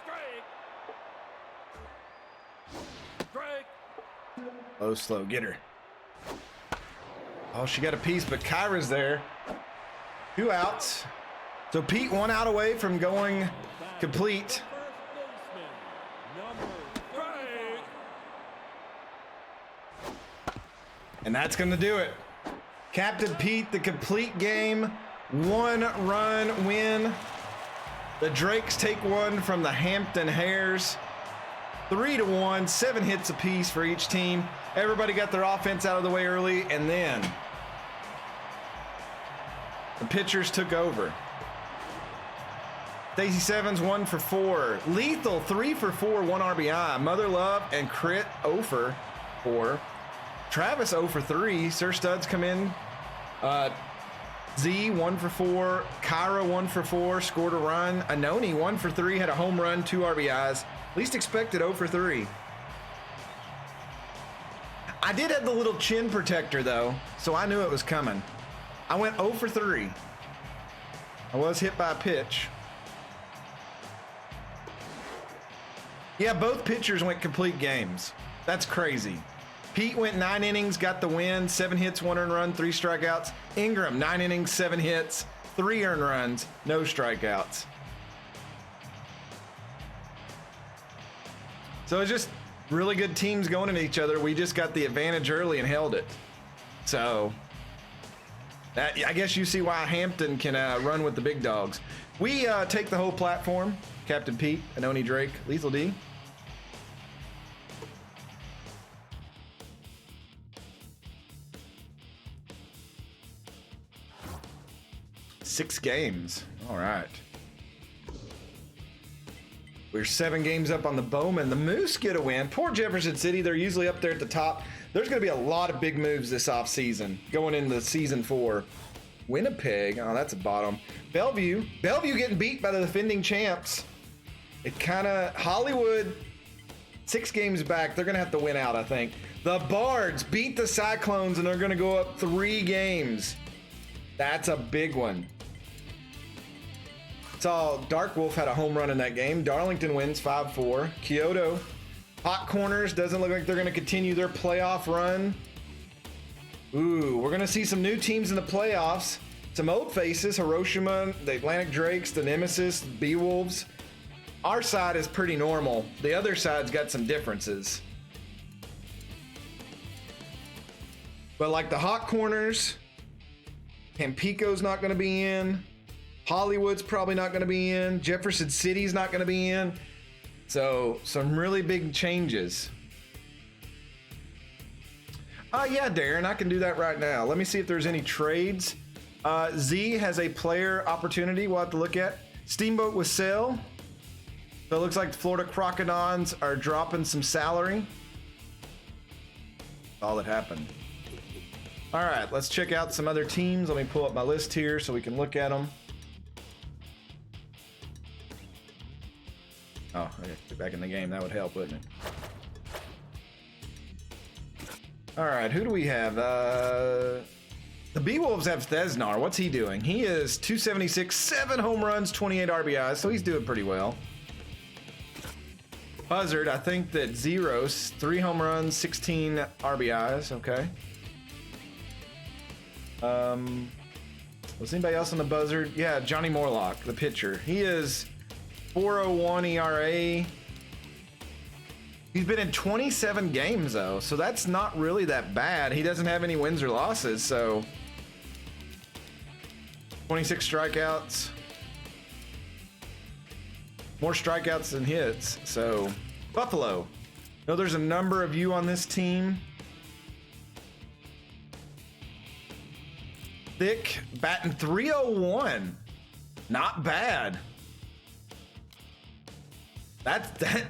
Strike. Strike. Oh, slow, get her. Oh, she got a piece, but Kyra's there. 2 outs. So Pete 1 out away from going complete. First baseman, number 35. And that's going to do it. Captain Pete, the complete game. 1-run win. The Drakes take 1 from the Hampton Hares. 3-1, 7 hits apiece for each team. Everybody got their offense out of the way early, and then the pitchers took over. Stacey Sevens 1 for 4. Lethal 3 for 4, 1 RBI. Mother Love and Crit 0 for 4. Travis 0 for 3. Sir Studs come in. Z 1 for 4. Kyra 1 for 4. Scored a run. Anoni 1 for 3. Had a home run, 2 RBIs. Least expected 0 for 3. I did have the little chin protector though, so I knew it was coming. I went 0 for 3. I was hit by a pitch. Yeah, both pitchers went complete games. That's crazy. Pete went 9 innings, got the win, 7 hits, 1 earned run, 3 strikeouts. Ingram, 9 innings, 7 hits, 3 earned runs, no strikeouts. So it's just really good teams going at each other. We just got the advantage early and held it. So that, I guess you see why Hampton can run with the big dogs. We take the whole platform. Captain Pete, Anoni Drake, Lethal D. Six games. All right. We're 7 games up on the Bowman. The Moose get a win. Poor Jefferson City. They're usually up there at the top. There's going to be a lot of big moves this offseason going into season 4. Winnipeg. Oh, that's a bottom. Bellevue. Bellevue getting beat by the defending champs. It kind of... Hollywood, 6 games back. They're going to have to win out, I think. The Bards beat the Cyclones, and they're going to go up 3 games. That's a big one. Saw Dark Wolf had a home run in that game. Darlington wins 5-4. Kyoto, Hot Corners, doesn't look like they're going to continue their playoff run. Ooh, we're going to see some new teams in the playoffs. Some old faces, Hiroshima, the Atlantic Drakes, the Nemesis, Beowulfs. Our side is pretty normal. The other side's got some differences. But like the Hot Corners, Tampico's not going to be in. Hollywood's probably not going to be in. Jefferson City's not going to be in. So some really big changes. Yeah, Darren, I can do that right now. Let me see if there's any trades. Z has a player opportunity we'll have to look at. Steamboat with sale. So it looks like the Florida Crocodons are dropping some salary. All that happened. All right, let's check out some other teams. Let me pull up my list here so we can look at them. Oh, I got to get back in the game. That would help, wouldn't it? All right, who do we have? The Beowulfs have Thesnar. What's he doing? He is 276, 7 home runs, 28 RBIs, so he's doing pretty well. Buzzard, I think that Zeros, 3 home runs, 16 RBIs. Okay. Was anybody else on the Buzzard? Yeah, Johnny Morlock, the pitcher. He is 4.01 ERA. He's been in 27 games though, so that's not really that bad. He doesn't have any wins or losses, so 26 strikeouts. More strikeouts than hits. So Buffalo. No, there's a number of you on this team. Thick batting 301. Not bad. That's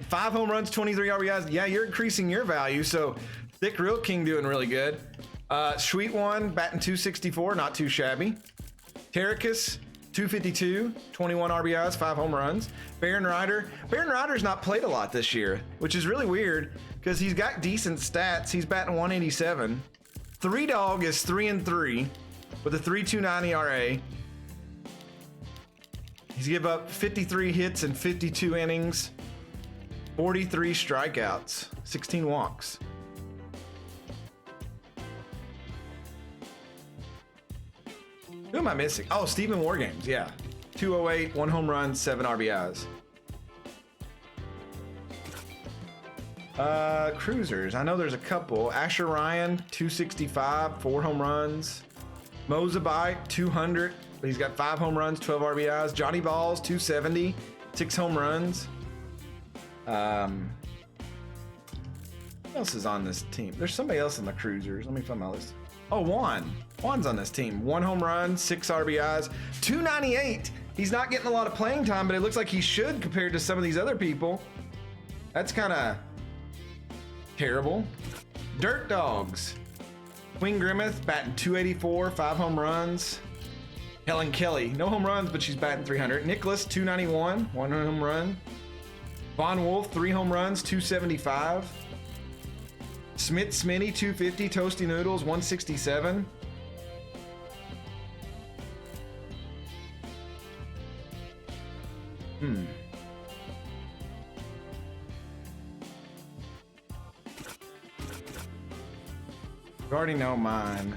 5 home runs, 23 RBIs. Yeah, you're increasing your value. So Thick Real King doing really good. Sweet One batting 264, not too shabby. Terracus 252, 21 RBIs, 5 home runs. Baron Ryder's not played a lot this year, which is really weird because he's got decent stats. He's batting 187. Three Dog is 3-3 with a 3.29 ERA. He's given up 53 hits in 52 innings, 43 strikeouts, 16 walks. Who am I missing? Oh, Steven Wargames, yeah. 208, 1 home run, 7 RBIs. Cruisers, I know there's a couple. Asher Ryan, 265, 4 home runs. Mozabite, 200. He's got 5 home runs, 12 RBIs. Johnny Balls, 270, 6 home runs. Who else is on this team? There's somebody else in the Cruisers. Let me find my list. Oh, Juan. Juan's on this team. 1 home run, 6 RBIs, 298. He's not getting a lot of playing time, but it looks like he should compared to some of these other people. That's kind of terrible. Dirt Dogs. Queen Grimmeth batting 284, 5 home runs. Helen Kelly, no home runs, but she's batting 300. Nicholas, 291, 1 home run. Von Wolf, 3 home runs, 275. Smith Smitty, 250. Toasty Noodles, 167. You already know mine.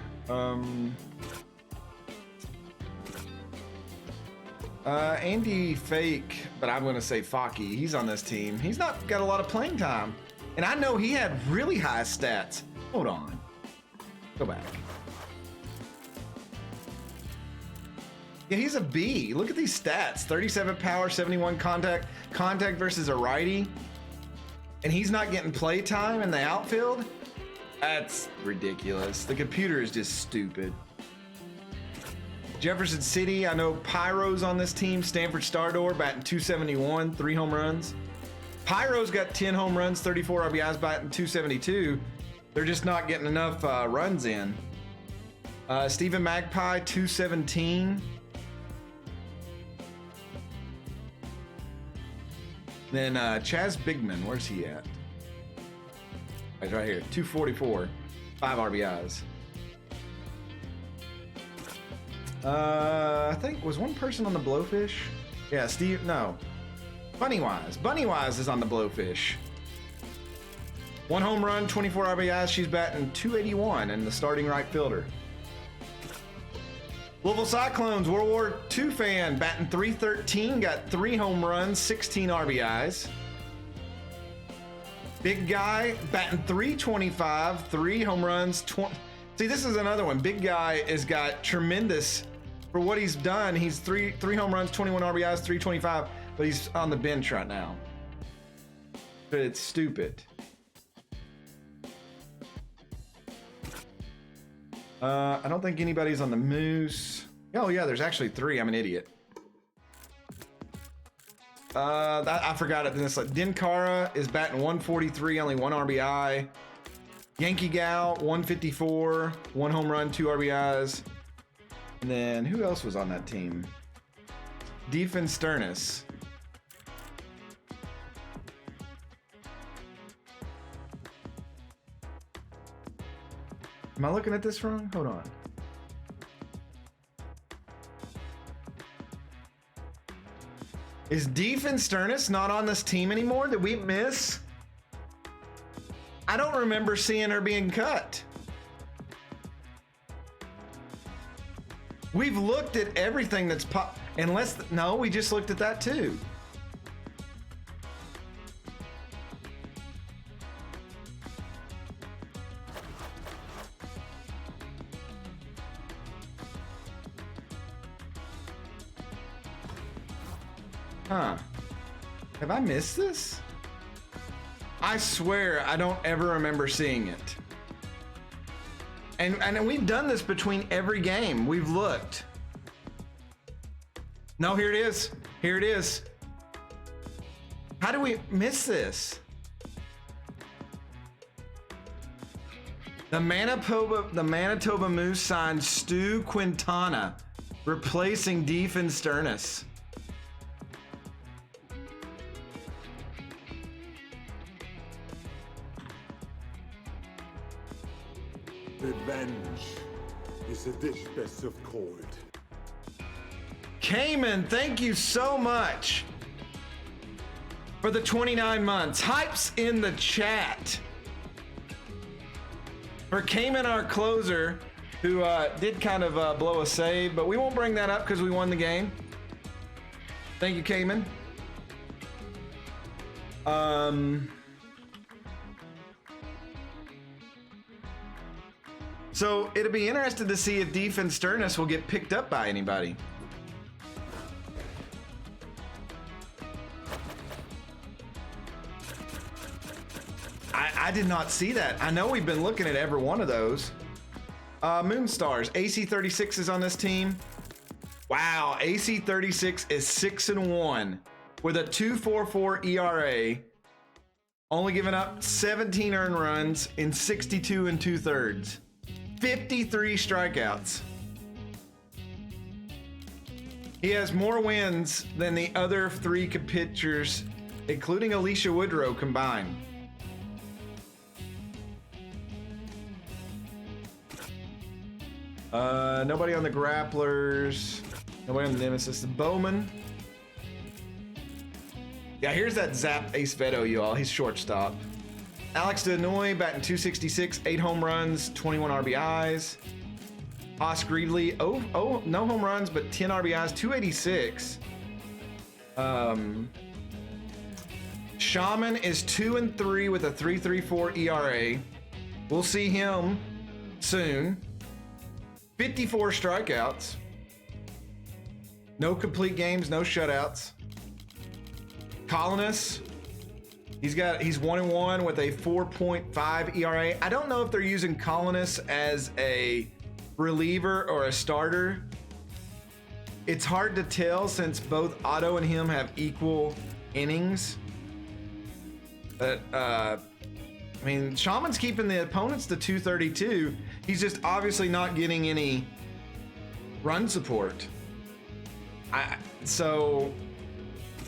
Andy Fake, but I'm gonna say Focky. He's on this team. He's not got a lot of playing time. And I know he had really high stats. Hold on. Go back. Yeah, he's a B. Look at these stats. 37 power, 71 contact versus a righty. And he's not getting play time in the outfield? That's ridiculous. The computer is just stupid. Jefferson City, I know Pyro's on this team. Stanford Stardor batting 271, 3 home runs. Pyro's got 10 home runs, 34 RBIs, batting 272. They're just not getting enough runs in. Stephen Magpie, 217. Then Chaz Bigman, where's he at? He's right here, 244, 5 RBIs. I think, was one person on the Blowfish? Yeah, Steve, no. Bunnywise. Bunnywise is on the Blowfish. 1 home run, 24 RBIs. She's batting 281 and the starting right fielder. Louisville Cyclones, World War II fan, batting 313, got 3 home runs, 16 RBIs. Big Guy, batting 325, 3 home runs, See, this is another one. Big Guy has got tremendous, for what he's done, he's three home runs, 21 RBIs, 325, but he's on the bench right now. But it's stupid. I don't think anybody's on the Moose. Oh yeah, there's actually 3. I'm an idiot. I forgot it. This Dinkara is batting 143, only 1 RBI. Yankee Gal, 154, 1 home run, 2 RBIs. And then who else was on that team? Defense Sternus. Am I looking at this wrong? Hold on. Is Defense Sternus not on this team anymore? Did we miss? I don't remember seeing her being cut. We've looked at everything that's no, we just looked at that too. Huh. Have I missed this? I swear I don't ever remember seeing it. And we've done this between every game. We've looked. No, here it is. Here it is. How do we miss this? The Manitoba Moose signed Stu Quintana, replacing Defense Sternus. Revenge is a dish best of cold. Cayman, thank you so much for the 29 months. Hype's in the chat. For Cayman, our closer, who did kind of blow a save, but we won't bring that up because we won the game. Thank you, Cayman. So it'll be interesting to see if Defense Sternus will get picked up by anybody. I did not see that. I know we've been looking at every one of those. Moonstars, AC36 is on this team. Wow, AC36 is 6-1 with a 2.44 ERA, only giving up 17 earned runs in 62 2/3. 53 strikeouts. He has more wins than the other 3 pitchers, including Alicia Woodrow, combined. Nobody on the Grapplers. Nobody on the Nemesis. The Bowman. Yeah, here's that Zap Ace Veto, y'all. He's shortstop. Alex DeNoy batting 266, 8 home runs, 21 RBIs. Haas Greeley, no home runs, but 10 RBIs, 286. Shaman is 2-3 with a 3.34 ERA. We'll see him soon. 54 strikeouts. No complete games, no shutouts. Colonist, he's 1-1 with a 4.5 ERA. I don't know if they're using Colonist as a reliever or a starter. It's hard to tell since both Otto and him have equal innings. But I mean, Shaman's keeping the opponents to 232. He's just obviously not getting any run support. So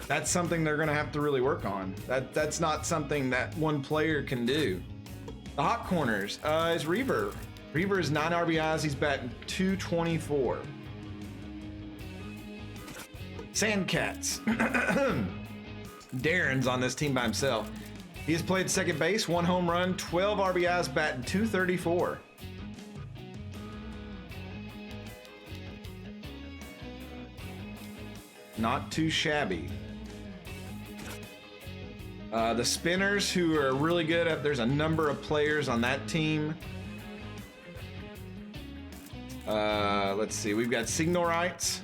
that's something they're going to have to really work on. That's not something that one player can do. The hot corners is Reaver. Reaver is 9 RBIs. He's batting 224. Sandcats. Darren's on this team by himself. He has played second base, 1 home run, 12 RBIs, batting 234. Not too shabby. The spinners, who are really good, there's a number of players on that team. Let's see, we've got Signal Rights,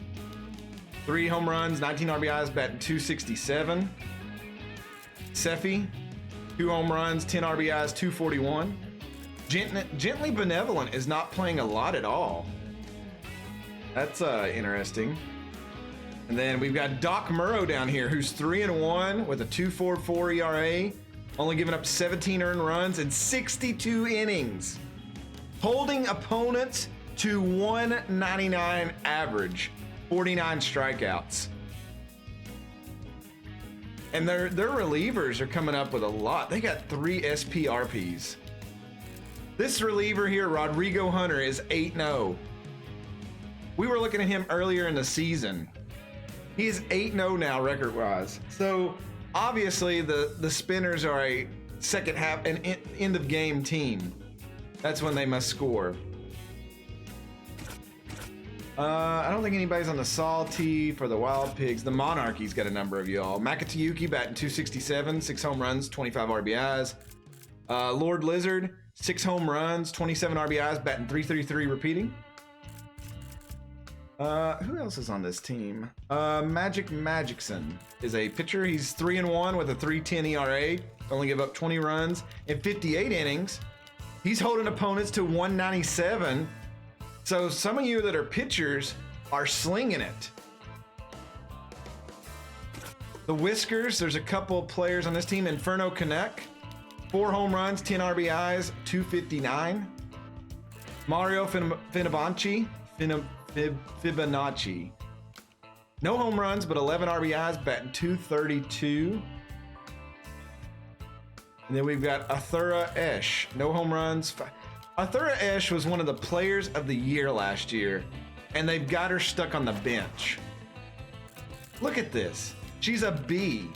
3 home runs, 19 RBIs, batting 267. Seffi, 2 home runs, 10 RBIs, 241. Gently Benevolent is not playing a lot at all. That's interesting. And then we've got Doc Murrow down here, who's 3-1 with a 2.44 ERA, only giving up 17 earned runs in 62 innings, holding opponents to 199 average, 49 strikeouts. And their relievers are coming up with a lot. They got 3 SPRPs. This reliever here, Rodrigo Hunter, is 8-0. We were looking at him earlier in the season. He is 8-0 now record-wise. So obviously the Spinners are a second half, an end of game team. That's when they must score. I don't think anybody's on the salty for the Wild Pigs. The Monarchy's got a number of y'all. Makatayuki batting 267, 6 home runs, 25 RBIs. Lord Lizard, 6 home runs, 27 RBIs, batting 333 repeating. Who else is on this team? Magic Magicson is a pitcher. He's 3-1 with a 3.10 ERA. Only give up 20 runs in 58 innings. He's holding opponents to 197. So some of you that are pitchers are slinging it. The Whiskers, there's a couple of players on this team. Inferno Canuck, 4 home runs, 10 RBIs, 259. Mario Fibonacci, no home runs, but 11 RBIs, batting 232. And then we've got Athura Esh, no home runs. Athura Esh was one of the players of the year last year, and they've got her stuck on the bench. Look at this. She's a B.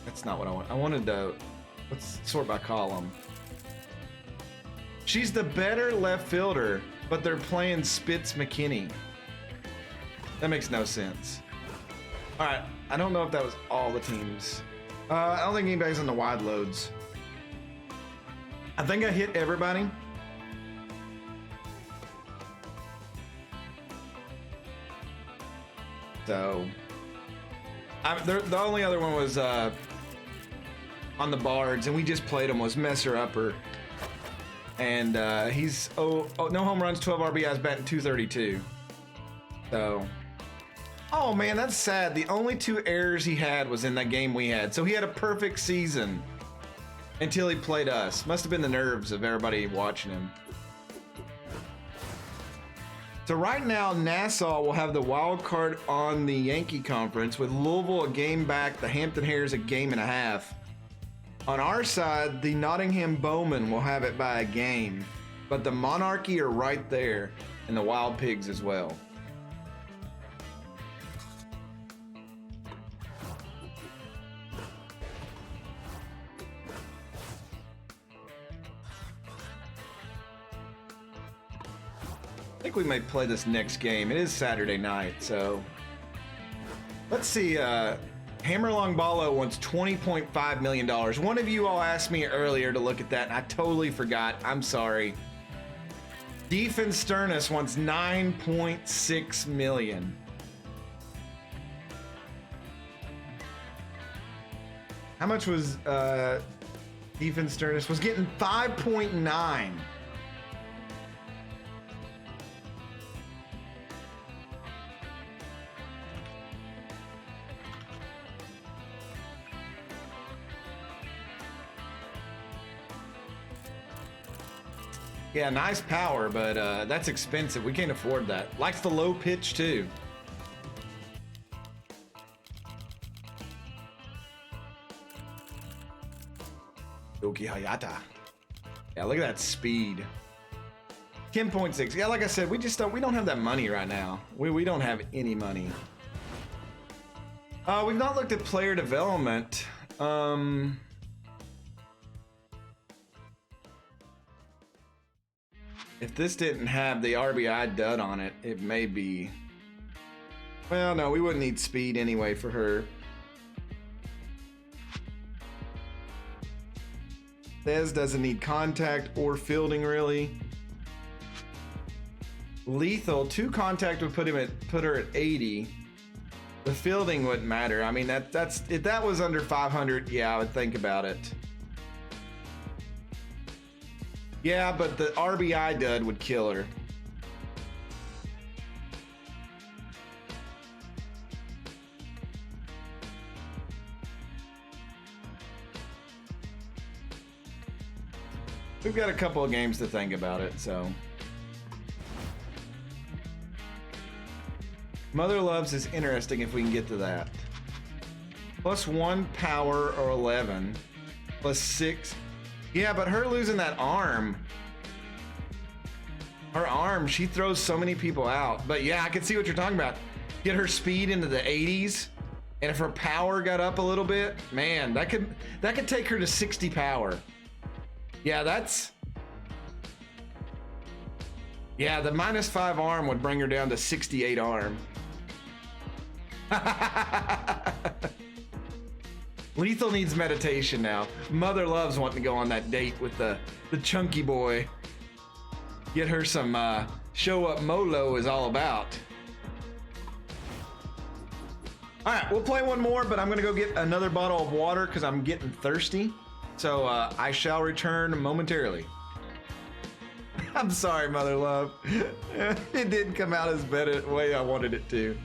That's not what I want. I wanted to, let's sort by column. She's the better left fielder, but they're playing Spitz McKinney. That makes no sense. All right, I don't know if that was all the teams. I don't think anybody's on the wide loads. I think I hit everybody. So, the only other one was on the Bards, and we just played him, was Messer Upper. And he's no home runs, 12 RBIs, batting 232. So, oh man, that's sad. The only 2 errors he had was in that game we had. So he had a perfect season until he played us. Must have been the nerves of everybody watching him. So right now, Nassau will have the wild card on the Yankee Conference, with Louisville a game back, the Hampton Hares a game and a half. On our side, the Nottingham Bowmen will have it by a game, but the Monarchy are right there, and the Wild Pigs as well. think we might play this next game. It is Saturday night, so let's see. Hammerlong Ballo wants $20.5 million. One of you all asked me earlier to look at that, and I totally forgot. I'm sorry. Defense Sternus wants $9.6 million. How much was Defense Sternus? Was getting 5.9. Yeah, nice power, but that's expensive. We can't afford that. Likes the low pitch too. Yoki Hayata. Yeah, look at that speed. 10.6. Yeah, like I said, we don't have that money right now. We don't have any money. We've not looked at player development. If this didn't have the RBI dud on it, it may be... Well, no, we wouldn't need speed anyway for her. Thez doesn't need contact or fielding, really. Lethal, 2 contact would put her at 80. The fielding wouldn't matter. I mean, that's if that was under 500, yeah, I would think about it. Yeah, but the RBI dud would kill her. We've got a couple of games to think about it, so. Mother Loves is interesting if we can get to that. +1 power or 11. +6. Yeah, but her losing that arm. Her arm, she throws so many people out. But yeah, I can see what you're talking about. Get her speed into the 80s. And if her power got up a little bit, man, that could take her to 60 power. Yeah, that's... Yeah, the -5 arm would bring her down to 68 arm. Lethal needs meditation now. Mother Loves wanting to go on that date with the chunky boy. Get her some show up Molo is all about. All right, we'll play one more, but I'm gonna go get another bottle of water because I'm getting thirsty. So I shall return momentarily. I'm sorry, Mother Love. It didn't come out as better the way I wanted it to.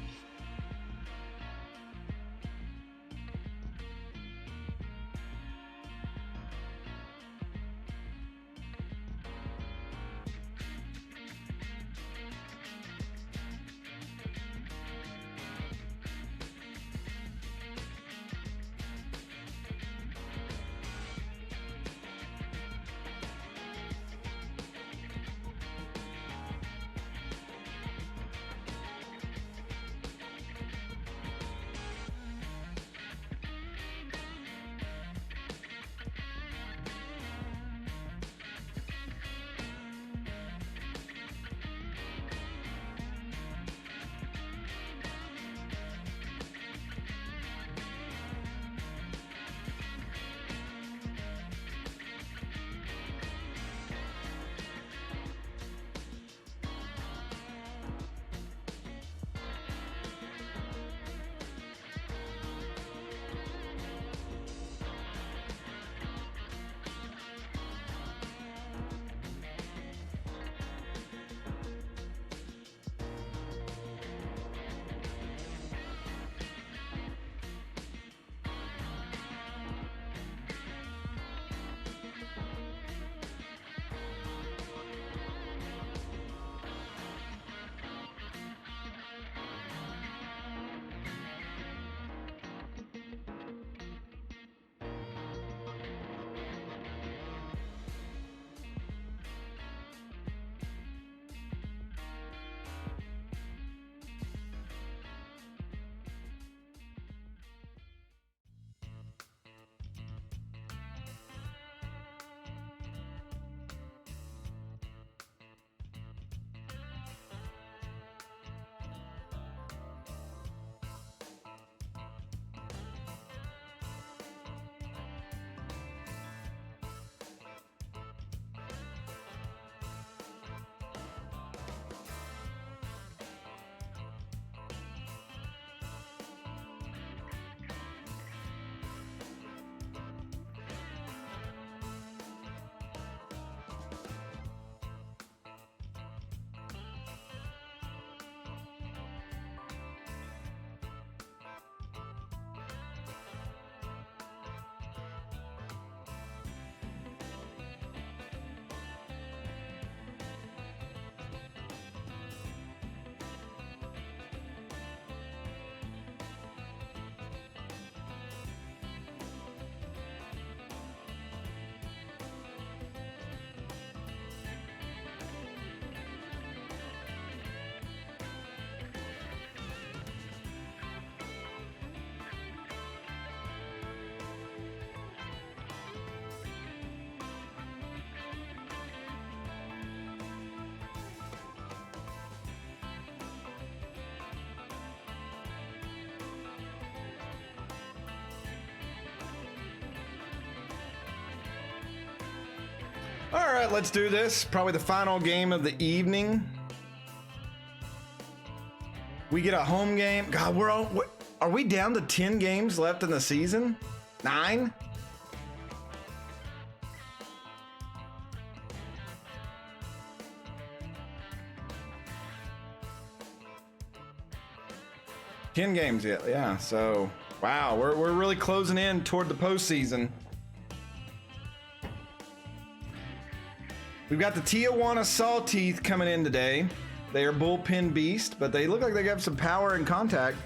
All right, let's do this. Probably the final game of the evening. We get a home game. God, are we down to 10 games left in the season? 9? Ten games yet, yeah. So, wow, we're really closing in toward the postseason. We've got the Tijuana Sawteeth coming in today. They are bullpen beast, but they look like they have some power and contact.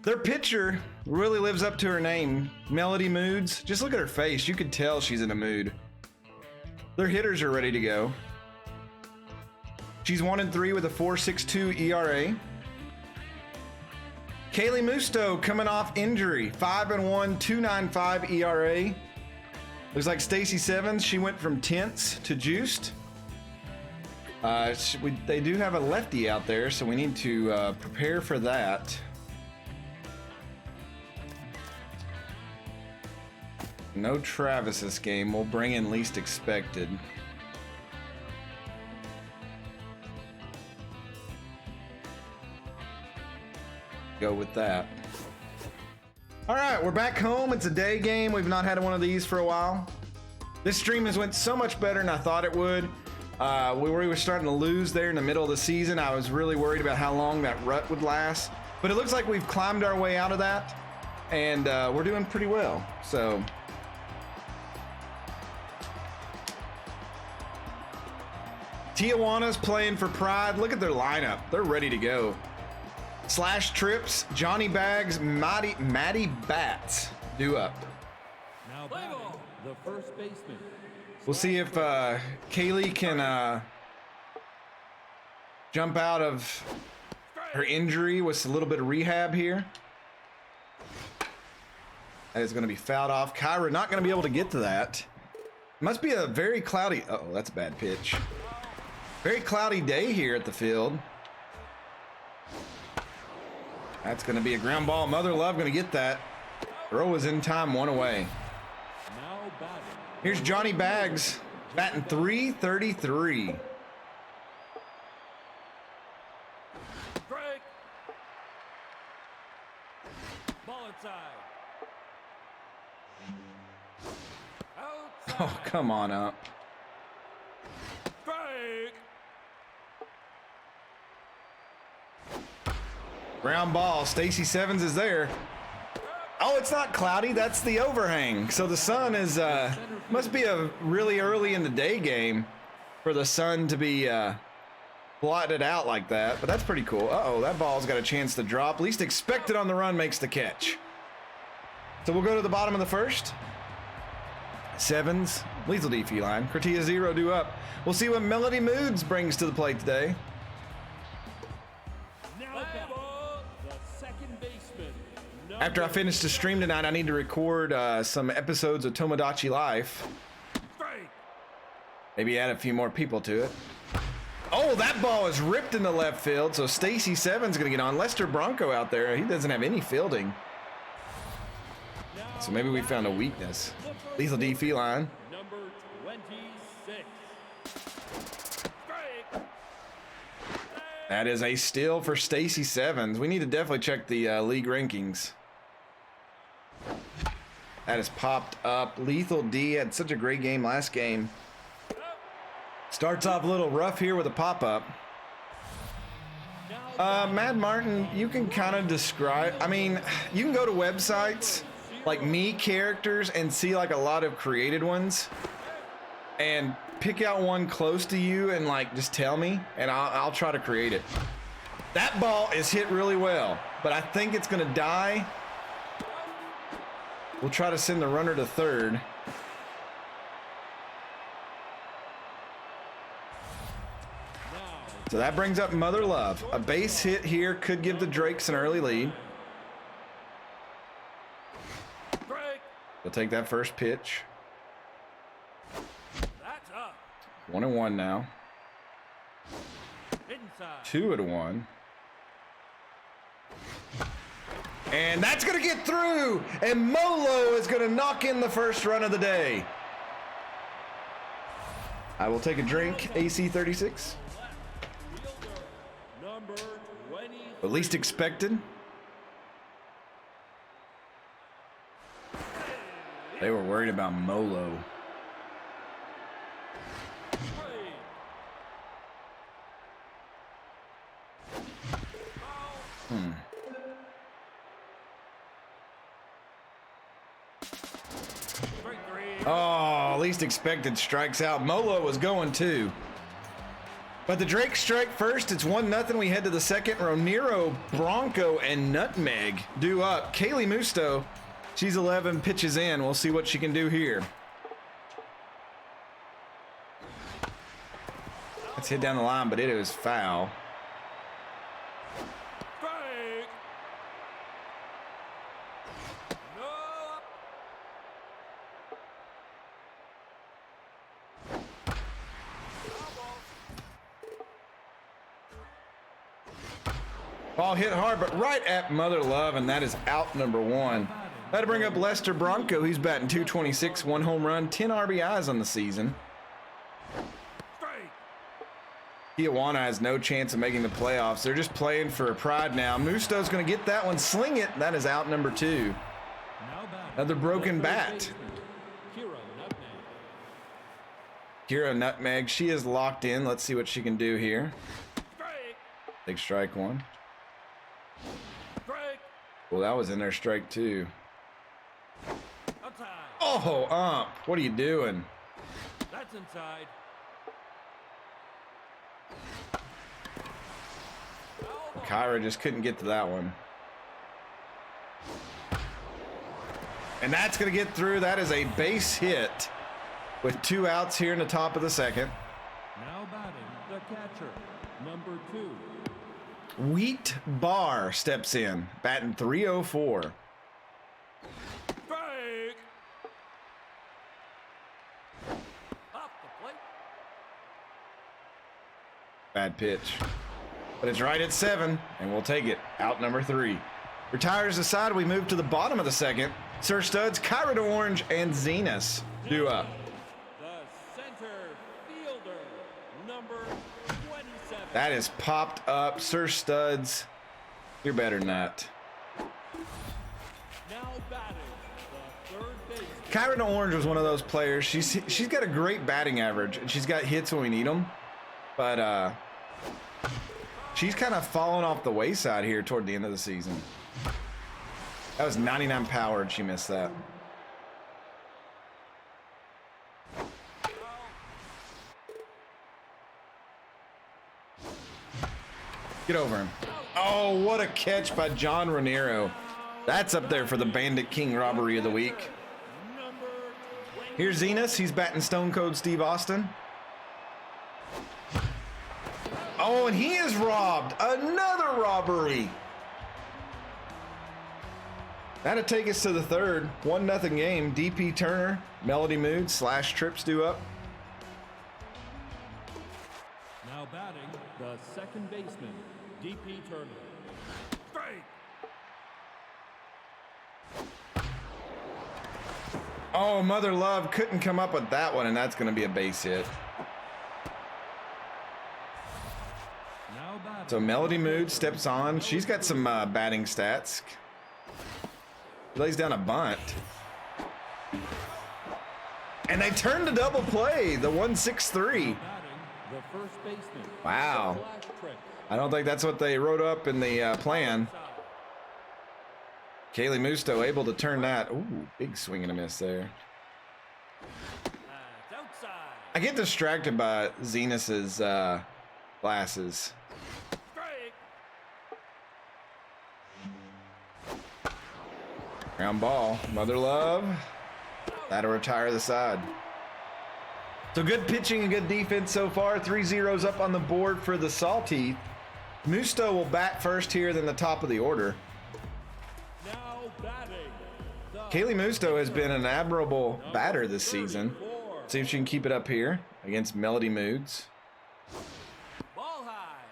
Their pitcher really lives up to her name, Melody Moods. Just look at her face. You could tell she's in a mood. Their hitters are ready to go. She's 1-3 with a 4.62 ERA. Kaylee Musto coming off injury, 5-1, 2.95 ERA. Looks like Stacy Sevens, she went from tense to juiced. They do have a lefty out there, so we need to prepare for that. No Travis this game. We'll bring in least expected. Go with that. All right, we're back home. It's a day game. We've not had one of these for a while. This stream has went so much better than I thought it would. We were starting to lose there in the middle of the season. I was really worried about how long that rut would last, but it looks like we've climbed our way out of that, and we're doing pretty well. So Tijuana's playing for pride. Look at their lineup. They're ready to go. Slash Trips, Johnny Bags, Maddie Bats due up. Now batting, the first baseman. We'll see if Kaylee can jump out of her injury with a little bit of rehab here. That is going to be fouled off. Kyra not going to be able to get to that. Must be a very cloudy. Uh oh, that's a bad pitch. Very cloudy day here at the field. That's going to be a ground ball. Mother Love going to get that. Throw is in time, one away. Now batting. Here's Johnny Bags batting .333. Strike. Ball inside. Outside. Oh, come on up. Strike. Ground ball. Stacy Sevens is there. Oh, it's not cloudy. That's the overhang. So the sun is, must be a really early in the day game for the sun to be blotted out like that. But that's pretty cool. Uh-oh, that ball's got a chance to drop. Least expected on the run makes the catch. So we'll go to the bottom of the first. Sevens, lethal DP line. Cortia 0 due up. We'll see what Melody Moods brings to the plate today. After I finish the stream tonight, I need to record some episodes of Tomodachi Life. Maybe add a few more people to it. Oh, that ball is ripped in the left field, so Stacy Sevens going to get on. Lester Bronco out there, he doesn't have any fielding. So maybe we found a weakness. Lethal D feline. Number 26. That is a steal for Stacy Sevens. We need to definitely check the league rankings. That has popped up. Lethal D had such a great game last game. Starts off a little rough here with a pop-up. Mad Martin, you can kind of describe, I mean, you can go to websites like Me Characters and see like a lot of created ones and pick out one close to you and like just tell me and I'll try to create it. That ball is hit really well, but I think it's gonna die. We'll try to send the runner to third. So that brings up Mother Love. A base hit here could give the Drakes an early lead. We'll take that first pitch. 1-1 now. 2-1. And that's going to get through. And Molo is going to knock in the first run of the day. I will take a drink, AC 36. Number 20. The least expected. They were worried about Molo. Oh, least expected strikes out. Molo was going too. But the Drake strike first. It's 1-0. We head to the second. Roniro, Bronco, and Nutmeg due up. Kaylee Musto, she's 11, pitches in. We'll see what she can do here. Let's hit down the line, but it was foul. Ball hit hard, but right at Mother Love, and that is out number 1. That'll bring up Lester Bronco. He's batting .226, 1 home run, 10 RBIs on the season. Tijuana has no chance of making the playoffs. They're just playing for pride now. Musto's going to get that one, sling it. That is out number 2. Another broken bat. Kira Nutmeg, she is locked in. Let's see what she can do here. Big strike 1. Well, that was in there, strike 2. Oh, what are you doing? That's inside. Kyra just couldn't get to that one. And that's going to get through. That is a base hit with 2 outs here in the top of the second. Now batting the catcher, number 2. Wheat Bar steps in, batting .304. Strike. Off the plate. Bad pitch. But it's right at 7, and we'll take it. Out number 3. Retires aside, we move to the bottom of the second. Sir Studs, Kyra Orange, and Zenas due up. The center fielder, number 27. That is popped up. Sir Studs, you're better than that. Now batting the third baseman. Kyra Orange was one of those players. She's got a great batting average, and she's got hits when we need them. But she's kind of fallen off the wayside here toward the end of the season. That was 99 power, and she missed that. Get over him. Oh, what a catch by John Ranero. That's up there for the Bandit King robbery of the week. Here's Zenas. He's batting Stone Cold Steve Austin. Oh, and he is robbed. Another robbery. That'll take us to the third. 1-0 game. DP Turner, Melody Mood / Trips due up. Now batting the second baseman, DP Turner. Strike. Oh, Mother Love couldn't come up with that one, and that's going to be a base hit. Now batting. So Melody Mood steps on. She's got some batting stats. Lays down a bunt. And they turned a double play. The 1-6-3. The first baseman. Wow. I don't think that's what they wrote up in the plan. Kaylee Musto able to turn that. Ooh, big swing and a miss there. I get distracted by Zenas's glasses. Ground ball. Mother Love. That'll retire the side. So good pitching and good defense so far. 3 zeros up on the board for the Salty. Musto will bat first here, then the top of the order. Now batting. Kaylee Musto has been an admirable batter this season. See if she can keep it up here against Melody Moods. Ball high.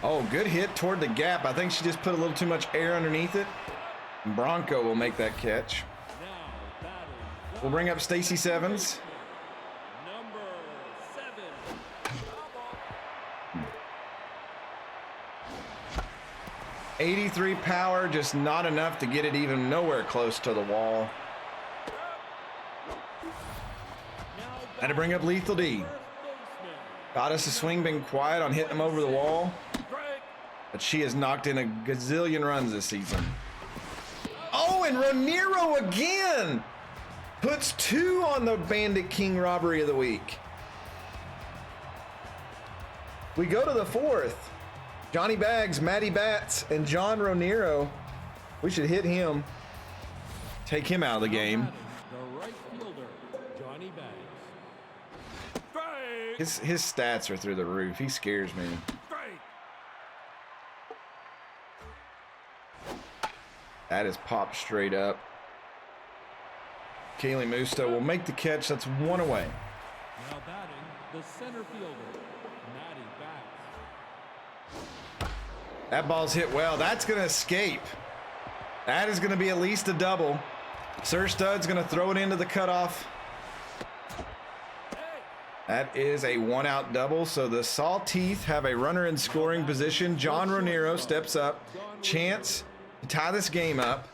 Oh, good hit toward the gap. I think she just put a little too much air underneath it. Bronco will make that catch. Now batting the We'll bring up Stacy Sevens. Number 7. Foul ball. 83 power, just not enough to get it even nowhere close to the wall. Had to bring up Lethal D. Got us a swing, been quiet on hitting him over the wall. But she has knocked in a gazillion runs this season. Oh, and Ronero again! Puts 2 on the Bandit King robbery of the week. We go to the 4th. Johnny Bags, Matty Bats, and John Ronero. We should hit him. Take him out of the game. The right fielder, Johnny Bags. His stats are through the roof. He scares me. That is popped straight up. Kaylee Musto will make the catch. That's 1 away. Now batting, the center fielder, Matty Bats. That ball's hit well. That's going to escape. That is going to be at least a double. Sir Stud's going to throw it into the cutoff. That is a 1-out double. So the Salteeth have a runner in scoring position. John Ronero steps up. Chance to tie this game up.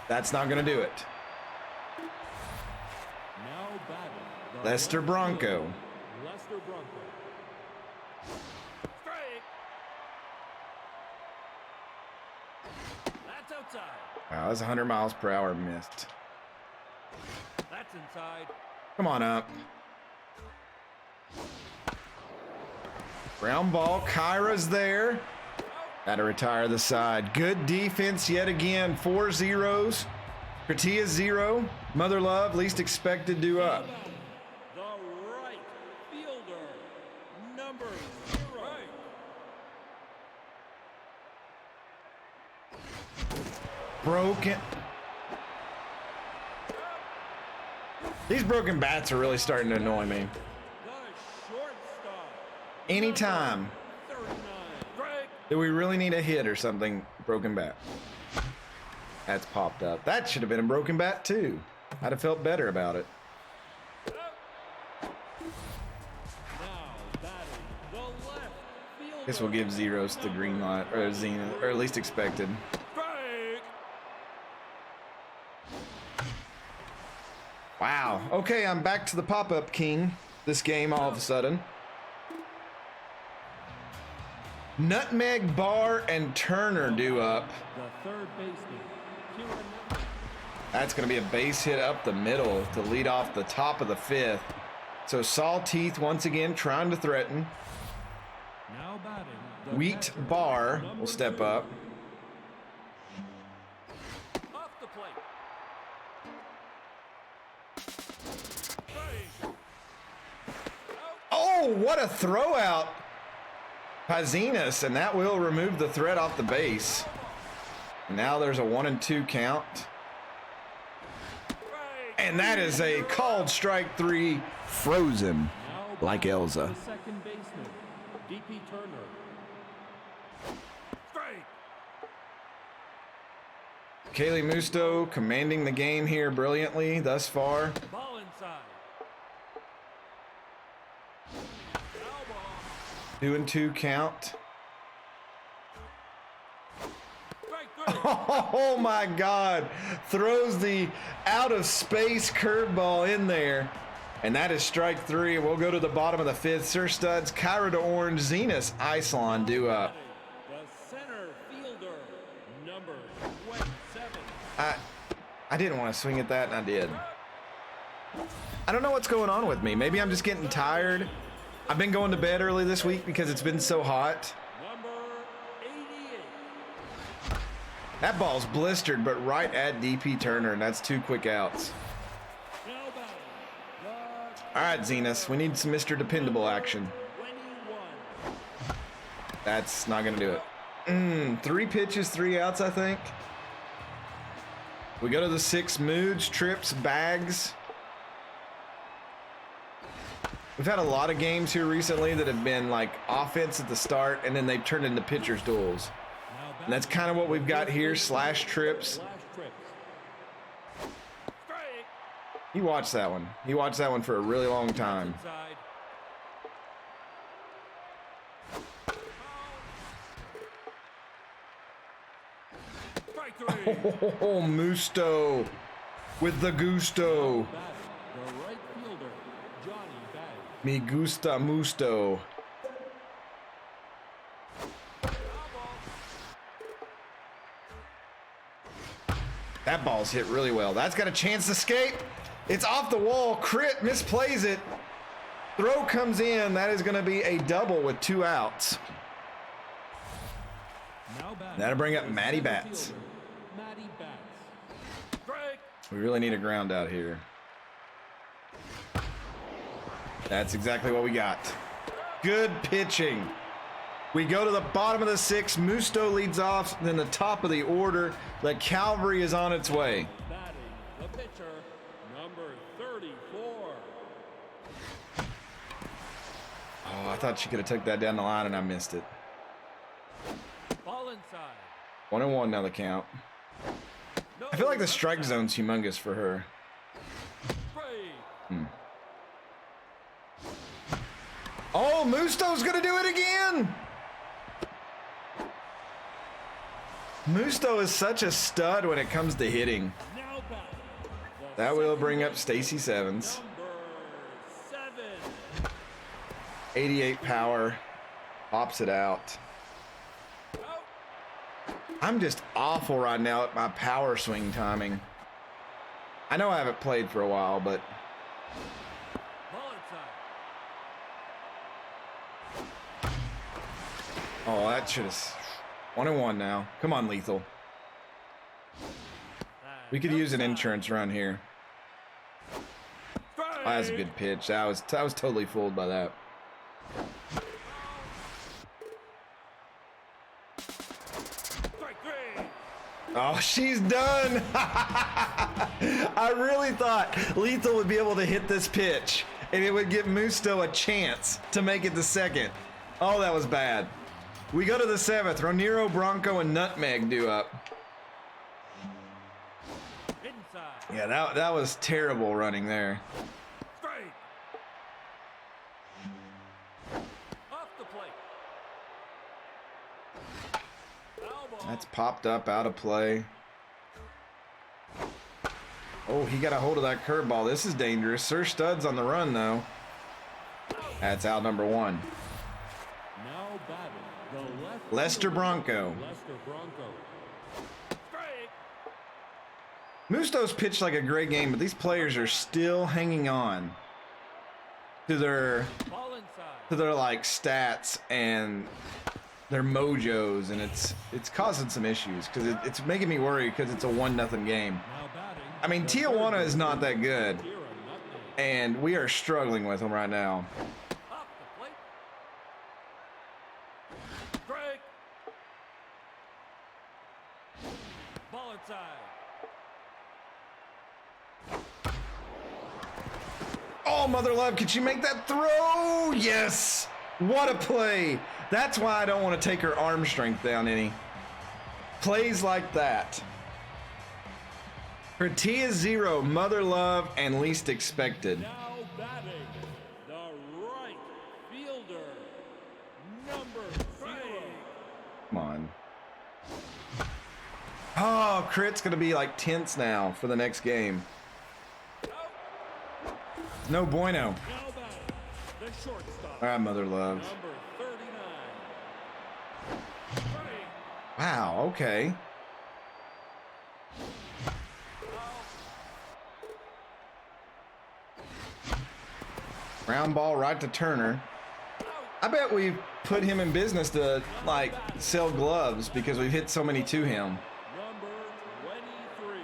That's not going to do it. Now batting, the Lester Bronco. Lester Bronco. That's outside. Wow, that's 100 miles per hour missed. That's inside. Come on up. Ground ball. Kyra's there. Got to retire the side. Good defense yet again. 4 zeros. Crtia 0. Mother Love, least expected, due up. The right fielder, number 0. Broken. These broken bats are really starting to annoy me. The shortstop, Anytime 39. Greg. do we really need a hit or something, broken bat. That's popped up. That should have been a broken bat too. I'd have felt better about it. Now batting, the left fielder. Guess we'll give zeros to the green light, or Zenith, or at least expected. Greg. Wow. Okay, I'm back to the pop-up king this game all of a sudden. Nutmeg, Barr, and Turner due up. The third baseman, Kieran. That's going to be a base hit up the middle to lead off the top of the 5th. So Salteeth once again trying to threaten. Now batting, the Wheat catcher, Barr number will step 2. up. Off the plate. Strike. Oh, what a throw out. Pazinas, and that will remove the threat off the base. Now there's a 1-2 count. And that is a called strike 3, frozen Now like batting, Elsa. The second baseman, DP Turner. Strike. Kaylee Musto commanding the game here brilliantly thus far. Ball inside. Foul ball. 2-2 count. Strike 3. Oh my God. Throws the out of space curveball in there. And that is strike 3. We'll go to the bottom of the 5th. Sir Studs, Kyra to Orange, Zenus, Isilon due up. The center fielder, number 27. I didn't want to swing at that, and I did. I don't know what's going on with me. Maybe I'm just getting tired. I've been going to bed early this week because it's been so hot. Number 88. That ball's blistered, but right at DP Turner, and that's 2 quick outs. Now batting, All right, Zenus, we need some Mr. Dependable action. 21. That's not going to do it. 3 pitches, 3 outs, I think. We go to the 6 moods, trips, bags. We've had a lot of games here recently that have been like offense at the start, and then they've turned into pitcher's duels. Now And that's kind of what we've got here, slash trips. Slash trips. Strike. He watched that one. He watched that one for a really long time. Inside. Strike three. Oh, Musto with the gusto. Batting, the right fielder, Johnny Batting. Me gusta Musto. That ball's hit really well. That's got a chance to escape. It's off the wall. Crit misplays it. Throw comes in. That is going to be a double with 2 outs. Now batting, That'll bring up the Matty center Bats. fielder, Matty Bats. Strike. We really need a ground out here. That's exactly what we got. Good pitching. We go to the bottom of the 6th. Musto leads off. Then the top of the order. The cavalry is on its way. Batting, the pitcher, number 34. Oh, I thought she could have took that down the line and I missed it. Ball inside. 1-1 now the count. No, I feel like the strike zone's humongous for her. strike. Oh, Musto's gonna do it again! Musto is such a stud when it comes to hitting. Now batting, the That will second bring up baseman, Stacy Sevens. number 7. 88 power. Pops it out. Out. I'm just awful right now at my power swing timing. I know I haven't played for a while, but Ball inside. oh, that should have. 1-1 now. Come on, Lethal. We could use an insurance run here. Oh, that's a good pitch. I was totally fooled by that. Strike three. Oh, she's done. I really thought Lethal would be able to hit this pitch, and it would give Musto a chance to make it to second. Oh, that was bad. We go to the 7th. Roniro, Bronco, and Nutmeg do up. Inside. Yeah, that was terrible running there. Strike. Off the plate. Foul ball. That's popped up out of play. Oh, he got a hold of that curveball. This is dangerous. Sir Stud's on the run, though. That's out number 1. Now batting, the left Lester fielder, Bronco. Lester Bronco. Strike. Musto's pitched like a great game, but these players are still hanging on to their Ball inside. like stats and their mojos, and it's causing some issues because it's making me worry because it's a 1-0 game. Now batting. I mean, Tijuana is not that good, Here a nutmeg. and we are struggling with them right now. Off the plate. Strike. Ball inside. Oh, Mother Love, could she make that throw? Yes! What a play! That's why I don't want to take her arm strength down any. Plays like that. Her T is 0, Mother Love, and least expected. Now batting, the right fielder, number 0. Come on. Oh, Crit's going to be like tense now for the next game. No bueno. Now batting, the shortstop, All right, Mother Love. number 39. Strike. Wow, okay. Round ball right to Turner. I bet we've put him in business to like sell gloves because we've hit so many to him. Number 23.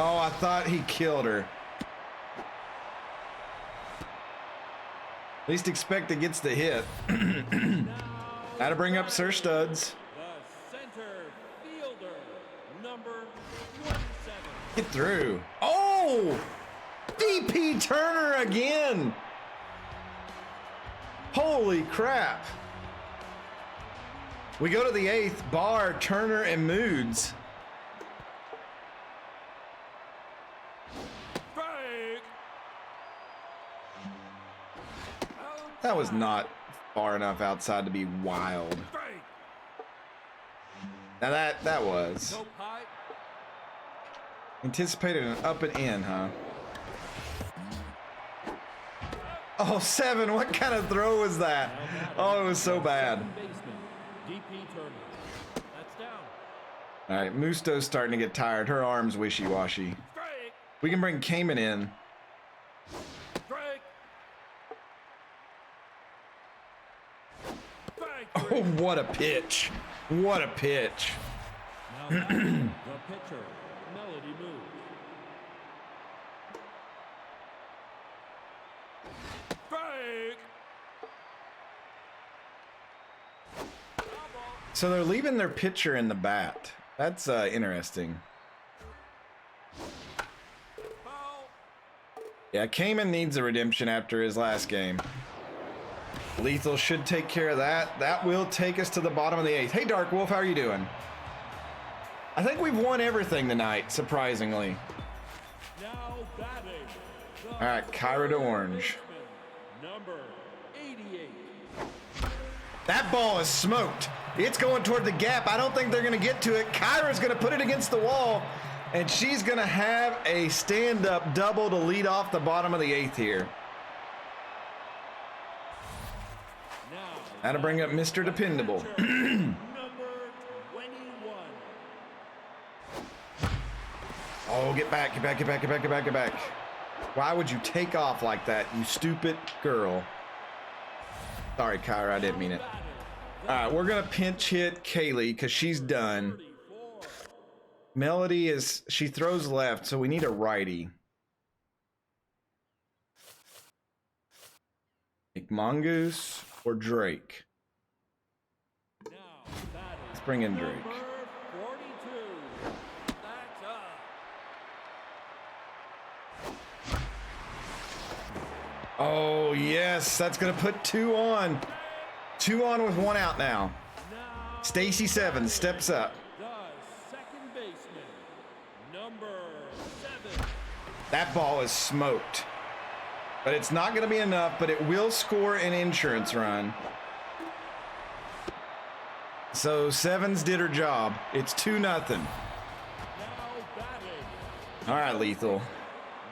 Oh, I thought he killed her. Least expected gets the hit. Gotta bring up Sir Studs. The center fielder, number 27. Get through. Oh! DP Turner again! Holy crap. We go to the 8th. Barr, Turner, and Moods. That was not far enough outside to be wild. Now that was. Anticipated an up and in, huh? Oh, 7. What kind of throw was that? Oh, it was so bad. All right, Musto's starting to get tired. Her arm's wishy-washy. We can bring Cayman in. Oh, what a pitch. What a pitch. Now the pitcher, Melody moves. So they're leaving their pitcher in the bat. That's interesting. Yeah, Cayman needs a redemption after his last game. Lethal should take care of that. That will take us to the bottom of the 8th. Hey, Dark Wolf, how are you doing? I think we've won everything tonight, surprisingly. Now batting. All right, Kyra to orange. Number 88. That ball is smoked. It's going toward the gap. I don't think they're going to get to it. Kyra's going to put it against the wall, and she's going to have a stand-up double to lead off the bottom of the 8th here. That'll bring up Mr. Dependable. Number 21. Oh, get back, get back, get back, get back, get back, get back. Why would you take off like that, you stupid girl? Sorry, Kyra, I didn't mean it. All right, we're going to pinch hit Kaylee because she's done. Melody she throws left, so we need a righty. Like Mongoose or Drake. Let's bring in Drake. Number 42. That's up. Oh, yes, that's going to put 2 on. 2 on with 1 out now. Stacy 7 steps up. The second baseman, number 7. That ball is smoked. But it's not going to be enough, but it will score an insurance run. So 7's did her job. It's 2-0. Now batting. All right, Lethal.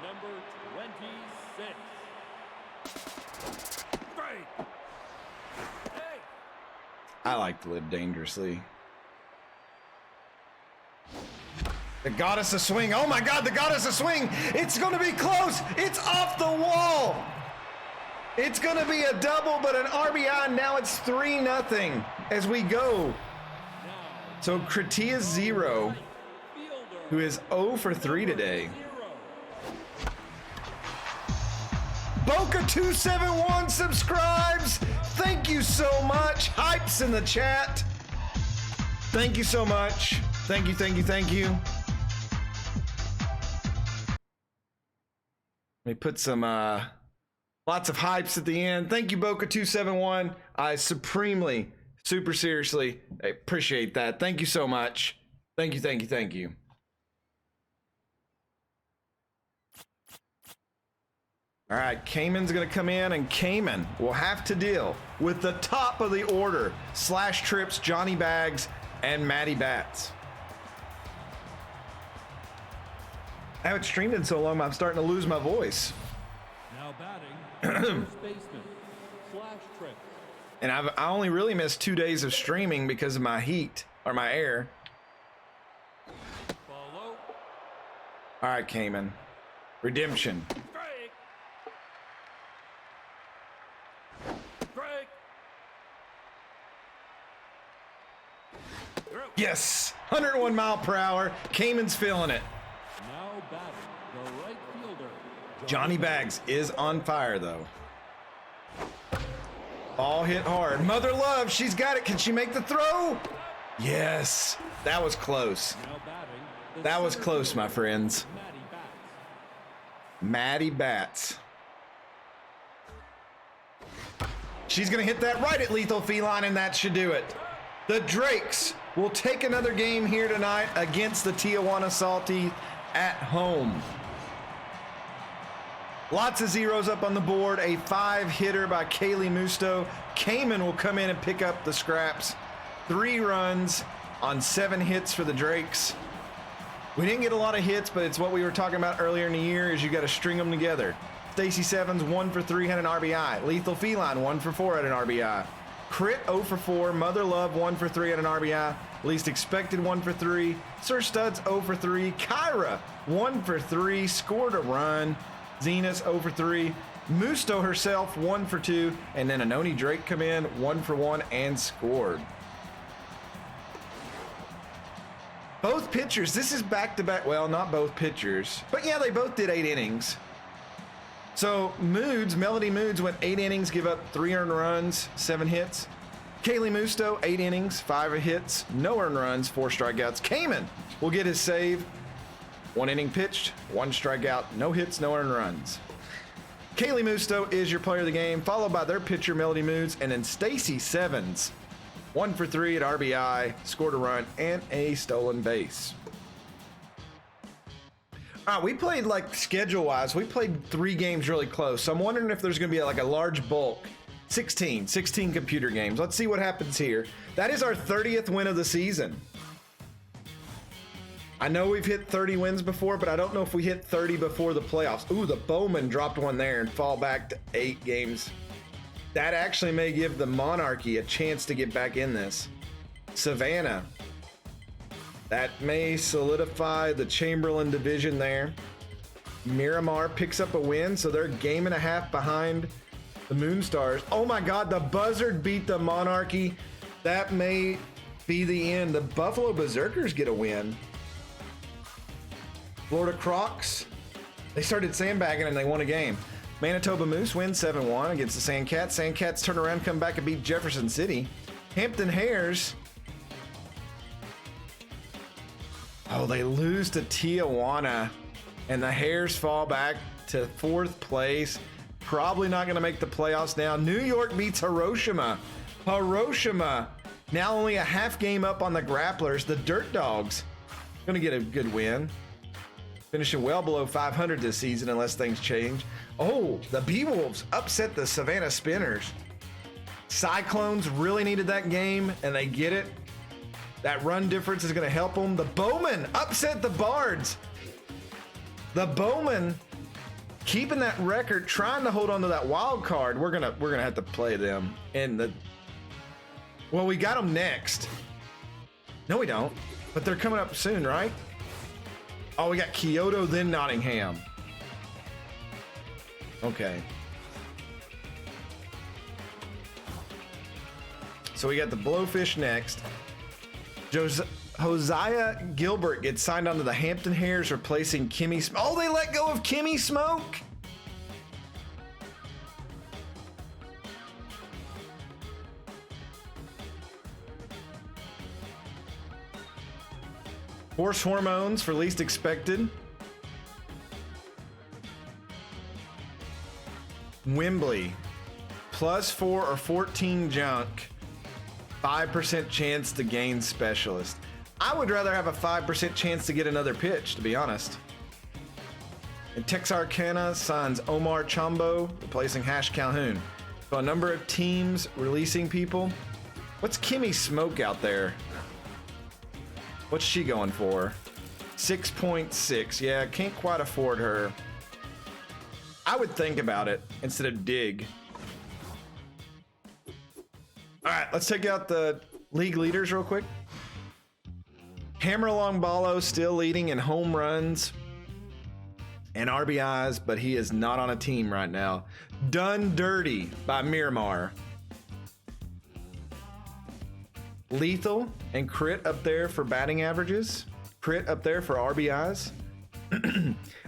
Number 26. Strike. Hey. I like to live dangerously. The goddess of swing. Oh my God, the goddess of swing. It's going to be close. It's off the wall. It's going to be a double, but an RBI. Now it's 3-0 as we go. So Kratia 0, who is 0 for 3 today. Boca271 subscribes. Thank you so much. Hypes in the chat. Thank you so much. Thank you, thank you, thank you. Let me put some lots of hypes at the end. Thank you, Boca271. I supremely, super seriously appreciate that. Thank you so much. Thank you, thank you, thank you. All right, Cayman's going to come in, and Cayman will have to deal with the top of the order. Slash Trips, Johnny Bags, and Maddie Bats. I haven't streamed in so long, I'm starting to lose my voice. Now batting, first baseman, Slash Trips. And I only really missed 2 days of streaming because of my heat, or my air. Follow. All right, Cayman. Redemption. Strike. Strike. Yes! 101 mile per hour. Cayman's feeling it. Now batting, the right fielder. Johnny Bags is on fire, though. Ball hit hard. Mother Love, she's got it. Can she make the throw? Yes. That was close. Now batting, the That was center close, fielder, my friends. Maddie Bats. Maddie Bats. She's going to hit that right at Lethal Feline, and that should do it. The Drakes will take another game here tonight against the Tijuana Salty at home. Lots of zeros up on the board. A 5-hitter by Kaylee Musto. Cayman will come in and pick up the scraps. 3 runs on 7 hits for the Drakes. We didn't get a lot of hits, but it's what we were talking about earlier in the year is you got to string them together. Stacy Sevens, 1 for 3, had an RBI. Lethal Feline, 1 for 4, had an RBI. Crit, 0 for 4. Mother Love, 1 for 3, had an RBI. Least Expected, 1 for 3. Sir Studs, 0 for 3. Kyra, 1 for 3, scored a run. Zenas, 0 for 3. Musto herself, 1 for 2. And then Anoni Drake come in, 1 for 1, and scored. Both pitchers, this is back-to-back. Well, not both pitchers. But yeah, they both did 8 innings. So Melody Moods went 8 innings, give up 3 earned runs, 7 hits. Kaylee Musto, 8 innings, 5 hits, no earned runs, 4 strikeouts. Cayman will get his save. 1 inning pitched, 1 strikeout, no hits, no earned runs. Kaylee Musto is your player of the game, followed by their pitcher, Melody Moods, and then Stacy Sevens, 1 for 3 at RBI, scored a run, and a stolen base. All right, we played, like, schedule-wise, we played 3 games really close, so I'm wondering if there's going to be, like, a large bulk. 16 computer games. Let's see what happens here. That is our 30th win of the season. I know we've hit 30 wins before, but I don't know if we hit 30 before the playoffs. Ooh, the Bowman dropped one there and fall back to 8 games. That actually may give the Monarchy a chance to get back in this. Savannah. That may solidify the Chamberlain division there. Miramar picks up a win, so they're a game and a half behind the Moonstars. Oh my God, the Buzzard beat the Monarchy. That may be the end. The Buffalo Berserkers get a win. Florida Crocs, they started sandbagging and they won a game. Manitoba Moose wins 7-1 against the Sandcats. Sandcats turn around, come back and beat Jefferson City. Hampton Hares, oh, they lose to Tijuana, and the Hares fall back to 4th place. Probably not going to make the playoffs now. New York beats Hiroshima. Hiroshima, now only a half game up on the Grapplers. The Dirt Dogs, going to get a good win. Finishing well below 500 this season unless things change. Oh, the Bee-Wolves upset the Savannah Spinners. Cyclones really needed that game, and they get it. That run difference is going to help them. The Bowmen upset the Bards. The Bowmen keeping that record, trying to hold on to that wild card. We're gonna have to play them in the. Well, we got them next. No, we don't. But they're coming up soon, right? Oh, we got Kyoto, then Nottingham. Okay. So we got the Blowfish next. Hosea Gilbert gets signed onto the Hampton Hares, replacing Kimmy. Oh, they let go of Kimmy Smoke. Horse Hormones for Least Expected. Wembley, +4 or 14 junk, 5% chance to gain Specialist. I would rather have a 5% chance to get another pitch, to be honest. And Texarkana signs Omar Chambo, replacing Hash Calhoun. So a number of teams releasing people. What's Kimmy Smoke out there? What's she going for? 6.6. Yeah, can't quite afford her. I would think about it instead of dig. All right, let's take out the league leaders real quick. Hammerlong Ballo still leading in home runs and RBIs, but he is not on a team right now. Done Dirty by Miramar. Lethal and Crit up there for batting averages. Crit up there for RBIs.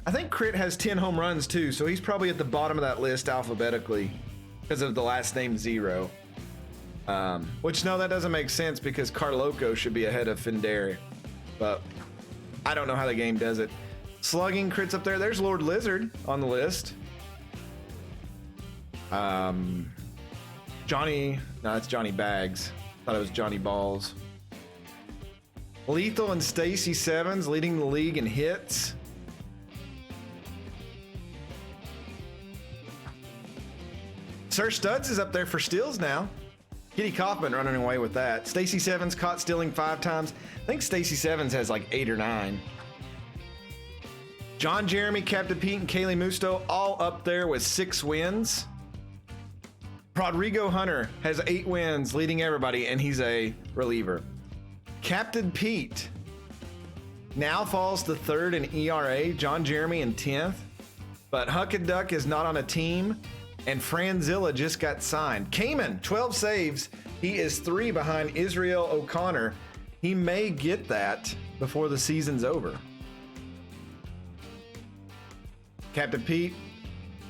I think Crit has 10 home runs too, so he's probably at the bottom of that list alphabetically because of the last name 0. Which, no, that doesn't make sense because Carloco should be ahead of Findere. But I don't know how the game does it. Slugging, Crit's up there. There's Lord Lizard on the list. Johnny, no, it's Johnny Bags. Thought it was Johnny Balls. Lethal and Stacy Sevens leading the league in hits. Sir Studs is up there for steals now. Kitty Kaufman running away with that. Stacy Sevens caught stealing 5 times. I think Stacy Sevens has like 8 or 9. John Jeremy, Captain Pete, and Kaylee Musto all up there with 6 wins. Rodrigo Hunter has 8 wins, leading everybody, and he's a reliever. Captain Pete now falls to 3rd in ERA. John Jeremy in 10th. But Huck and Duck is not on a team. And Franzilla just got signed. Cayman, 12 saves. He is 3 behind Israel O'Connor. He may get that before the season's over. Captain Pete,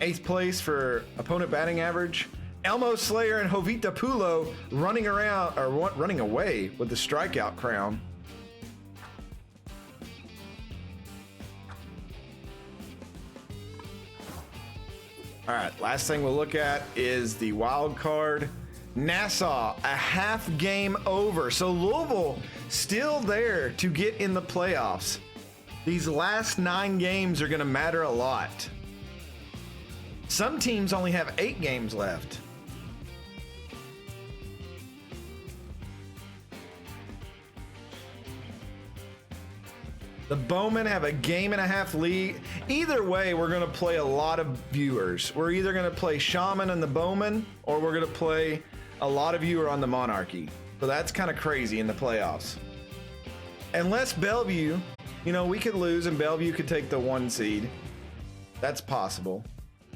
8th place for opponent batting average. Elmo Slayer and Jovita Pulo running around or running away with the strikeout crown. All right, last thing we'll look at is the wild card. Nassau, a half game over. So Louisville still there to get in the playoffs. These last 9 games are going to matter a lot. Some teams only have 8 games left. The Bowmen have a game-and-a-half lead. Either way, we're going to play a lot of viewers. We're either going to play Shaman and the Bowmen, or we're going to play a lot of viewer on the Monarchy. So that's kind of crazy in the playoffs. Unless Bellevue, we could lose and Bellevue could take the 1 seed. That's possible.